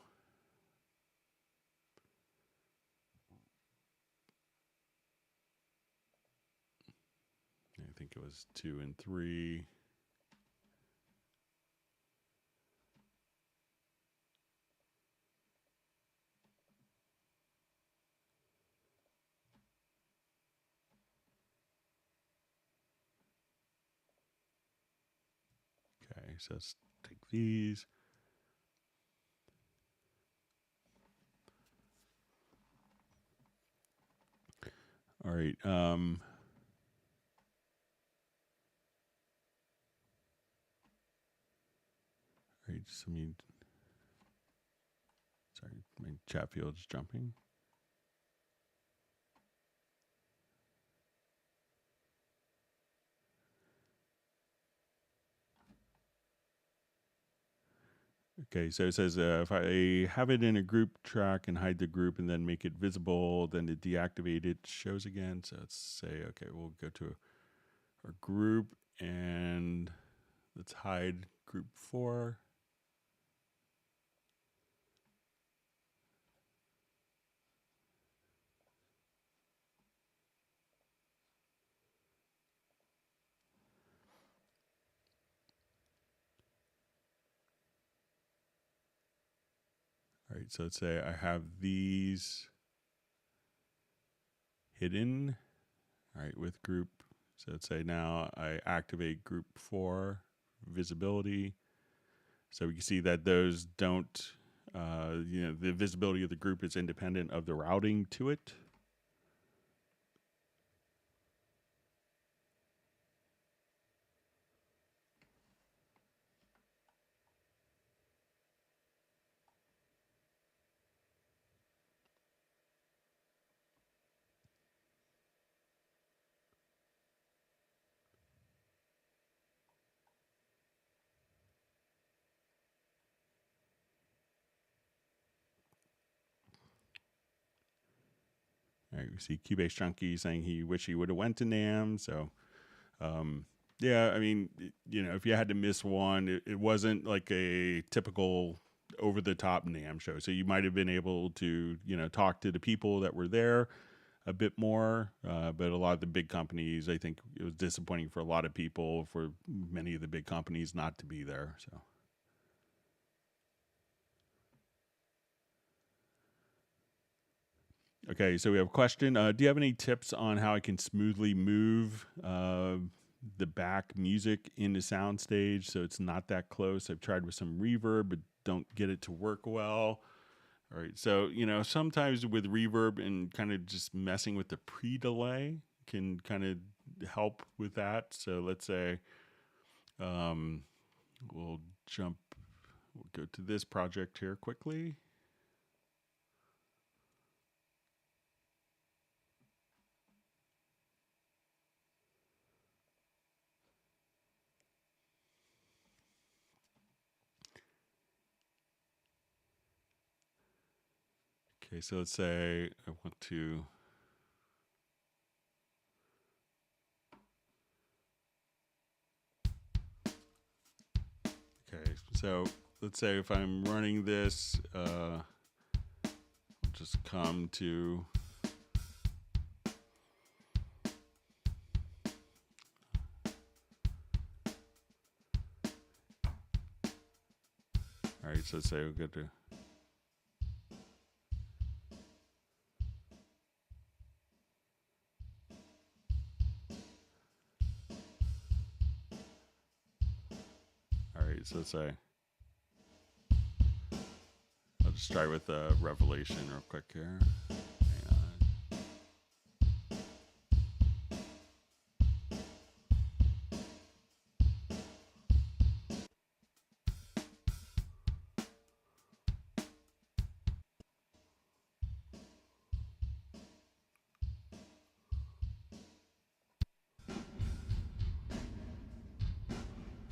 [SPEAKER 1] I think it was 2 and 3. Okay, so let's take these. All right. All right. Just let me. Sorry, my chat field's jumping. Okay, so it says if I have it in a group track and hide the group and then make it visible, then the deactivated shows again. So let's say, okay, we'll go to our group and let's hide group 4. right, so let's say I have these hidden, all right, with group. So let's say now I activate group 4 visibility. So we can see that those don't, the visibility of the group is independent of the routing to it. All right, we see Cubase Junkie saying he wish he would have went to NAMM. So, yeah, I mean, if you had to miss one, it wasn't like a typical over-the-top NAMM show. So you might have been able to, talk to the people that were there a bit more. But a lot of the big companies, I think it was disappointing for a lot of people, for many of the big companies not to be there. So. Okay, so we have a question. Do you have any tips on how I can smoothly move the back music into soundstage so it's not that close? I've tried with some reverb, but don't get it to work well. All right, so, sometimes with reverb and kind of just messing with the pre-delay can kind of help with that. So let's say we'll go to this project here quickly. Okay, so let's say I want to. Okay, so let's say if I'm running this, I'll just come to. All right, so let's say we'll go to. All right, so let's say I'll just try with Revelation real quick here. Hang on.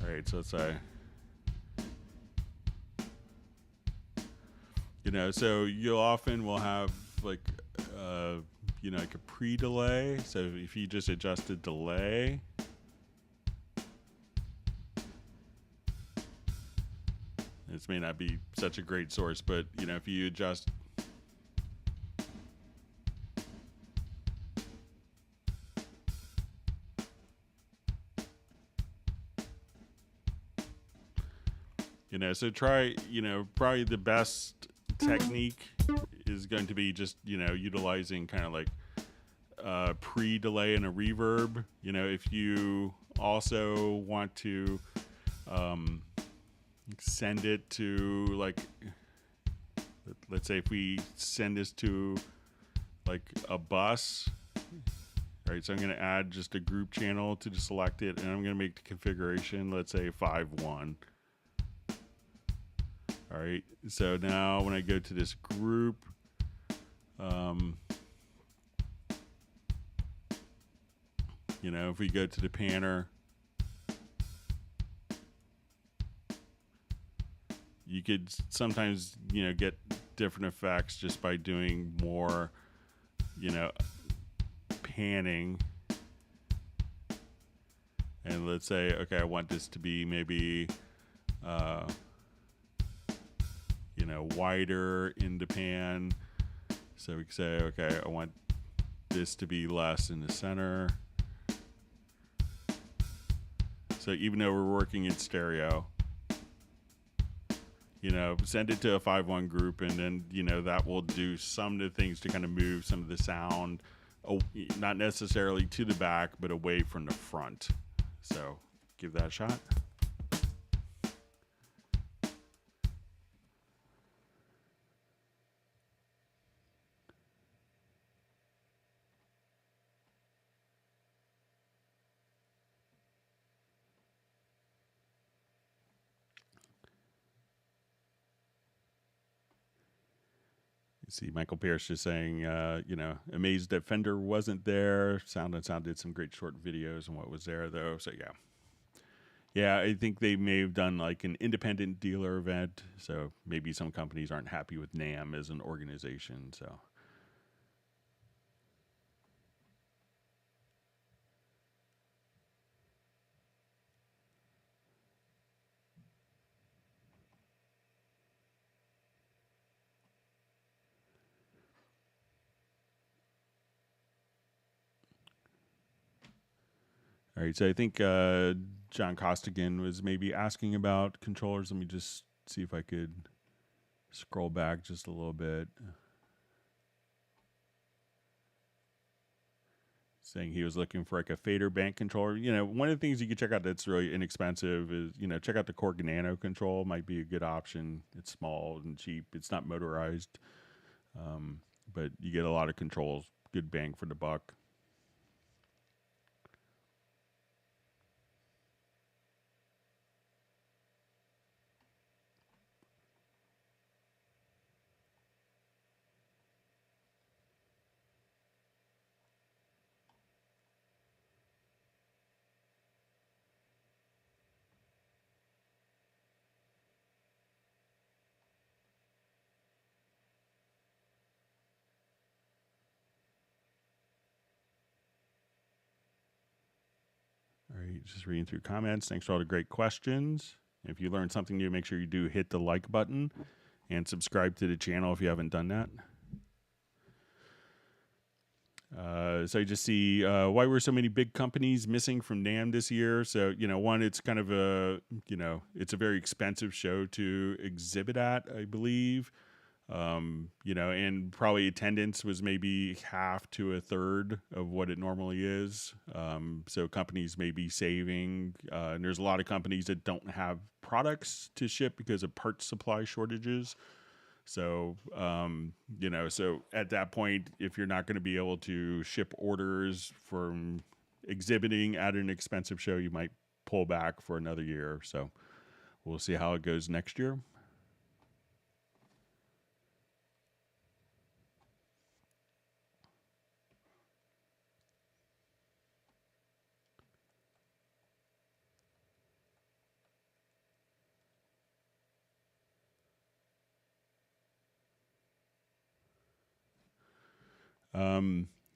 [SPEAKER 1] All right, so let's say. So you often will have like a pre-delay. So if you just adjust the delay, this may not be such a great source, but if you adjust. So try, probably the best technique is going to be just, utilizing kind of like pre-delay and a reverb. If you also want to send it to like, let's say if we send this to like a bus. All right, so I'm going to add just a group channel to select it, and I'm going to make the configuration, let's say 5.1. All right, so now when I go to this group, if we go to the panner, you could sometimes, get different effects just by doing more, panning. And let's say, okay, I want this to be maybe, wider in the pan. So we can say, okay, I want this to be less in the center. So even though we're working in stereo, send it to a 5.1 group, and then, that will do some of the things to kind of move some of the sound, not necessarily to the back, but away from the front. So give that a shot. See Michael Pierce just saying, amazed that Fender wasn't there. Sound and Sound did some great short videos on what was there, though. So, yeah. Yeah, I think they may have done like an independent dealer event. So maybe some companies aren't happy with NAMM as an organization. So. All right, so I think John Costigan was maybe asking about controllers. Let me just see if I could scroll back just a little bit. Saying he was looking for like a fader bank controller. One of the things you can check out that's really inexpensive is, check out the Chord Nano control. Might be a good option. It's small and cheap. It's not motorized, but you get a lot of controls. Good bang for the buck. All right, just reading through comments. Thanks for all the great questions. If you learned something new, make sure you do hit the like button and subscribe to the channel if you haven't done that. So you just see why were so many big companies missing from NAMM this year. So, one, it's kind of it's a very expensive show to exhibit at, I believe. And probably attendance was maybe half to a third of what it normally is. So companies may be saving, and there's a lot of companies that don't have products to ship because of parts supply shortages. So, so at that point, if you're not going to be able to ship orders from exhibiting at an expensive show, you might pull back for another year. So we'll see how it goes next year.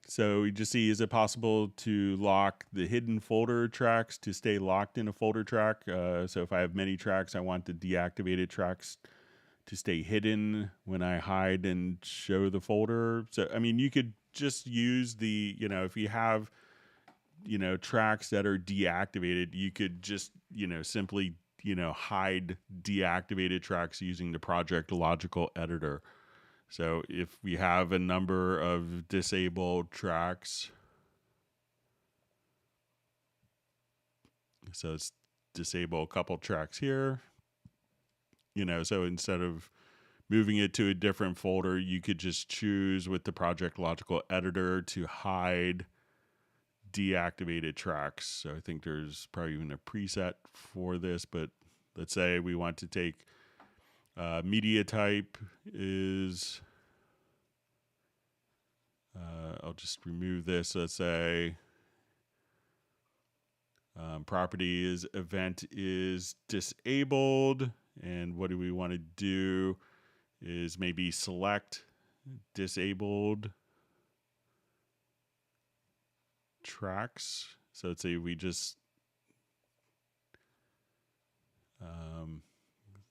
[SPEAKER 1] So you just see, is it possible to lock the hidden folder tracks to stay locked in a folder track? So if I have many tracks, I want the deactivated tracks to stay hidden when I hide and show the folder. So, I mean, you could just use the, if you have, tracks that are deactivated, you could just, simply, hide deactivated tracks using the Project Logical Editor. So if we have a number of disabled tracks, so let's disable a couple tracks here, so instead of moving it to a different folder, you could just choose with the Project Logical Editor to hide deactivated tracks. So I think there's probably even a preset for this, but let's say we want to take media type is, I'll just remove this. Let's say property is event is disabled. And what do we want to do is maybe select disabled tracks. So let's say we just, let's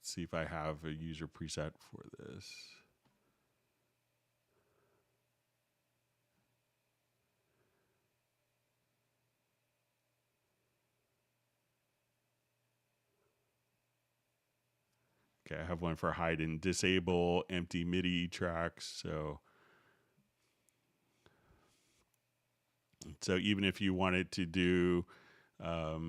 [SPEAKER 1] see if I have a user preset for this. Okay, I have one for hide and disable empty MIDI tracks. So even if you wanted to do, so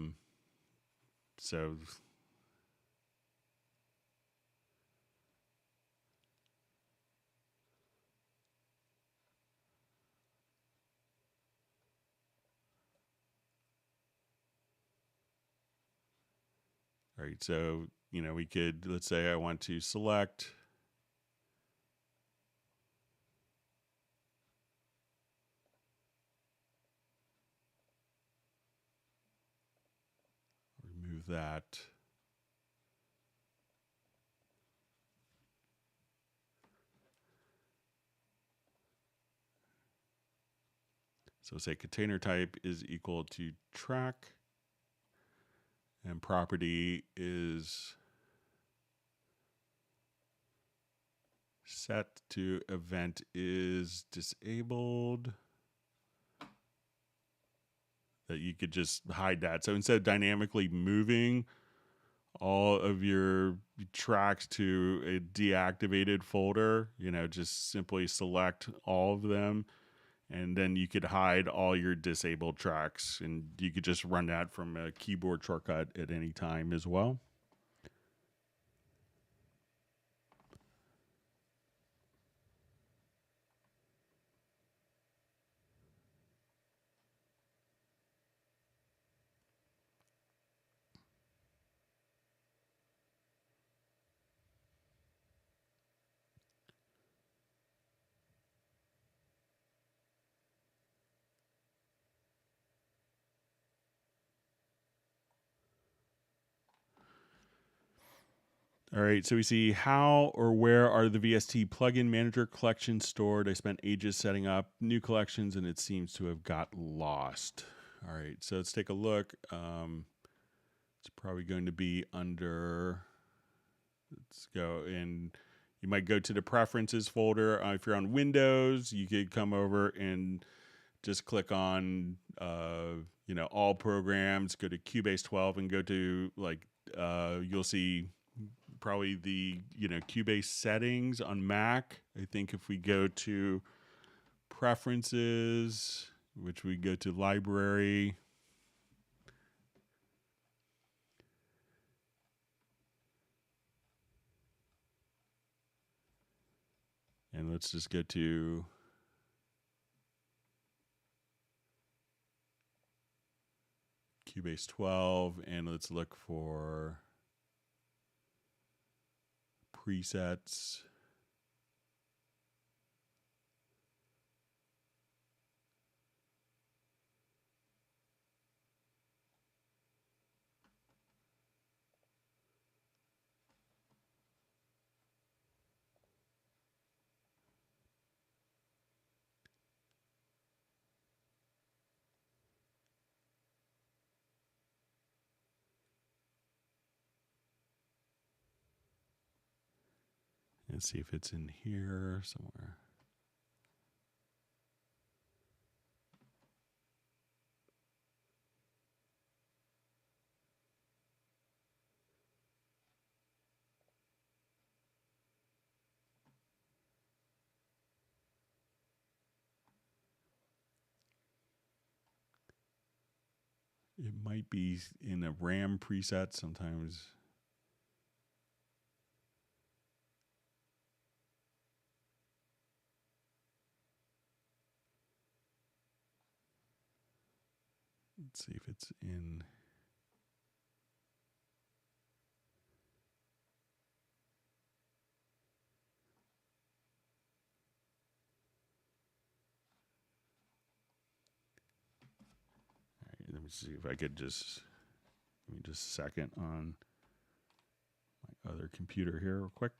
[SPEAKER 1] all right, so we could, let's say I want to select. Remove that. So say container type is equal to track, and property is set to event is disabled. That you could just hide that. So instead of dynamically moving all of your tracks to a deactivated folder, just simply select all of them, and then you could hide all your disabled tracks, and you could just run that from a keyboard shortcut at any time as well. All right, so we see how or where are the VST plugin manager collections stored. I spent ages setting up new collections and it seems to have got lost. All right, so let's take a look. It's probably going to be under, let's go, and you might go to the preferences folder. If you're on Windows, you could come over and just click on, all programs, go to Cubase 12 and go to you'll see probably the Cubase settings on Mac. I think if we go to preferences, which we go to library, and let's just go to Cubase 12 and let's look for presets. Let's see if it's in here somewhere. It might be in a RAM preset sometimes. Let's see if it's in. All right, let me see if I could just, give me just a second on my other computer here real quick.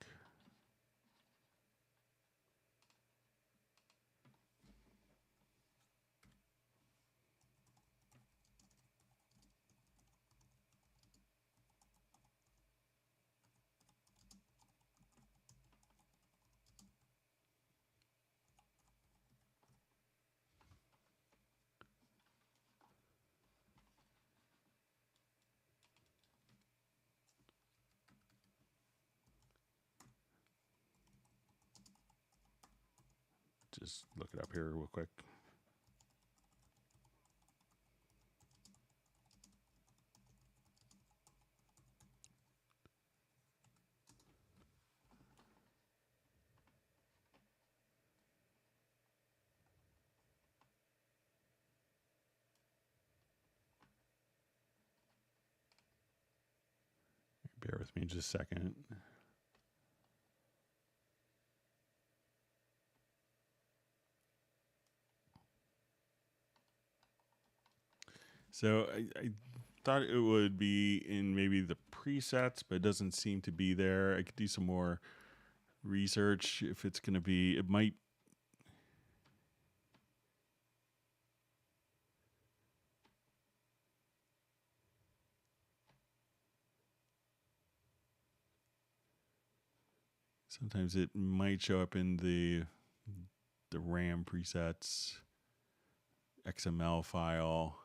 [SPEAKER 1] just look it up here real quick. Bear with me just a second. So I thought it would be in maybe the presets, but it doesn't seem to be there. I could do some more research if it's going to be. It might. Sometimes it might show up in the RAM presets, XML file.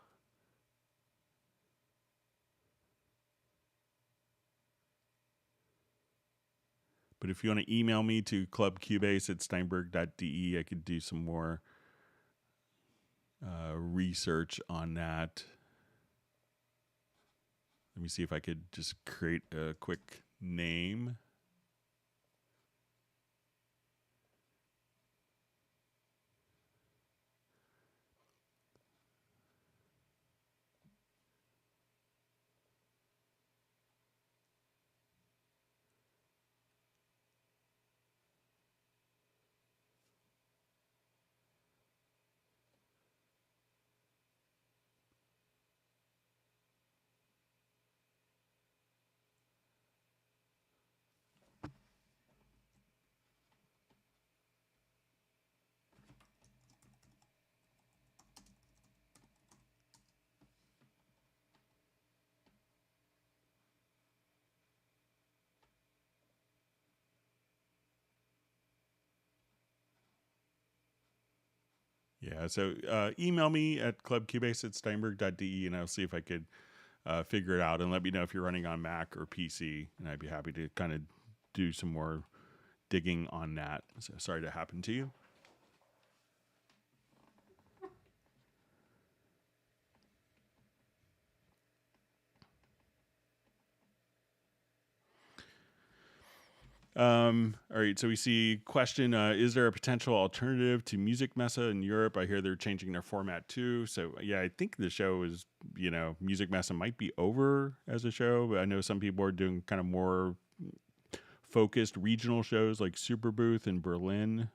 [SPEAKER 1] But if you want to email me to clubcubase@steinberg.de, I could do some more research on that. Let me see if I could just create a quick name. Yeah, so email me at clubcubase@steinberg.de, and I'll see if I could figure it out, and let me know if you're running on Mac or PC, and I'd be happy to kind of do some more digging on that. So sorry to happen to you. All right, so we see question, is there a potential alternative to Music Messa in Europe? I hear they're changing their format too. So yeah, I think the show is, Music Messa might be over as a show, but I know some people are doing kind of more focused regional shows like Super Booth in Berlin,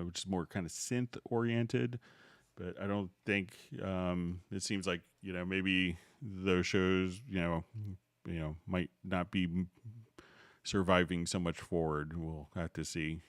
[SPEAKER 1] which is more kind of synth oriented. But I don't think, it seems like, maybe those shows, might not be surviving so much forward. We'll have to see.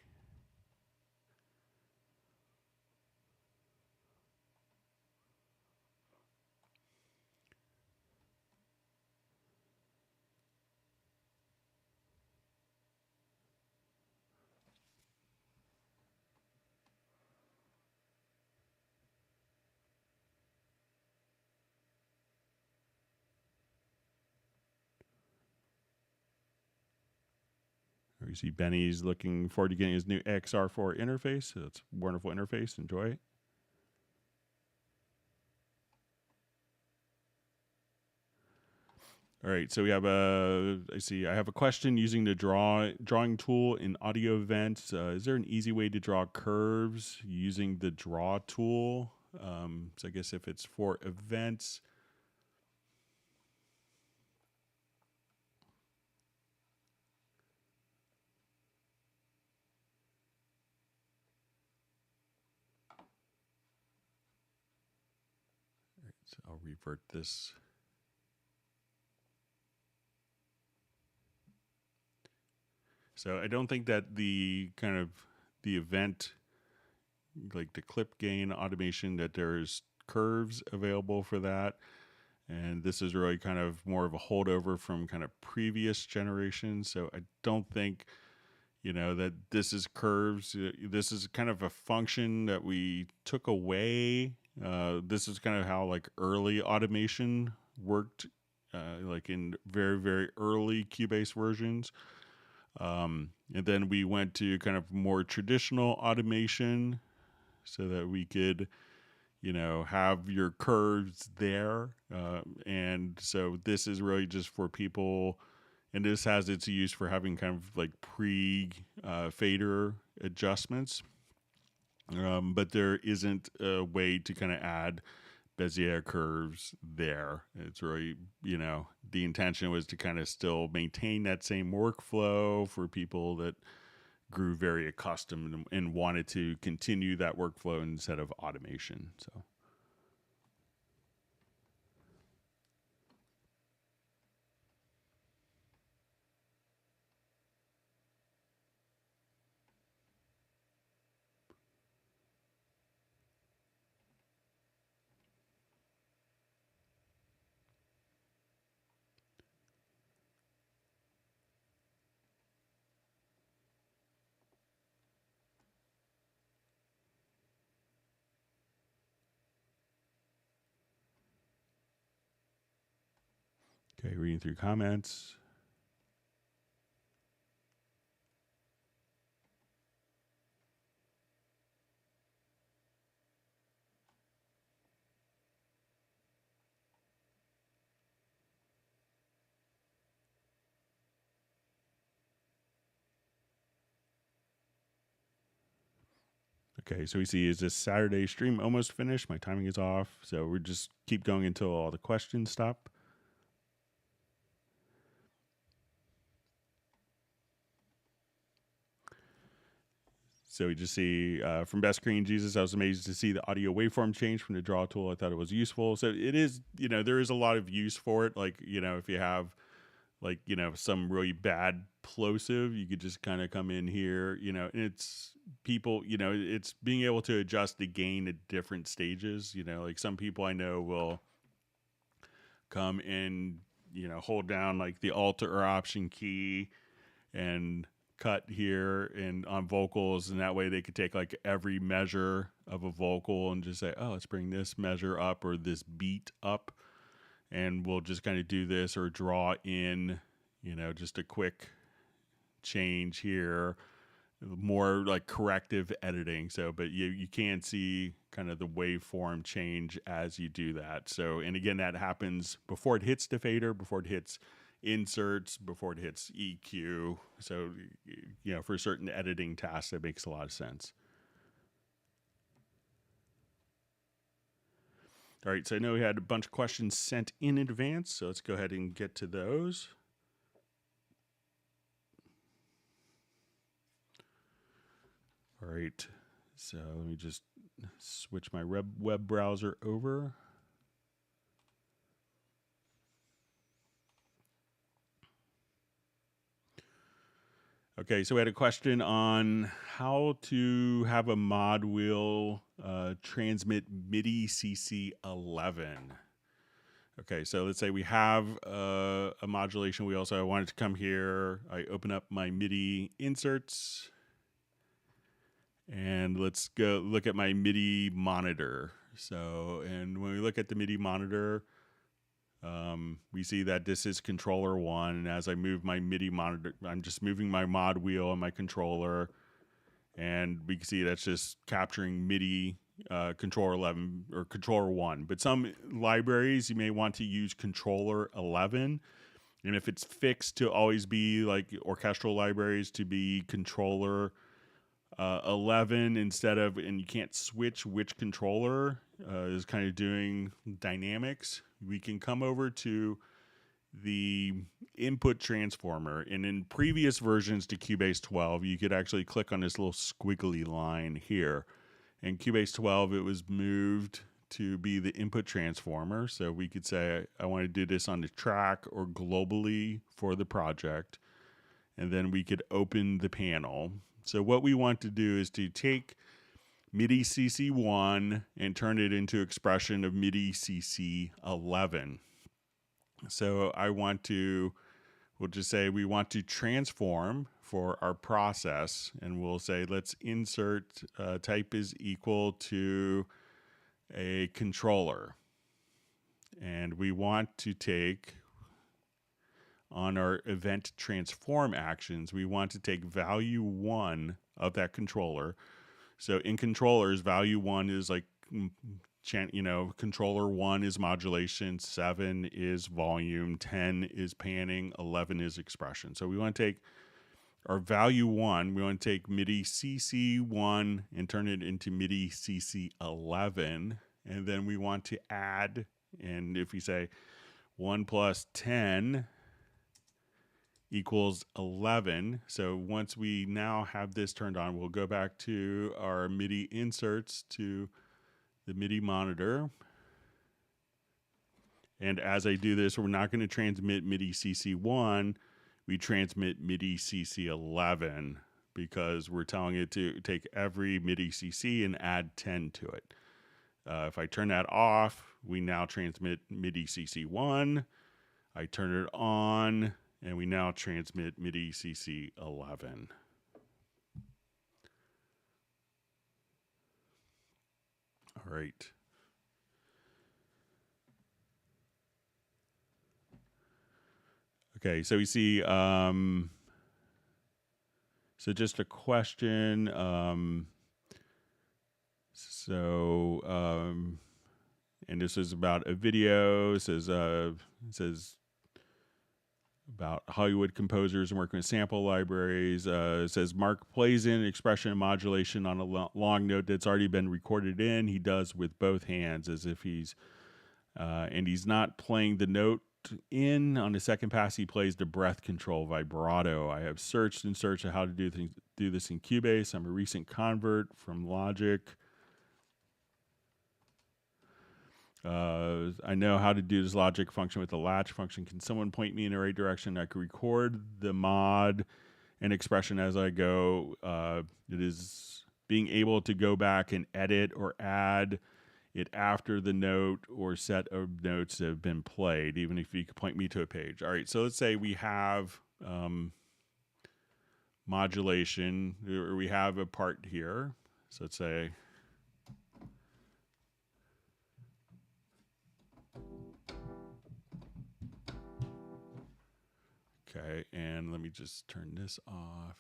[SPEAKER 1] You see Benny's looking forward to getting his new XR4 interface. So it's a wonderful interface. Enjoy it. All right, so we have I have a question using the drawing tool in audio events. Is there an easy way to draw curves using the draw tool? So I guess if it's for events. All right, so I'll revert this. So I don't think that the event, like the clip gain automation, that there's curves available for that. And this is really kind of more of a holdover from kind of previous generations. So I don't think, that this is curves. This is kind of a function that we took away. This is kind of how like early automation worked, like in very, very early Cubase versions. And then we went to kind of more traditional automation so that we could, have your curves there. And so this is really just for people, and this has its use for having kind of like fader adjustments. But there isn't a way to kind of add Bezier curves there. It's really, the intention was to kind of still maintain that same workflow for people that grew very accustomed and wanted to continue that workflow instead of automation. So. Okay, reading through comments. Okay, so we see, is this Saturday stream almost finished? My timing is off. So we just keep going until all the questions stop. So we just see from Best Screen Jesus, I was amazed to see the audio waveform change from the draw tool. I thought it was useful. So it is, there is a lot of use for it. Like, if you have like, some really bad plosive, you could just kind of come in here, and it's people, it's being able to adjust the gain at different stages. Like some people I know will come and, hold down like the Alt or Option key and cut here and on vocals, and that way they could take like every measure of a vocal and just say, oh, let's bring this measure up or this beat up, and we'll just kind of do this or draw in, just a quick change here, more like corrective editing. So, but you can see kind of the waveform change as you do that. So, and again, that happens before it hits the fader, before it hits inserts, before it hits EQ. So, for certain editing tasks, that makes a lot of sense. All right, so I know we had a bunch of questions sent in advance, so let's go ahead and get to those. All right, so let me just switch my web browser over. Okay, so we had a question on how to have a mod wheel transmit MIDI CC 11. Okay, so let's say we have a modulation wheel. So I wanted to come here. I open up my MIDI inserts. And let's go look at my MIDI monitor. So, and when we look at the MIDI monitor, we see that this is controller 1. And as I move my MIDI monitor, I'm just moving my mod wheel on my controller. And we can see that's just capturing MIDI controller 11 or controller 1. But some libraries, you may want to use controller 11. And if it's fixed to always be like orchestral libraries to be controller 11 instead of, and you can't switch which controller is kind of doing dynamics, we can come over to the input transformer. And in previous versions to Cubase 12, you could actually click on this little squiggly line here. In Cubase 12, it was moved to be the input transformer. So we could say, I want to do this on the track or globally for the project. And then we could open the panel. So what we want to do is to take MIDI CC 1 and turn it into expression of MIDI CC 11. So we'll just say we want to transform for our process, and we'll say let's insert type is equal to a controller. And we want to take, on our event transform actions, we want to take value 1 of that controller. So in controllers, value 1 is like, controller 1 is modulation, 7 is volume, 10 is panning, 11 is expression. So we want to take our value 1, we want to take MIDI CC 1 and turn it into MIDI CC 11. And then we want to add, and if we say 1 plus 10 equals 11. So once we now have this turned on, we'll go back to our MIDI inserts to the MIDI monitor. And as I do this, we're not going to transmit MIDI CC1. We transmit MIDI CC11 because we're telling it to take every MIDI CC and add 10 to it. If I turn that off, we now transmit MIDI CC1. I turn it on, and we now transmit MIDI CC11. All right. Okay, so we see, so just a question. And this is about a video. It says about Hollywood composers and working with sample libraries. It says Mark plays in expression and modulation on a long note that's already been recorded in. He does with both hands as if he's, and he's not playing the note in. On the second pass, he plays the breath control vibrato. I have searched and searched on how to do this in Cubase. I'm a recent convert from Logic. I know how to do this Logic function with the latch function. Can someone point me in the right direction? I could record the mod and expression as I go. It is being able to go back and edit or add it after the note or set of notes have been played, even if you could point me to a page. All right, so let's say we have modulation, or we have a part here. So let's say, okay, and let me just turn this off.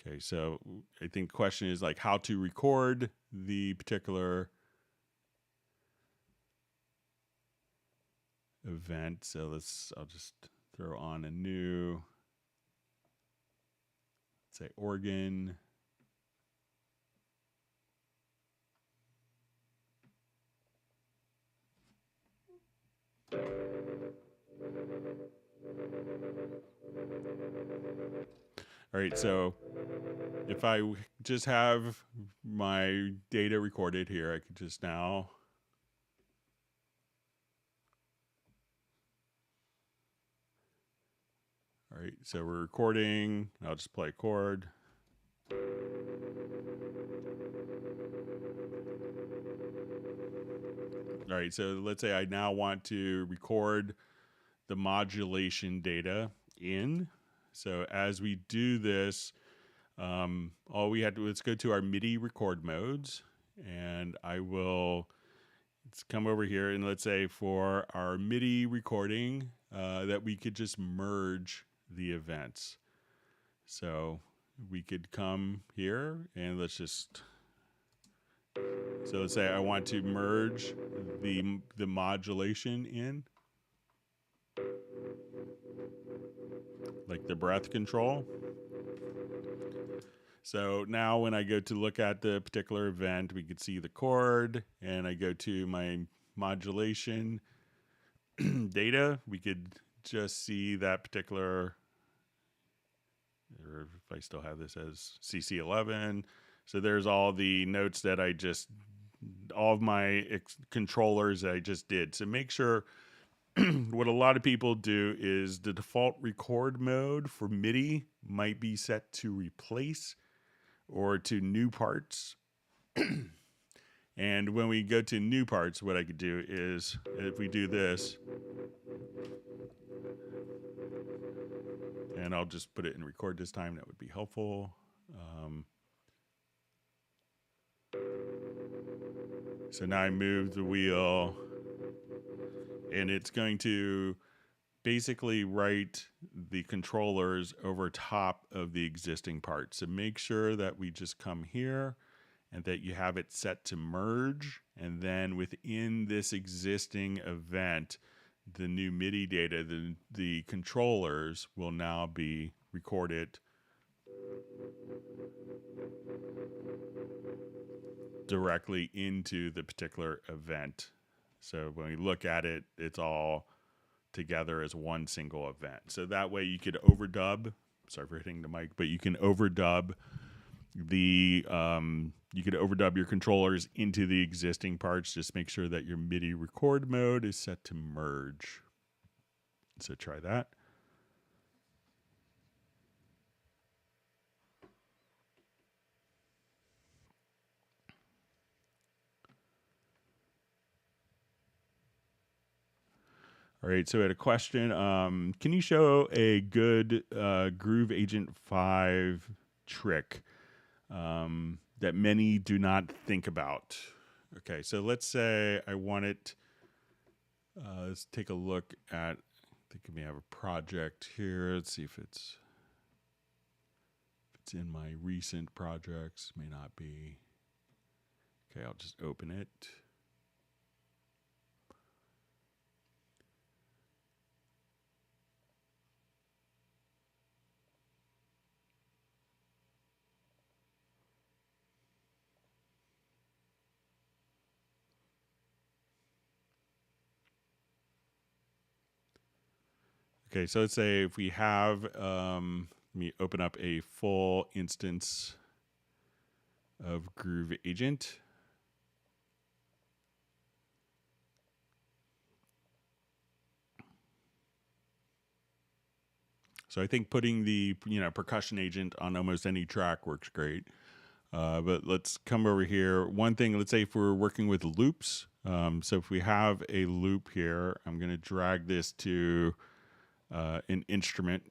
[SPEAKER 1] Okay, so I think the question is like how to record the particular event. So I'll just throw on a new, let's say organ. All right, so if I just have my data recorded here, I could just now all right, so we're recording. I'll just play a chord. All right, so let's say I now want to record the modulation data in. So as we do this, all we have to, let's go to our MIDI record modes, and let's come over here, and let's say for our MIDI recording that we could just merge the events. So we could come here and let's say I want to merge the modulation in, like the breath control. So now when I go to look at the particular event, we could see the chord, and I go to my modulation data, we could just see that particular, or if I still have this as CC11. So there's all the notes that all of my controllers that I just did. So make sure, what a lot of people do is the default record mode for MIDI might be set to replace or to new parts. And when we go to new parts, what I could do is, if we do this, and I'll just put it in record this time, that would be helpful. So now I move the wheel, and it's going to basically write the controllers over top of the existing part. So make sure that we just come here and that you have it set to merge. And then within this existing event, the new MIDI data, the controllers will now be recorded directly into the particular event. So when we look at it, it's all together as one single event. So that way you could overdub, sorry for hitting the mic, but you can overdub your controllers into the existing parts. Just make sure that your MIDI record mode is set to merge. So try that. All right, so I had a question. Can you show a good Groove Agent 5 trick that many do not think about? Okay, so let's say I want it. Let's take a look at, I think we have a project here. Let's see if it's in my recent projects. May not be. Okay, I'll just open it. Okay, so let's say if we have, let me open up a full instance of Groove Agent. So I think putting the percussion agent on almost any track works great. But let's come over here. One thing, let's say if we're working with loops. So if we have a loop here, I'm going to drag this to an instrument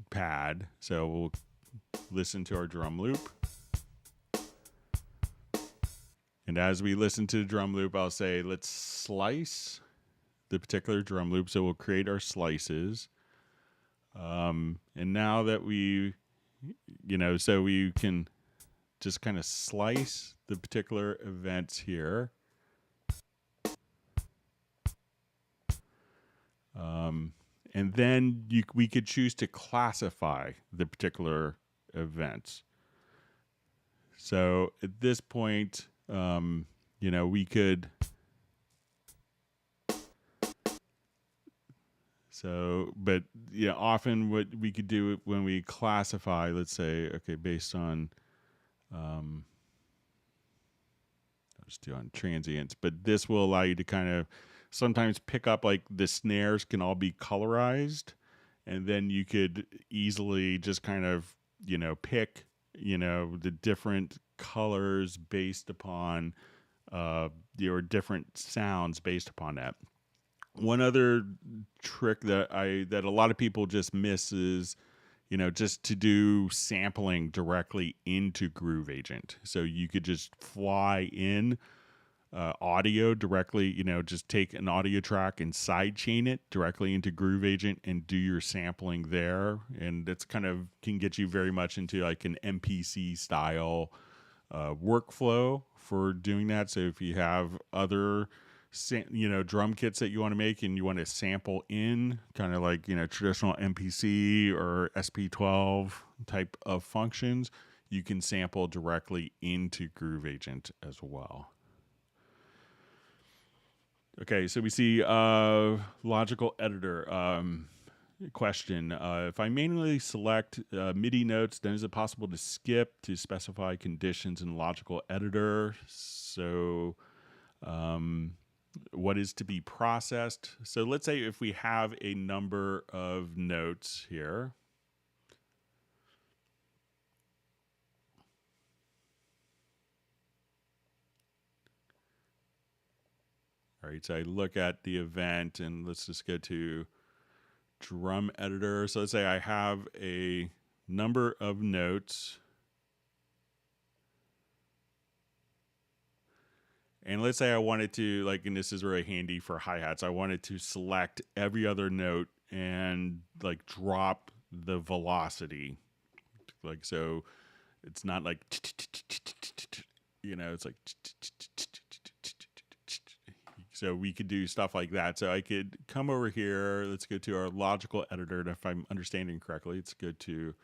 [SPEAKER 1] pad. So we'll listen to our drum loop. And as we listen to the drum loop, I'll say, let's slice the particular drum loop. So we'll create our slices. And now that we, so we can just kind of slice the particular events here. And then we could choose to classify the particular events. So at this point, we could. But often what we could do when we classify, let's say, okay, based on, I'll just do on transients, but this will allow you to kind of sometimes pick up, like the snares can all be colorized, and then you could easily just kind of, pick, the different colors based upon, your different sounds based upon that. One other trick that a lot of people just miss is, just to do sampling directly into Groove Agent. So you could just fly in audio directly, just take an audio track and sidechain it directly into Groove Agent and do your sampling there. And that's kind of can get you very much into like an MPC style workflow for doing that. So if you have other drum kits that you want to make and you want to sample in kind of like, traditional MPC or SP12 type of functions, you can sample directly into Groove Agent as well. Okay, so we see logical editor question. If I manually select MIDI notes, then is it possible to skip to specify conditions in logical editor? So what is to be processed? So let's say if we have a number of notes here. All right, so I look at the event and let's just go to drum editor. So let's say I have a number of notes. And let's say I wanted to, like, and this is really handy for hi-hats, I wanted to select every other note and like drop the velocity. Like, so it's not like, you know, it's like, so we could do stuff like that. So I could come over here. Let's go to our logical editor. And if I'm understanding correctly, let's go to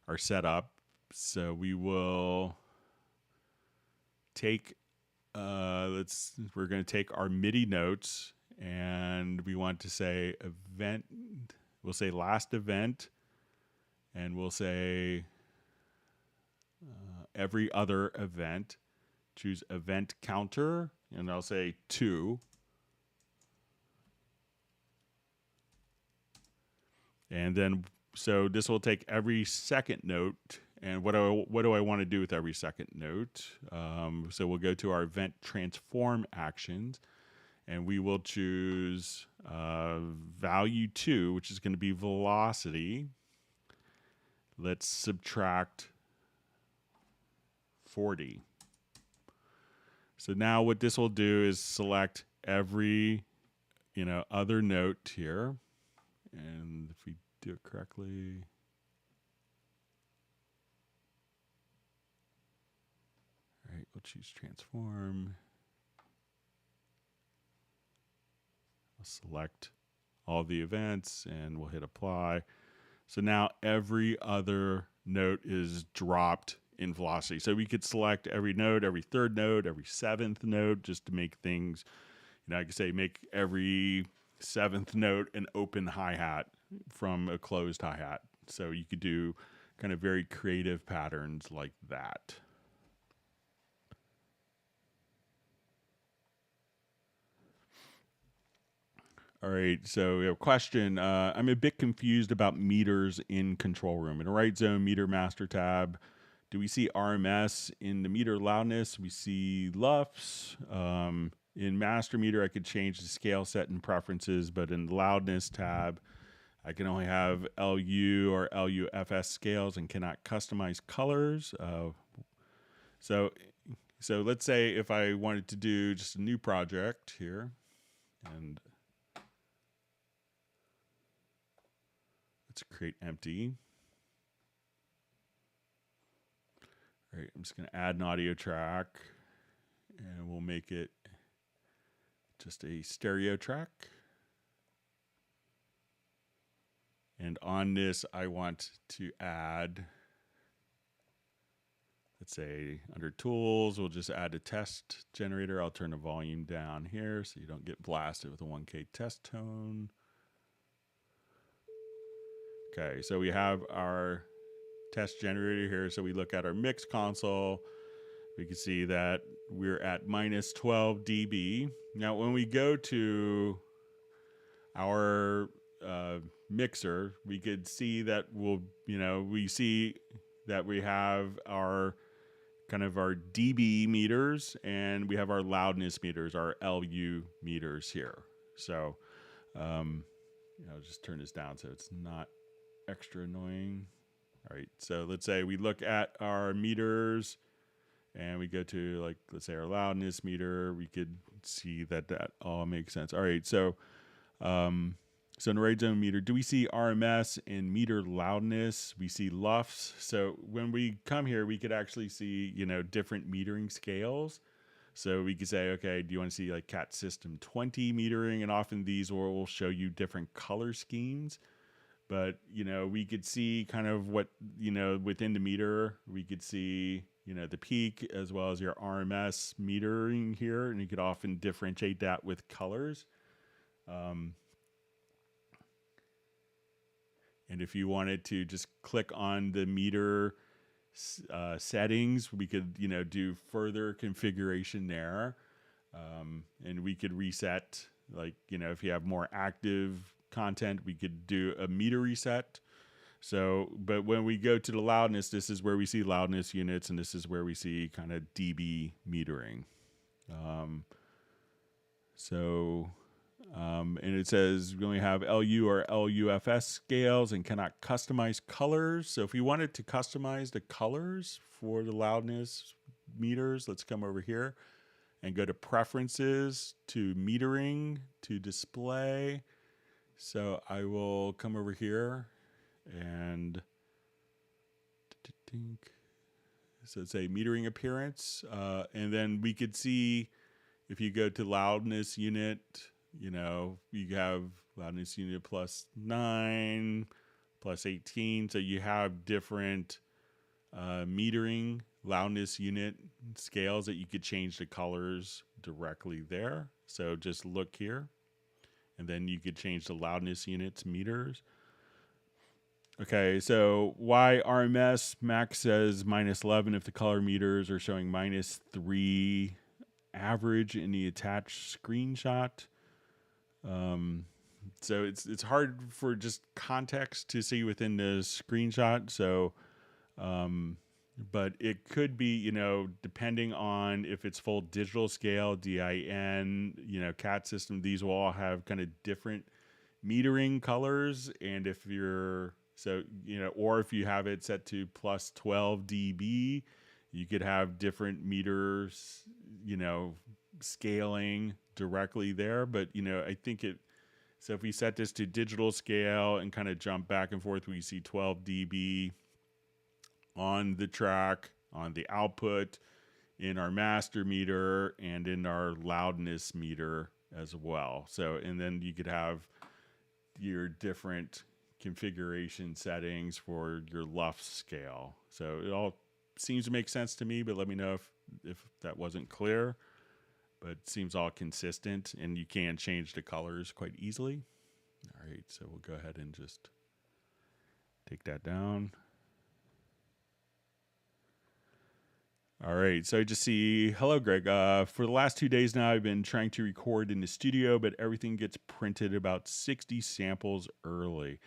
[SPEAKER 1] our setup. So we will take, we're going to take our MIDI notes and we want to say event, we'll say last event, and we'll say every other event. Choose event counter, and I'll say 2. And then, so this will take every second note. And what do I want to do with every second note? So we'll go to our event transform actions, and we will choose value 2, which is going to be velocity. Let's subtract 40. So now what this will do is select every, you know, other note here. And if we do it correctly, all right, we'll choose transform. I'll select all the events and we'll hit apply. So now every other note is dropped in velocity. So we could select every note, every third note, every 7th note, just to make things, you know, I could say make every 7th note an open hi-hat from a closed hi-hat. So you could do kind of very creative patterns like that. All right, so we have a question. I'm a bit confused about meters in control room. In a right zone meter master tab, do we see RMS? In the meter loudness, we see LUFS. In master meter, I could change the scale set and preferences, but in the loudness tab, I can only have LU or LUFS scales and cannot customize colors. So let's say if I wanted to do just a new project here, and let's create empty. All right, I'm just going to add an audio track, and we'll make it just a stereo track. And on this, I want to add, let's say under tools, we'll just add a test generator. I'll turn the volume down here so you don't get blasted with a 1K test tone. Okay, so we have our test generator here. So we look at our mix console. We can see that we're at minus 12 dB. Now, when we go to our mixer, we could see that we see that we have our kind of our dB meters and we have our loudness meters, our LU meters here. So, I'll just turn this down so it's not extra annoying. All right, so let's say we look at our meters and we go to, like, let's say our loudness meter. We could see that all makes sense. All right, so so in the right zone meter, do we see RMS in meter loudness? We see LUFS. So when we come here, we could actually see, different metering scales. So we could say, okay, do you want to see like CAT System 20 metering? And often these will show you different color schemes. But, we could see kind of what, within the meter, we could see, the peak as well as your RMS metering here. And you could often differentiate that with colors. And if you wanted to just click on the meter settings, we could, do further configuration there. And we could reset, like, if you have more active content, we could do a meter reset. So, but when we go to the loudness, this is where we see loudness units, and this is where we see kind of dB metering. And it says we only have LU or LUFS scales and cannot customize colors. So if we wanted to customize the colors for the loudness meters, let's come over here and go to preferences to metering to display. So I will come over here and so say metering appearance. And then we could see if you go to loudness unit, you know, you have loudness unit +9, +18. So you have different metering loudness unit scales that you could change the colors directly there. So just look here, and then you could change the loudness units meters. Okay, so why RMS max says -11 if the color meters are showing -3 average in the attached screenshot. So it's hard for just context to see within the screenshot. So, but it could be, you know, depending on if it's full digital scale, DIN, you know, CAT system, these will all have kind of different metering colors. And if you're, so, you know, or if you have it set to +12 dB, you could have different meters, you know, scaling directly there. But, you know, I think it, so if we set this to digital scale and kind of jump back and forth, we see 12 dB on the track, on the output, in our master meter, and in our loudness meter as well. So, and then you could have your different configuration settings for your LUF scale. So it all seems to make sense to me, but let me know if that wasn't clear. But it seems all consistent, and you can change the colors quite easily. All right, so we'll go ahead and just take that down. All right, so I just see, hello, Greg. For the last 2 days now, I've been trying to record in the studio, but everything gets printed about 60 samples early.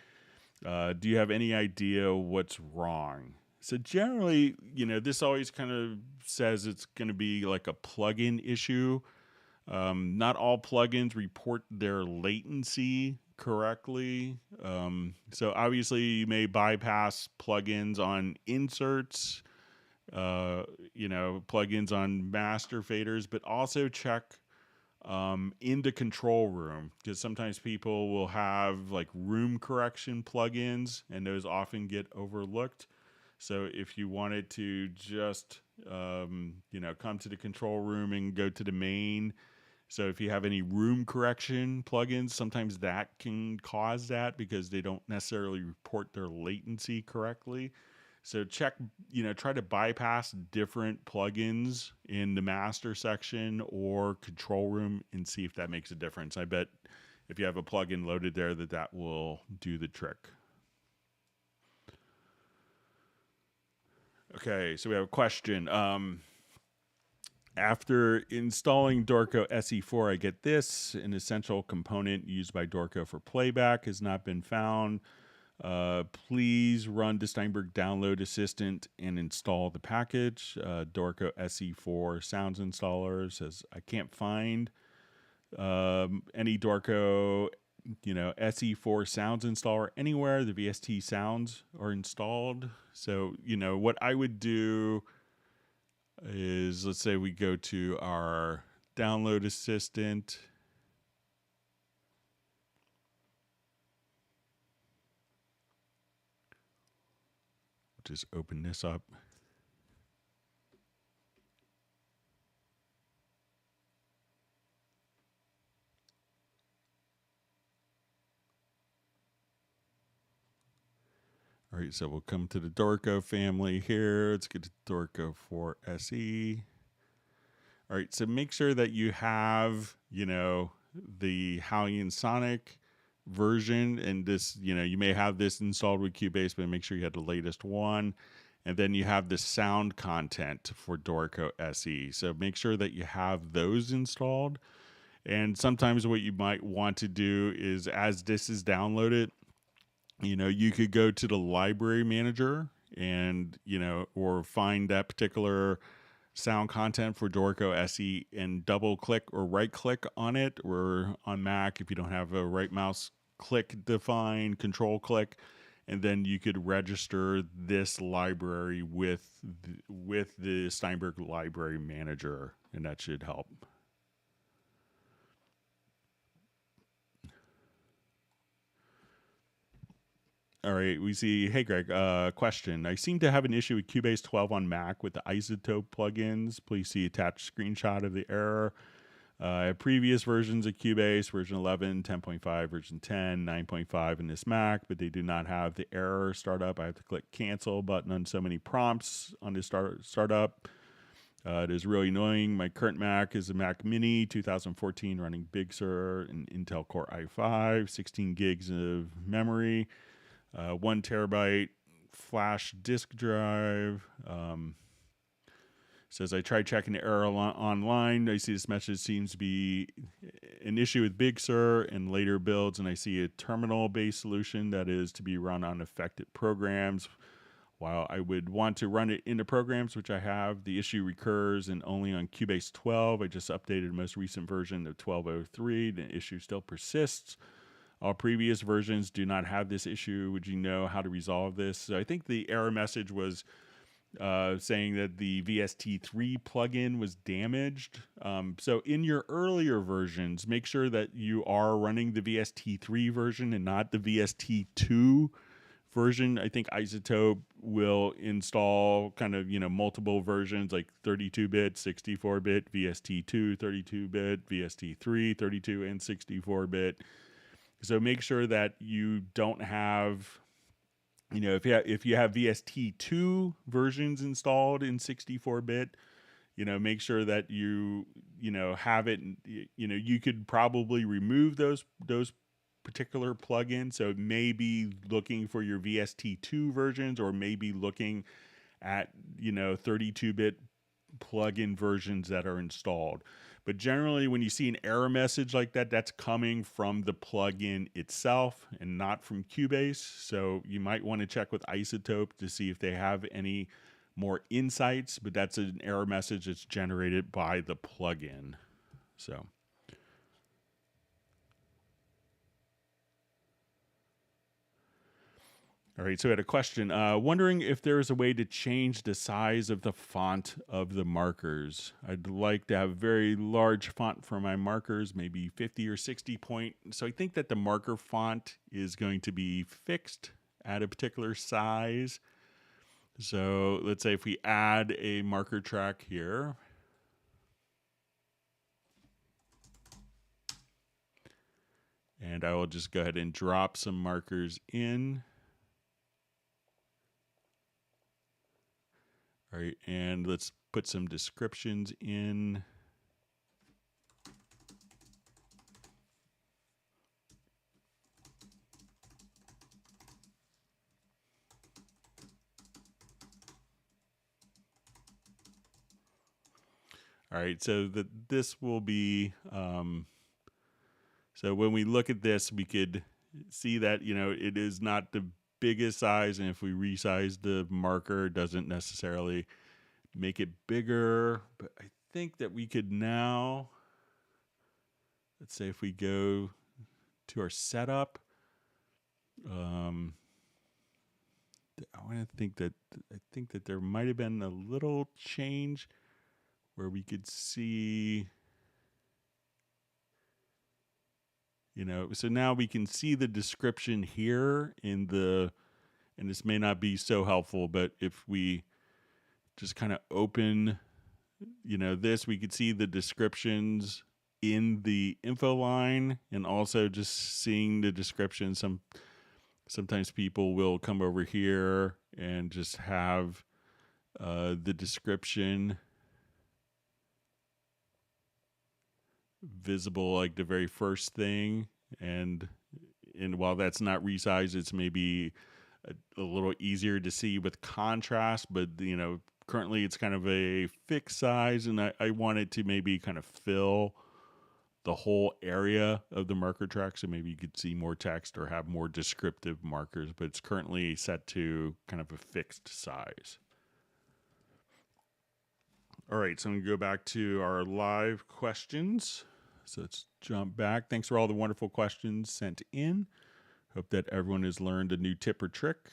[SPEAKER 1] Do you have any idea what's wrong? So generally, you know, this always kind of says it's going to be like a plugin issue. Not all plugins report their latency correctly. So obviously you may bypass plugins on inserts, you know, plugins on master faders, but also check in the control room, because sometimes people will have like room correction plugins, and those often get overlooked. So if you wanted to just, you know, come to the control room and go to the main, so if you have any room correction plugins, sometimes that can cause that because they don't necessarily report their latency correctly. So check, you know, try to bypass different plugins in the master section or control room and see if that makes a difference. I bet if you have a plugin loaded there, that will do the trick. Okay, so we have a question. After installing Dorco SE4, I get this: an essential component used by Dorco for playback has not been found. Please run the Steinberg download assistant and install the package. Dorco SE4 sounds installer says I can't find any Dorco, you know, SE4 sounds installer anywhere. The VST sounds are installed. So, you know, what I would do is, let's say we go to our download assistant. Just open this up. All right, so we'll come to the Dorco family here. Let's get to Dorco 4 SE. All right, so make sure that you have, you know, the Hallian Sonic version, and this, you know, you may have this installed with Cubase, but make sure you have the latest one. And then you have the sound content for Dorco SE. So make sure that you have those installed. And sometimes what you might want to do is, as this is downloaded, you know, you could go to the library manager and, you know, or find that particular sound content for Dorco SE and double click or right click on it, or on Mac, if you don't have a right mouse click define, control click, and then you could register this library with the Steinberg Library Manager, and that should help. All right, we see, hey Greg, question. I seem to have an issue with Cubase 12 on Mac with the Isotope plugins. Please see attached screenshot of the error. I have previous versions of Cubase, version 11, 10.5, version 10, 9.5 in this Mac, but they do not have the error startup. I have to click cancel button on so many prompts on this startup. It is really annoying. My current Mac is a Mac Mini 2014 running Big Sur, an Intel Core i5, 16 gigs of memory. 1 terabyte flash disk drive. Says I tried checking the error online. I see this message seems to be an issue with Big Sur and later builds, and I see a terminal-based solution that is to be run on affected programs. While I would want to run it into programs, which I have, the issue recurs and only on Cubase 12. I just updated the most recent version of 12.03. The issue still persists. All previous versions do not have this issue. Would you know how to resolve this? So I think the error message was saying that the VST3 plugin was damaged. So in your earlier versions, make sure that you are running the VST3 version and not the VST2 version. I think Isotope will install kind of, multiple versions like 32-bit, 64-bit, VST2, 32-bit, VST3, 32 and 64-bit. So make sure that you don't have, if you have VST2 versions installed in 64-bit, make sure that you have it. You could probably remove those particular plugins. So maybe looking for your VST2 versions, or maybe looking at 32-bit plugin versions that are installed. But generally, when you see an error message like that, that's coming from the plugin itself and not from Cubase. So you might want to check with Isotope to see if they have any more insights, but that's an error message that's generated by the plugin. So. All right, so I had a question. Wondering if there is a way to change the size of the font of the markers. I'd like to have a very large font for my markers, maybe 50 or 60 point. So I think that the marker font is going to be fixed at a particular size. So let's say if we add a marker track here. And I will just go ahead and drop some markers in. All right, and let's put some descriptions in. All right, so this will be, so when we look at this, we could see that, it is not the biggest size, and if we resize the marker, it doesn't necessarily make it bigger. But I think that we could now, let's say if we go to our setup, I think that there might have been a little change where we could see, so now we can see the description here and this may not be so helpful, but if we just kind of open, this, we could see the descriptions in the info line, and also just seeing the description. Sometimes people will come over here and just have the description visible, like the very first thing, and while that's not resized, it's maybe a little easier to see with contrast, but currently it's kind of a fixed size, and I want it to maybe kind of fill the whole area of the marker track, so maybe you could see more text or have more descriptive markers, but it's currently set to kind of a fixed size. All right, so I'm going to go back to our live questions. So let's jump back. Thanks for all the wonderful questions sent in. Hope that everyone has learned a new tip or trick.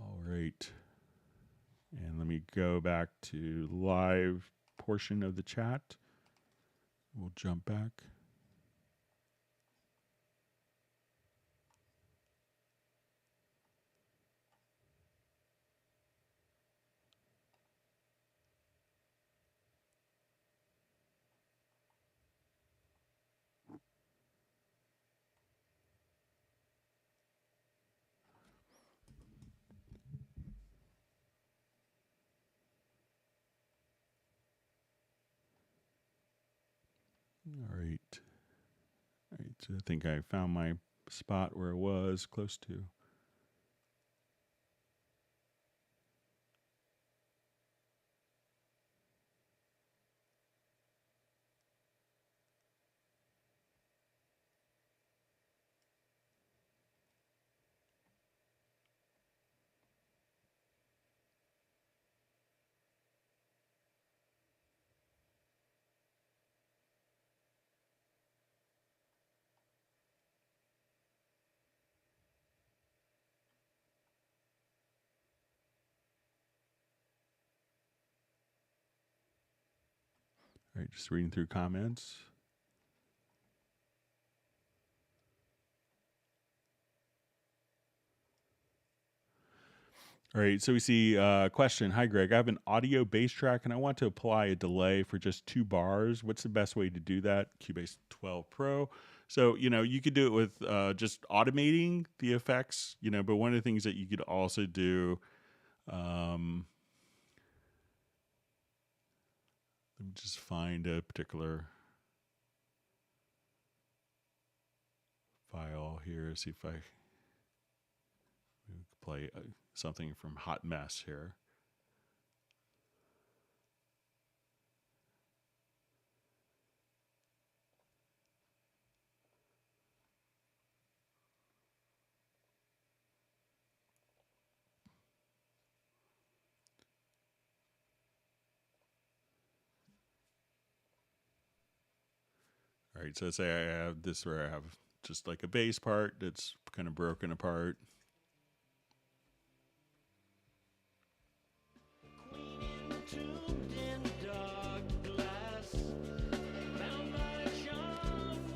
[SPEAKER 1] All right. And let me go back to live portion of the chat. We'll jump back. All right. All right. So I think I found my spot where it was close to. All right, just reading through comments. All right, so we see a question. Hi, Greg. I have an audio bass track and I want to apply a delay for just 2 bars. What's the best way to do that? Cubase 12 Pro. So, you could do it with just automating the effects, but one of the things that you could also do, let me just find a particular file here, see if I play something from Hot Mess here. All right, so say I have this where I have just like a bass part that's kind of broken apart.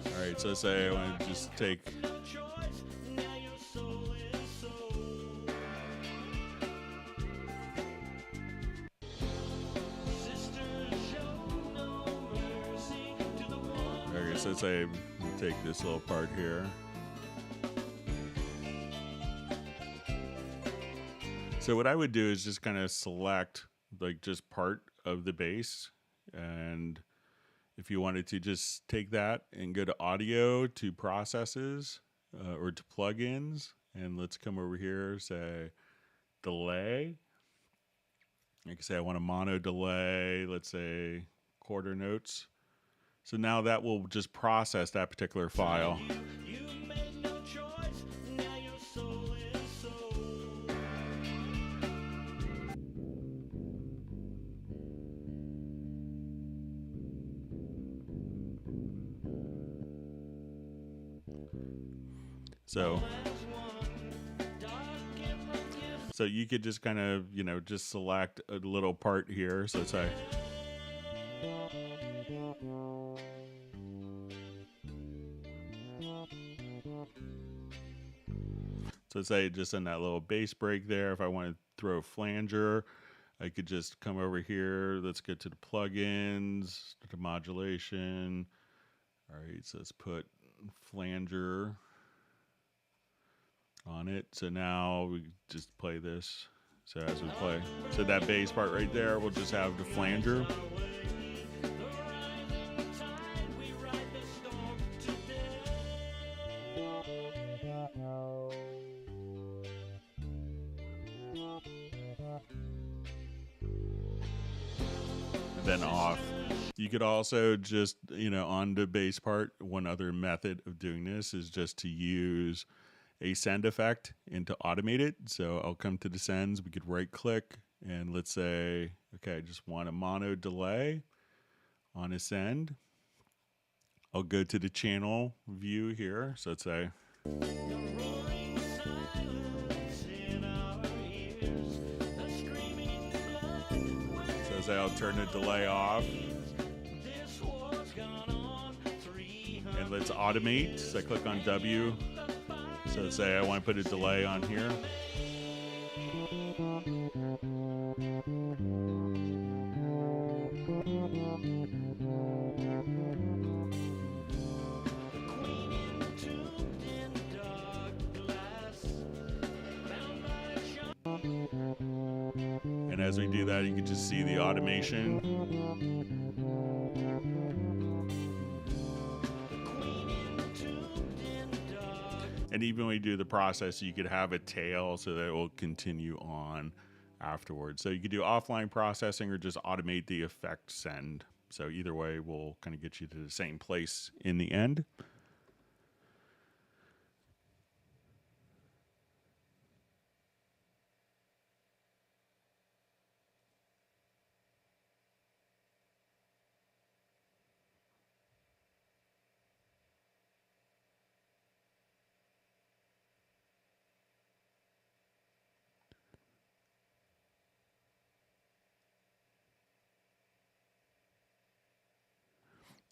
[SPEAKER 1] All right, so say I want to just take so say I take this little part here. So what I would do is just kind of select like just part of the bass, and if you wanted to just take that and go to audio, to processes, or to plugins, and let's come over here, say delay. Like I say, I want a mono delay, let's say quarter notes. So now that will just process that particular file. So you could just kind of, just select a little part here. So say, just in that little bass break there, if I want to throw a flanger, I could just come over here. Let's get to the plugins, to modulation. All right, so let's put flanger on it. So now we just play this. So as we play, so that bass part right there, we'll just have the flanger. Then off. You could also just, on the bass part, one other method of doing this is just to use a send effect and to automate it. So I'll come to the sends. We could right click and let's say, okay, I just want a mono delay on a send. I'll go to the channel view here. So let's say, I'll turn the delay off. And let's automate. So I click on W. So let's say I want to put a delay on here. And as we do that, you can just see the automation. And even when you do the process, you could have a tail so that it will continue on afterwards. So you could do offline processing or just automate the effect send. So either way will kind of get you to the same place in the end.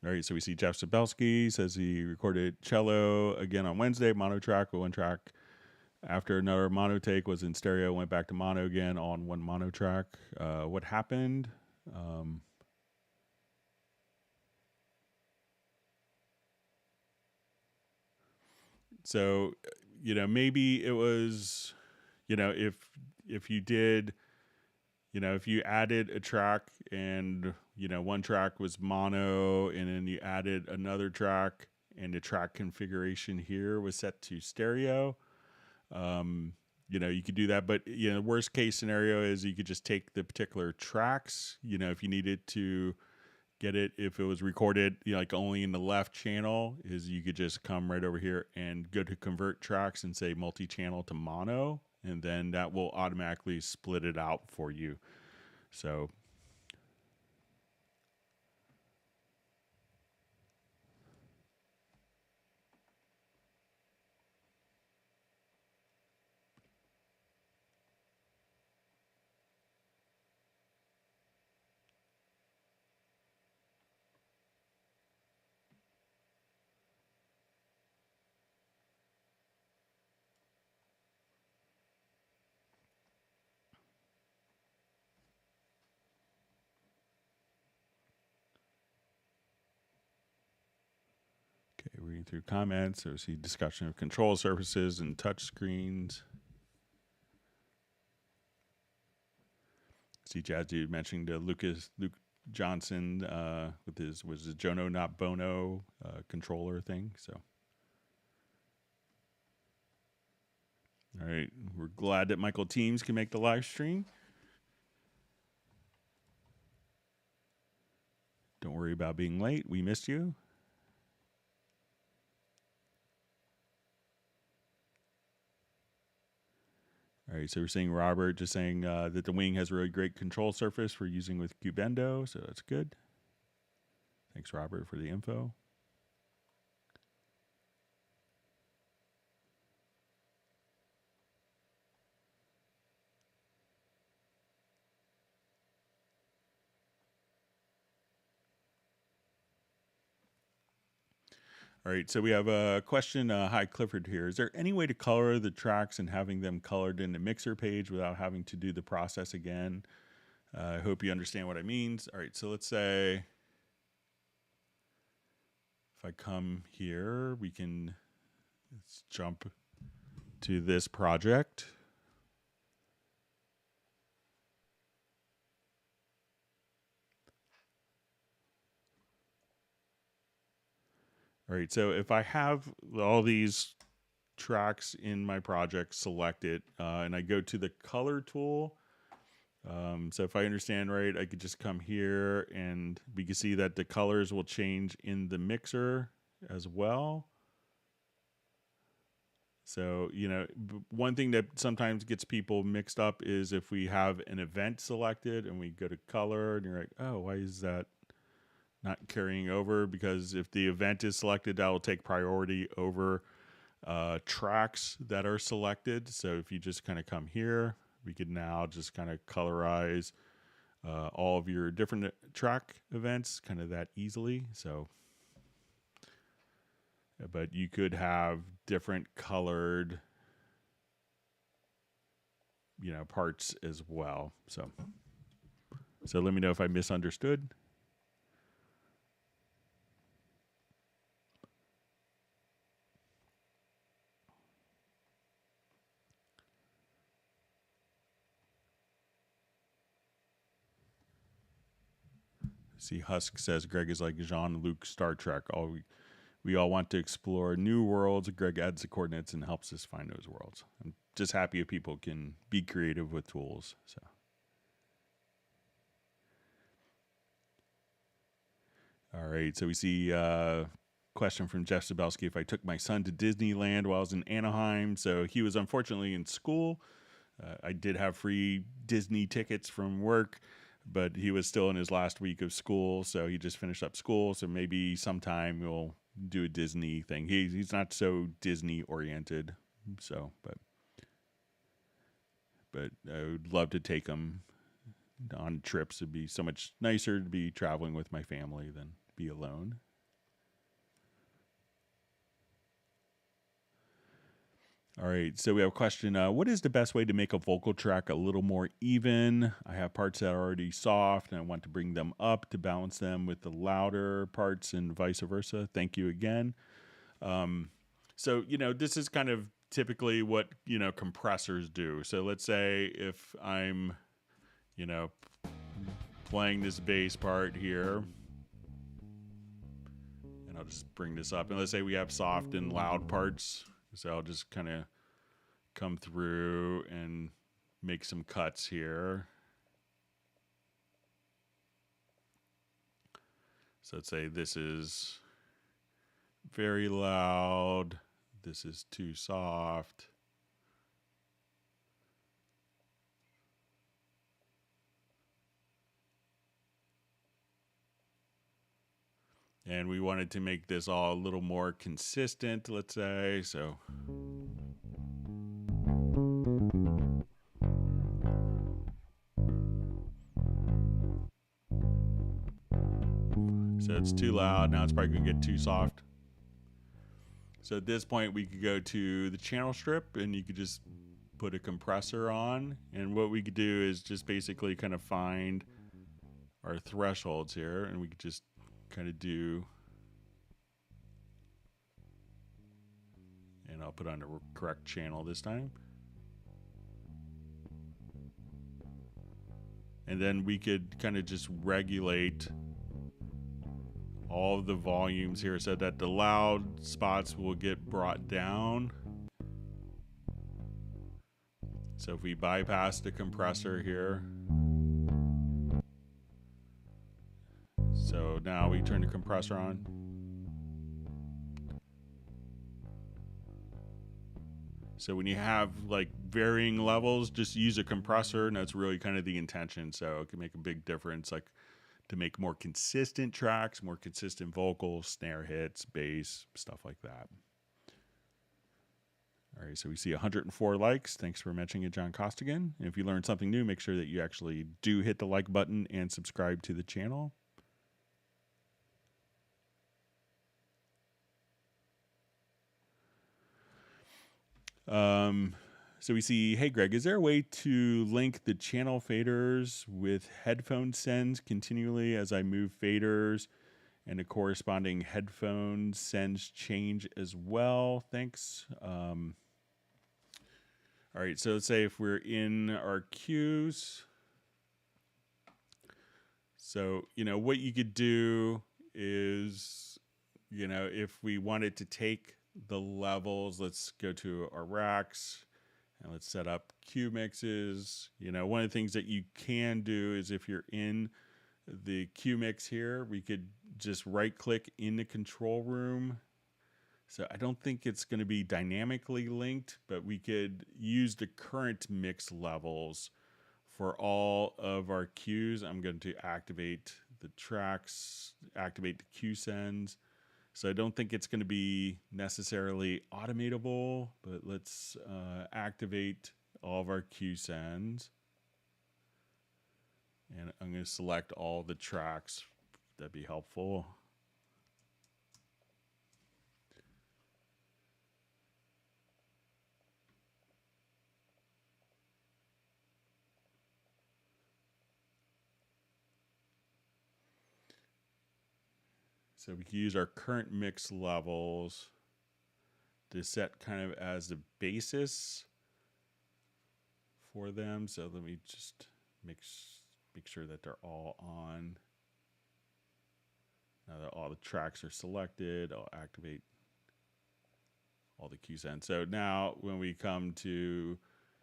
[SPEAKER 1] All right, so we see Jeff Sabelski says he recorded cello again on Wednesday, mono track with one track. After another mono take was in stereo, went back to mono again on one mono track. What happened? So, maybe it was, if you did, if you added a track and, one track was mono and then you added another track and the track configuration here was set to stereo, you could do that. But, worst case scenario is you could just take the particular tracks, if you needed to get it, if it was recorded, like only in the left channel, is you could just come right over here and go to convert tracks and say multi-channel to mono, and then that will automatically split it out for you. So reading through comments, so we see discussion of control surfaces and touch screens. See Jazz Dude mentioning the Luke Johnson with his was the Jono not Bono controller thing. So, all right, we're glad that Michael Teams can make the live stream. Don't worry about being late. We missed you. All right, so we're seeing Robert just saying that the wing has a really great control surface for using with Cubendo, so that's good. Thanks, Robert, for the info. All right, so we have a question. Hi, Clifford here. Is there any way to color the tracks and having them colored in the mixer page without having to do the process again? I hope you understand what I mean. All right, so let's say if I come here, let's jump to this project. All right, so if I have all these tracks in my project selected and I go to the color tool, so if I understand right, I could just come here and we can see that the colors will change in the mixer as well. So, one thing that sometimes gets people mixed up is if we have an event selected and we go to color and you're like, oh, why is that not carrying over, because if the event is selected, that will take priority over tracks that are selected. So if you just kind of come here, we could now just kind of colorize all of your different track events kind of that easily. So, but you could have different colored, parts as well. So let me know if I misunderstood. See, Husk says Greg is like Jean-Luc Star Trek. We all want to explore new worlds. Greg adds the coordinates and helps us find those worlds. I'm just happy if people can be creative with tools. So, all right. So we see question from Jeff Sabelski. If I took my son to Disneyland while I was in Anaheim, so he was unfortunately in school. I did have free Disney tickets from work, but he was still in his last week of school, so he just finished up school. So maybe sometime we'll do a Disney thing. He's not so Disney oriented, so but I would love to take him on trips. It'd be so much nicer to be traveling with my family than be alone. All right, so we have a question. What is the best way to make a vocal track a little more even? I have parts that are already soft, and I want to bring them up to balance them with the louder parts and vice versa. Thank you again. So, this is kind of typically what, compressors do. So let's say if I'm, playing this bass part here, and I'll just bring this up. And let's say we have soft and loud parts. So I'll just kind of come through and make some cuts here. So let's say this is very loud. This is too soft. And we wanted to make this all a little more consistent, let's say. So it's too loud. Now it's probably going to get too soft. So at this point, we could go to the channel strip, and you could just put a compressor on. And what we could do is just basically kind of find our thresholds here, and we could just kind of do, and I'll put on the correct channel this time. And then we could kind of just regulate all of the volumes here so that the loud spots will get brought down. So if we bypass the compressor here, so now we turn the compressor on. So when you have like varying levels, just use a compressor, and that's really kind of the intention. So it can make a big difference, like to make more consistent tracks, more consistent vocals, snare hits, bass, stuff like that. All right, so we see 104 likes. Thanks for mentioning it, John Costigan. And if you learned something new, make sure that you actually do hit the like button and subscribe to the channel. So we see, hey Greg, is there a way to link the channel faders with headphone sends continually as I move faders, and the corresponding headphone sends change as well? Thanks. All right, so let's say if we're in our cues. So, what you could do is, if we wanted to take the levels, let's go to our racks and let's set up cue mixes. One of the things that you can do is if you're in the cue mix here, we could just right click in the control room. So I don't think it's going to be dynamically linked, but we could use the current mix levels for all of our cues. I'm going to activate the tracks, activate the Q sends. So I don't think it's going to be necessarily automatable, but let's activate all of our Q sends. And I'm going to select all the tracks. That'd be helpful. So we can use our current mix levels to set kind of as the basis for them. So let me just make sure that they're all on. Now that all the tracks are selected, I'll activate all the Q sends. So now when we come to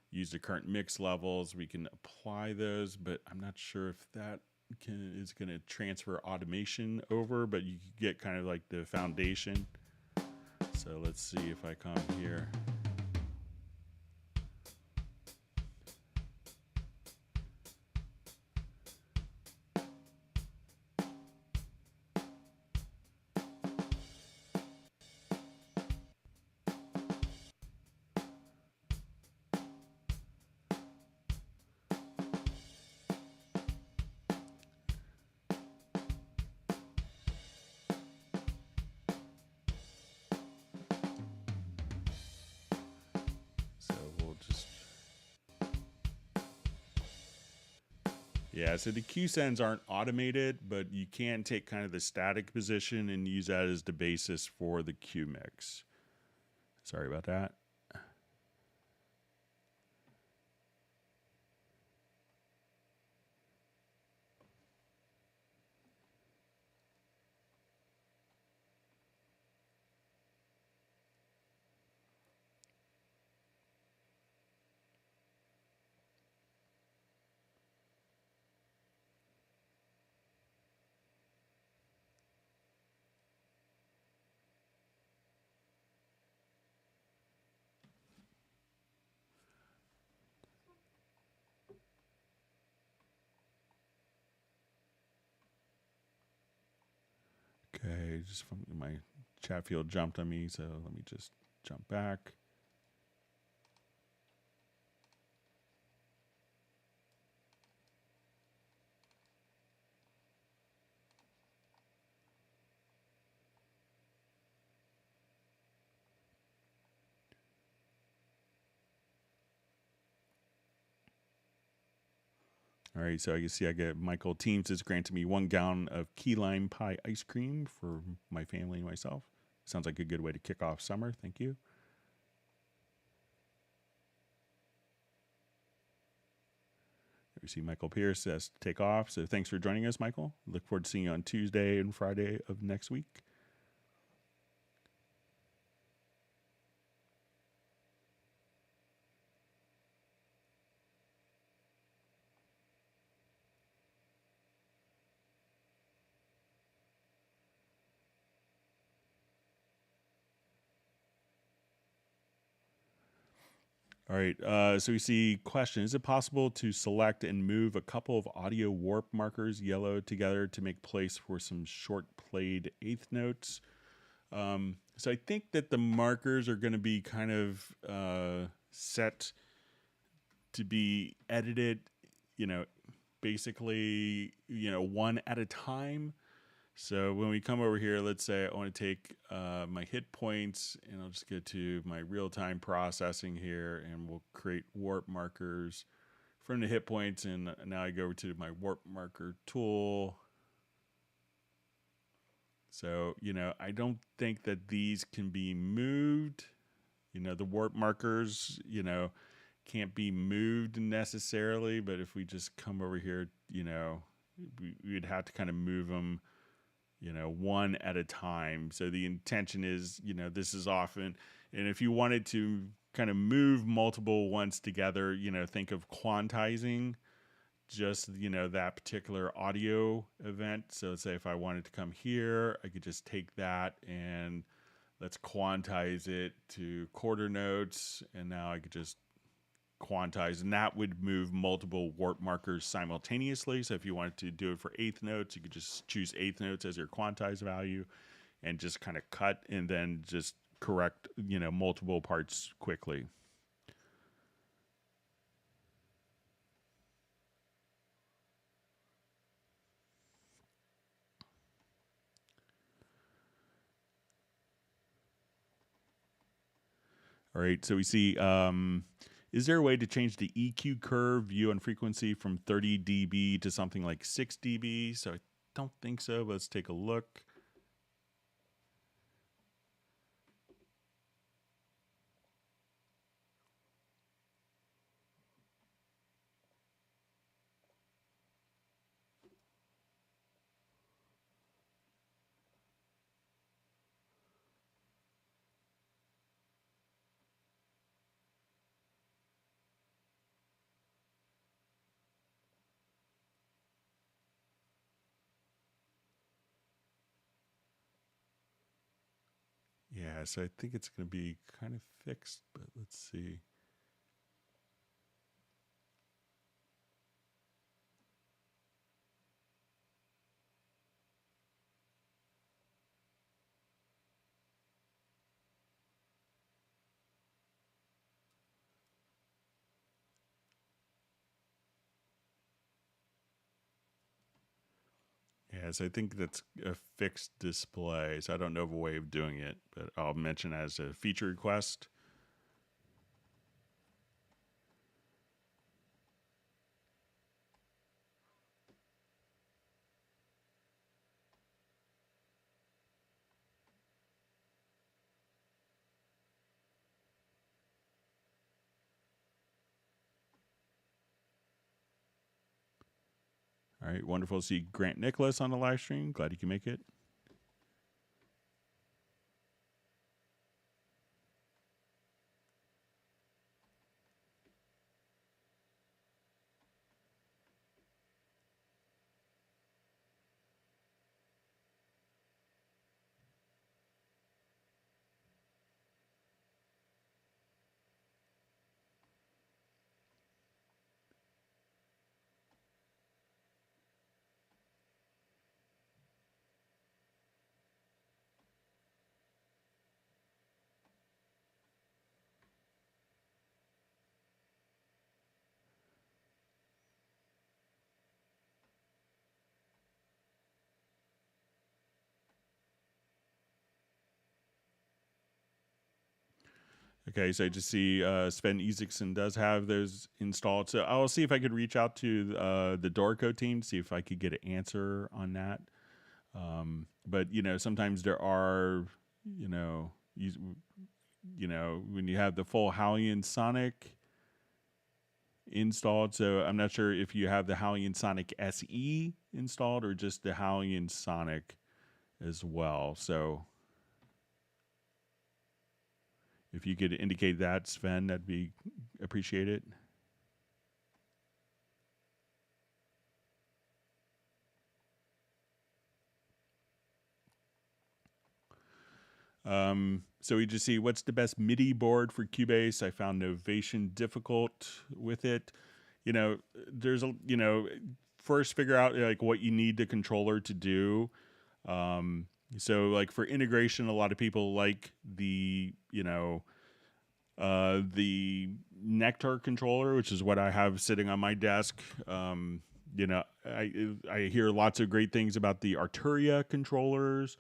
[SPEAKER 1] use the current mix levels, we can apply those, but I'm not sure if that is going to transfer automation over, but you can get kind of like the foundation. So let's see if I come here. Yeah, so the Q sends aren't automated, but you can take kind of the static position and use that as the basis for the Q mix. Sorry about that. Okay, just from my chat field jumped on me, so let me just jump back. All right, so I can see I get Michael Teams has granted me 1 gallon of key lime pie ice cream for my family and myself. Sounds like a good way to kick off summer. Thank you. We see Michael Pierce says to take off. So thanks for joining us, Michael. Look forward to seeing you on Tuesday and Friday of next week. All right, so we see question. Is it possible to select and move a couple of audio warp markers yellow together to make place for some short played eighth notes? So I think that the markers are going to be kind of set to be edited, basically, one at a time. So when we come over here, let's say I want to take my hit points, and I'll just get to my real-time processing here, and we'll create warp markers from the hit points. And now I go over to my warp marker tool. So, I don't think that these can be moved. The warp markers, can't be moved necessarily, but if we just come over here, we'd have to kind of move them one at a time. So the intention is, this is often, and if you wanted to kind of move multiple ones together, think of quantizing just, that particular audio event. So let's say if I wanted to come here, I could just take that and let's quantize it to quarter notes. And now I could just quantize, and that would move multiple warp markers simultaneously. So if you wanted to do it for eighth notes, you could just choose eighth notes as your quantize value and just kind of cut and then just correct, multiple parts quickly. All right, so we see, is there a way to change the EQ curve view and frequency from 30 dB to something like 6 dB? So I don't think so, but let's take a look. Yeah, so I think it's going to be kind of fixed, but let's see. Yeah, so I think that's a fixed display. So I don't know of a way of doing it, but I'll mention as a feature request. All right, wonderful to see Grant Nicholas on the live stream. Glad you can make it. Okay, so I just see Sven Isaacson does have those installed. So I'll see if I could reach out to the Dorco team, see if I could get an answer on that. But sometimes there are, when you have the full Hallian Sonic installed. So I'm not sure if you have the Hallian Sonic SE installed or just the Hallian Sonic as well. So if you could indicate that, Sven, that'd be appreciated. So we just see what's the best MIDI board for Cubase. I found Novation difficult with it. There's first figure out like what you need the controller to do. So like for integration, a lot of people like the Nectar controller, which is what I have sitting on my desk. I hear lots of great things about the Arturia controllers.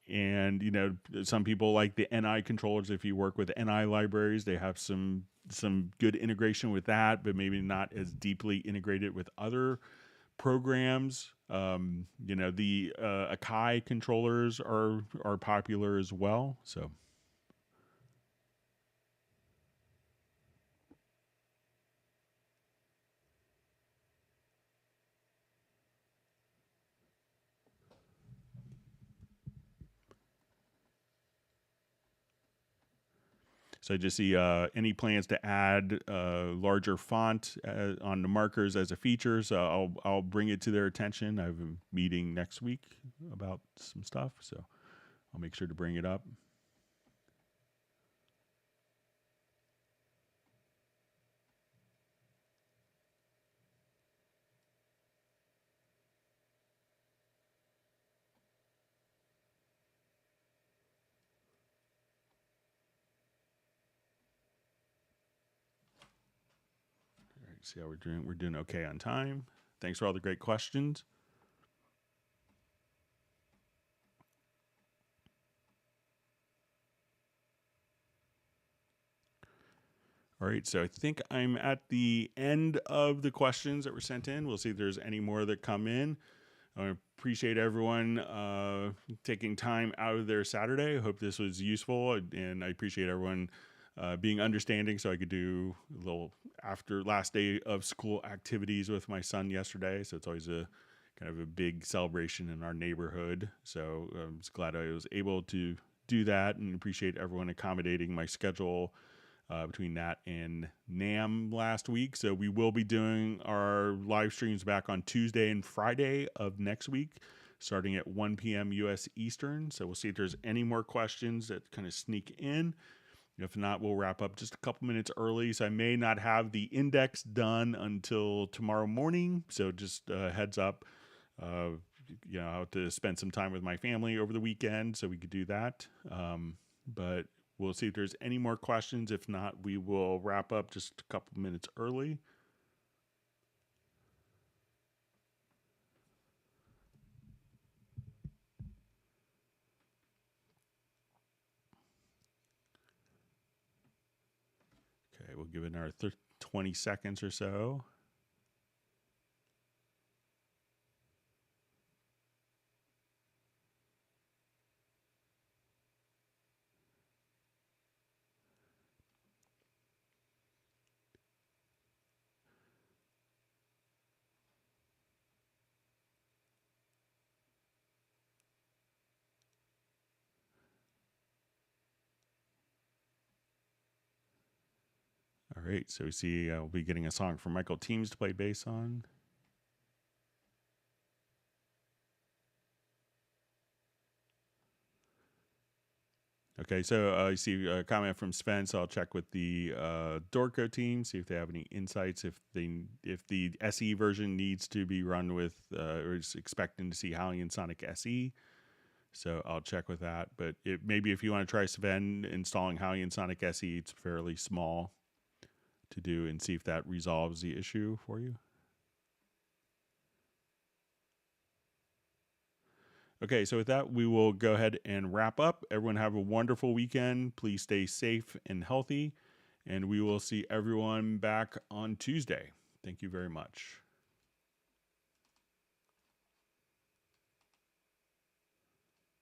[SPEAKER 1] And some people like the NI controllers. If you work with NI libraries, they have some good integration with that, but maybe not as deeply integrated with other programs. The Akai controllers are popular as well. So I just see any plans to add larger font on the markers as a feature. So I'll bring it to their attention. I have a meeting next week about some stuff, so I'll make sure to bring it up. See how we're doing. We're doing okay on time. Thanks for all the great questions. All right, so I think I'm at the end of the questions that were sent in. We'll see if there's any more that come in. I appreciate everyone taking time out of their Saturday. I hope this was useful, and I appreciate everyone being understanding so I could do a little after last day of school activities with my son yesterday. So it's always a kind of a big celebration in our neighborhood. So I'm just glad I was able to do that, and appreciate everyone accommodating my schedule between that and NAMM last week. So we will be doing our live streams back on Tuesday and Friday of next week, starting at 1 p.m. U.S. Eastern. So we'll see if there's any more questions that kind of sneak in. If not, we'll wrap up just a couple minutes early. So I may not have the index done until tomorrow morning. So just heads up. I'll have to spend some time with my family over the weekend so we could do that. But we'll see if there's any more questions. If not, we will wrap up just a couple minutes early. Okay, we'll give it another 20 seconds or so. All right, so we see we'll be getting a song from Michael Teams to play bass on. Okay, so you see a comment from Sven, so I'll check with the Dorco team, see if they have any insights, if the SE version needs to be run with, or is expecting to see Halion Sonic SE. So I'll check with that. But maybe if you want to try, Sven, installing Halion Sonic SE, it's fairly small to do, and see if that resolves the issue for you. Okay, so with that, we will go ahead and wrap up. Everyone have a wonderful weekend. Please stay safe and healthy, and we will see everyone back on Tuesday. Thank you very much.